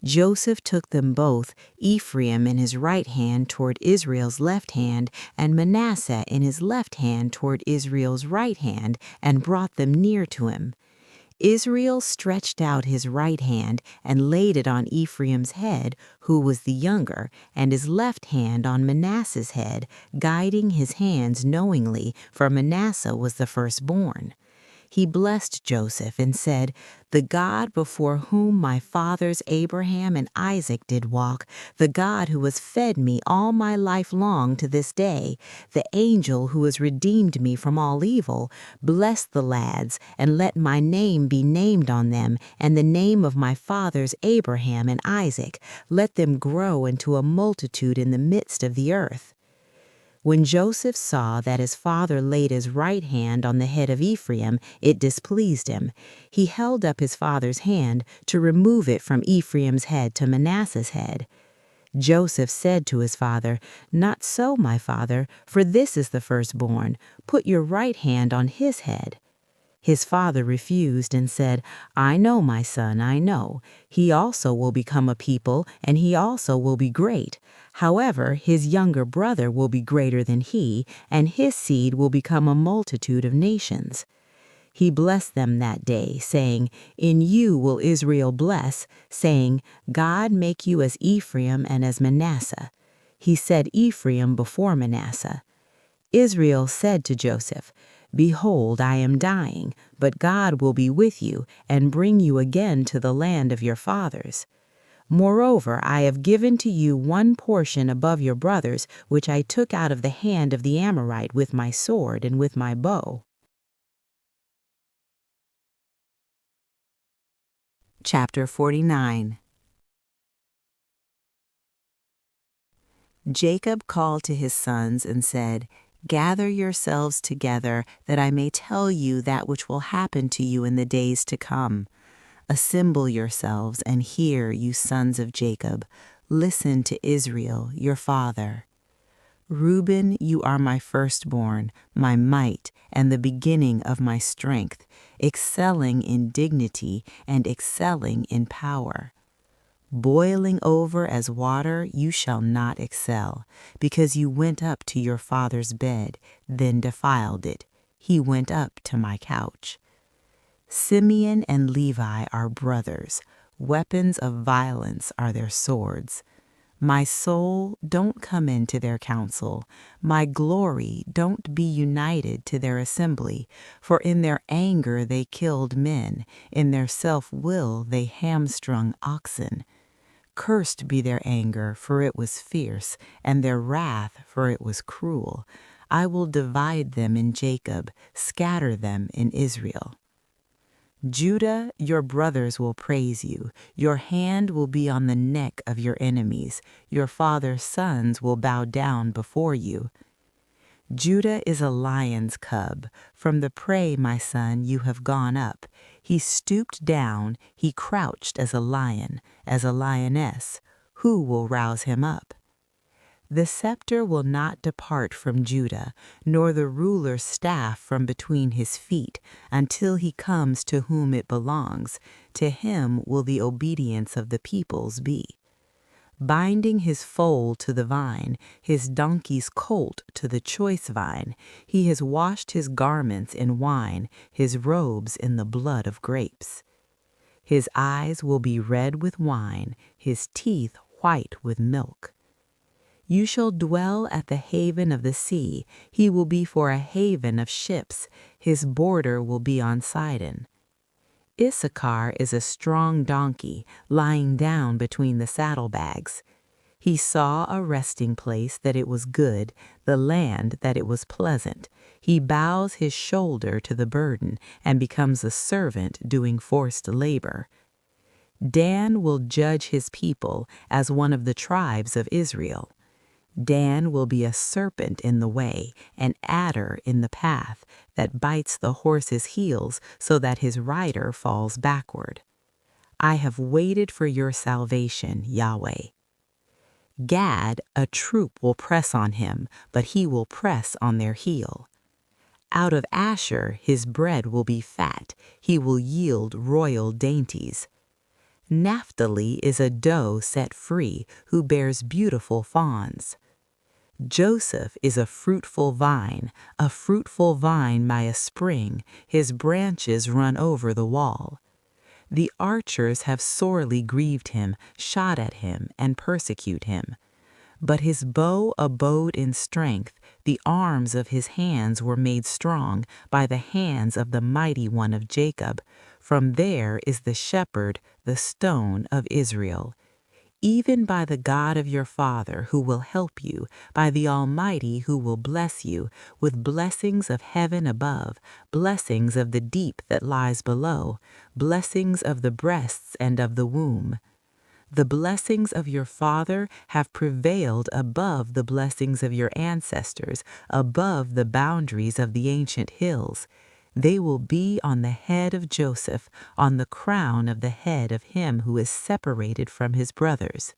Joseph took them both, Ephraim in his right hand toward Israel's left hand, and Manasseh in his left hand toward Israel's right hand, and brought them near to him. Israel stretched out his right hand and laid it on Ephraim's head, who was the younger, and his left hand on Manasseh's head, guiding his hands knowingly, for Manasseh was the firstborn. He blessed Joseph and said, The God before whom my fathers Abraham and Isaac did walk, the God who has fed me all my life long to this day, the angel who has redeemed me from all evil, bless the lads, and let my name be named on them, and the name of my fathers Abraham and Isaac. Let them grow into a multitude in the midst of the earth. When Joseph saw that his father laid his right hand on the head of Ephraim, it displeased him. He held up his father's hand to remove it from Ephraim's head to Manasseh's head. Joseph said to his father, Not so, my father, for this is the firstborn. Put your right hand on his head. His father refused and said, I know, my son, I know. He also will become a people, and he also will be great. However, his younger brother will be greater than he, and his seed will become a multitude of nations. He blessed them that day, saying, In you will Israel bless, saying, God make you as Ephraim and as Manasseh. He said Ephraim before Manasseh. Israel said to Joseph, Behold, I am dying, but God will be with you and bring you again to the land of your fathers. Moreover, I have given to you one portion above your brothers, which I took out of the hand of the Amorite with my sword and with my bow. Chapter 49. Jacob called to his sons and said, Gather yourselves together, that I may tell you that which will happen to you in the days to come. Assemble yourselves and hear, you sons of Jacob. Listen to Israel, your father. Reuben, you are my firstborn, my might, and the beginning of my strength, excelling in dignity and excelling in power. Boiling over as water, you shall not excel, because you went up to your father's bed, then defiled it. He went up to my couch. Simeon and Levi are brothers. Weapons of violence are their swords. My soul, don't come into their council. My glory, don't be united to their assembly. For in their anger they killed men. In their self-will they hamstrung oxen. Cursed be their anger, for it was fierce, and their wrath, for it was cruel. I will divide them in Jacob, scatter them in Israel. Judah, your brothers will praise you. Your hand will be on the neck of your enemies. Your father's sons will bow down before you. Judah is a lion's cub. From the prey, my son, you have gone up. He stooped down, he crouched as a lion, as a lioness. Who will rouse him up? The scepter will not depart from Judah, nor the ruler's staff from between his feet, until he comes to whom it belongs. To him will the obedience of the peoples be. Binding his foal to the vine, his donkey's colt to the choice vine, he has washed his garments in wine, his robes in the blood of grapes. His eyes will be red with wine, his teeth white with milk. You shall dwell at the haven of the sea. He will be for a haven of ships. His border will be on Sidon. Issachar is a strong donkey, lying down between the saddlebags. He saw a resting place that it was good, the land that it was pleasant. He bows his shoulder to the burden and becomes a servant doing forced labor. Dan will judge his people as one of the tribes of Israel. Dan will be a serpent in the way, an adder in the path, that bites the horse's heels so that his rider falls backward. I have waited for your salvation, Yahweh. Gad, a troop will press on him, but he will press on their heel. Out of Asher his bread will be fat, he will yield royal dainties. Naphtali is a doe set free, who bears beautiful fawns. Joseph is a fruitful vine by a spring, his branches run over the wall. The archers have sorely grieved him, shot at him, and persecute him. But his bow abode in strength, the arms of his hands were made strong by the hands of the mighty one of Jacob. From there is the shepherd, the stone of Israel. Even by the God of your father who will help you, by the Almighty who will bless you, with blessings of heaven above, blessings of the deep that lies below, blessings of the breasts and of the womb. The blessings of your father have prevailed above the blessings of your ancestors, above the boundaries of the ancient hills. They will be on the head of Joseph, on the crown of the head of him who is separated from his brothers.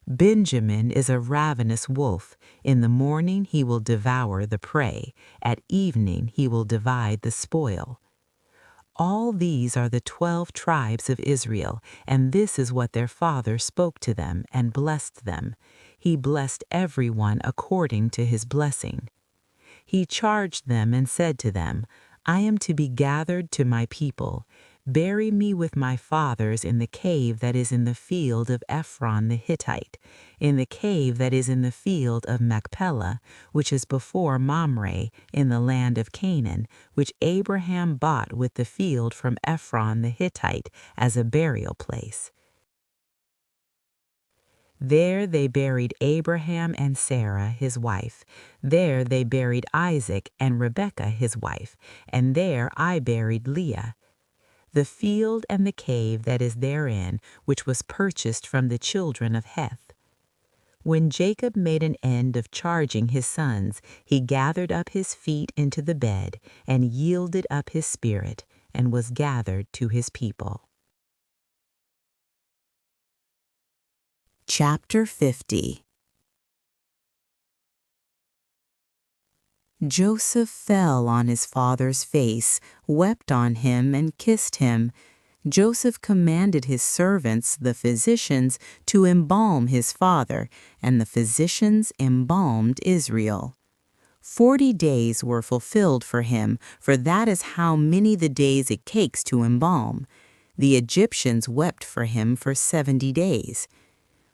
Benjamin is a ravenous wolf. In the morning he will devour the prey. At evening he will divide the spoil. All these are the 12 tribes of Israel, and this is what their father spoke to them and blessed them. He blessed everyone according to his blessing. He charged them and said to them, I am to be gathered to my people. Bury me with my fathers in the cave that is in the field of Ephron the Hittite, in the cave that is in the field of Machpelah, which is before Mamre, in the land of Canaan, which Abraham bought with the field from Ephron the Hittite as a burial place. There they buried Abraham and Sarah, his wife. There they buried Isaac and Rebekah, his wife. And there I buried Leah. The field and the cave that is therein, which was purchased from the children of Heth. When Jacob made an end of charging his sons, he gathered up his feet into the bed, and yielded up his spirit, and was gathered to his people. Chapter 50. Joseph fell on his father's face, wept on him, and kissed him. Joseph commanded his servants, the physicians, to embalm his father, and the physicians embalmed Israel. 40 days were fulfilled for him, for that is how many the days it takes to embalm. The Egyptians wept for him for 70 days.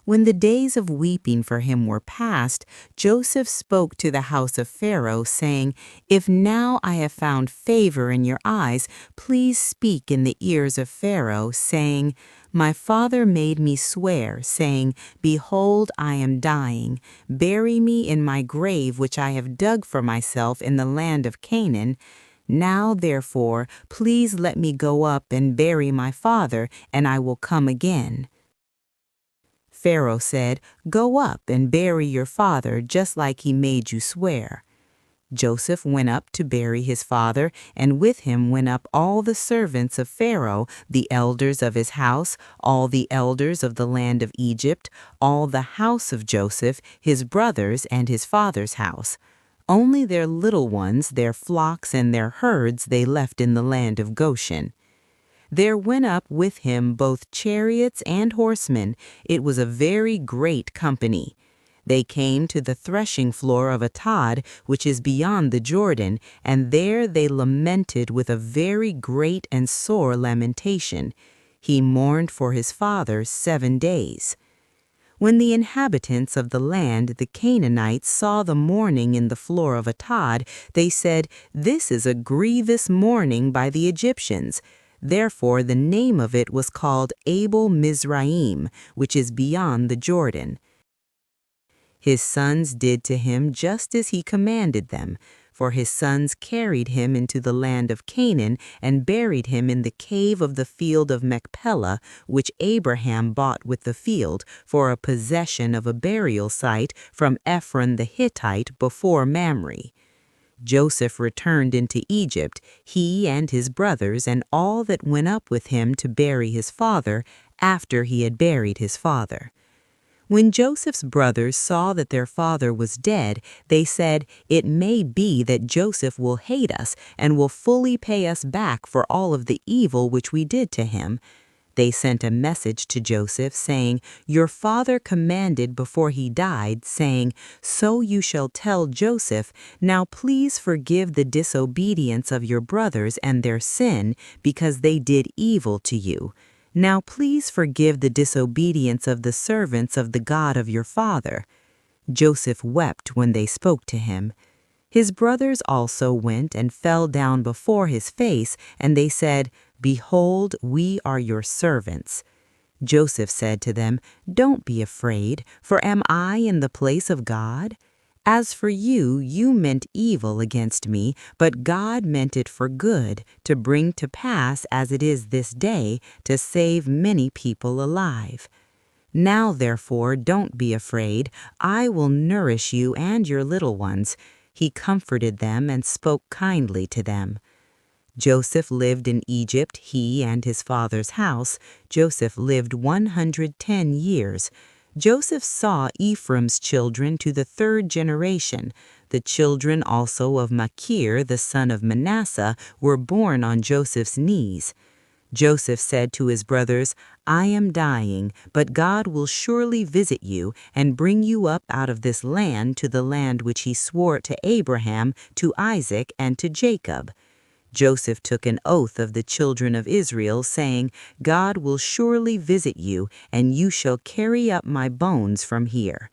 When the days of weeping for him were past, Joseph spoke to the house of Pharaoh, saying, If now I have found favor in your eyes, please speak in the ears of Pharaoh, saying, My father made me swear, saying, Behold, I am dying. Bury me in my grave which I have dug for myself in the land of Canaan. Now, therefore, please let me go up and bury my father, and I will come again. Pharaoh said, Go up and bury your father just like he made you swear. Joseph went up to bury his father, and with him went up all the servants of Pharaoh, the elders of his house, all the elders of the land of Egypt, all the house of Joseph, his brothers, and his father's house. Only their little ones, their flocks, and their herds they left in the land of Goshen. There went up with him both chariots and horsemen. It was a very great company. They came to the threshing floor of Atad, which is beyond the Jordan, and there they lamented with a very great and sore lamentation. He mourned for his father 7 days. When the inhabitants of the land, the Canaanites, saw the mourning in the floor of Atad, they said, This is a grievous mourning by the Egyptians. Therefore the name of it was called Abel Mizraim, which is beyond the Jordan. His sons did to him just as he commanded them, for his sons carried him into the land of Canaan and buried him in the cave of the field of Machpelah, which Abraham bought with the field for a possession of a burial site from Ephron the Hittite before Mamre. Joseph returned into Egypt, he and his brothers and all that went up with him to bury his father, after he had buried his father. When Joseph's brothers saw that their father was dead, they said, It may be that Joseph will hate us and will fully pay us back for all of the evil which we did to him. They sent a message to Joseph, saying, Your father commanded before he died, saying, So you shall tell Joseph, Now please forgive the disobedience of your brothers and their sin, because they did evil to you. Now please forgive the disobedience of the servants of the God of your father. Joseph wept when they spoke to him. His brothers also went and fell down before his face, and they said, Behold, we are your servants. Joseph said to them, Don't be afraid, for am I in the place of God? As for you, you meant evil against me, but God meant it for good, to bring to pass as it is this day, to save many people alive. Now, therefore, don't be afraid. I will nourish you and your little ones. He comforted them and spoke kindly to them. Joseph lived in Egypt, he and his father's house. Joseph lived 110 years. Joseph saw Ephraim's children to the 3rd generation. The children also of Machir, the son of Manasseh, were born on Joseph's knees. Joseph said to his brothers, "I am dying, but God will surely visit you and bring you up out of this land to the land which he swore to Abraham, to Isaac, and to Jacob." Joseph took an oath of the children of Israel, saying, "God will surely visit you, and you shall carry up my bones from here."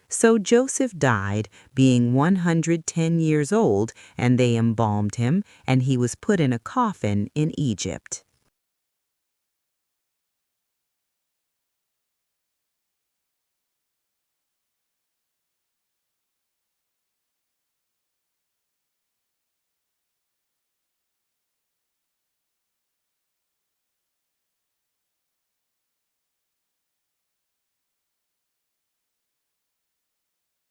So Joseph died, being 110 years old, and they embalmed him, and he was put in a coffin in Egypt.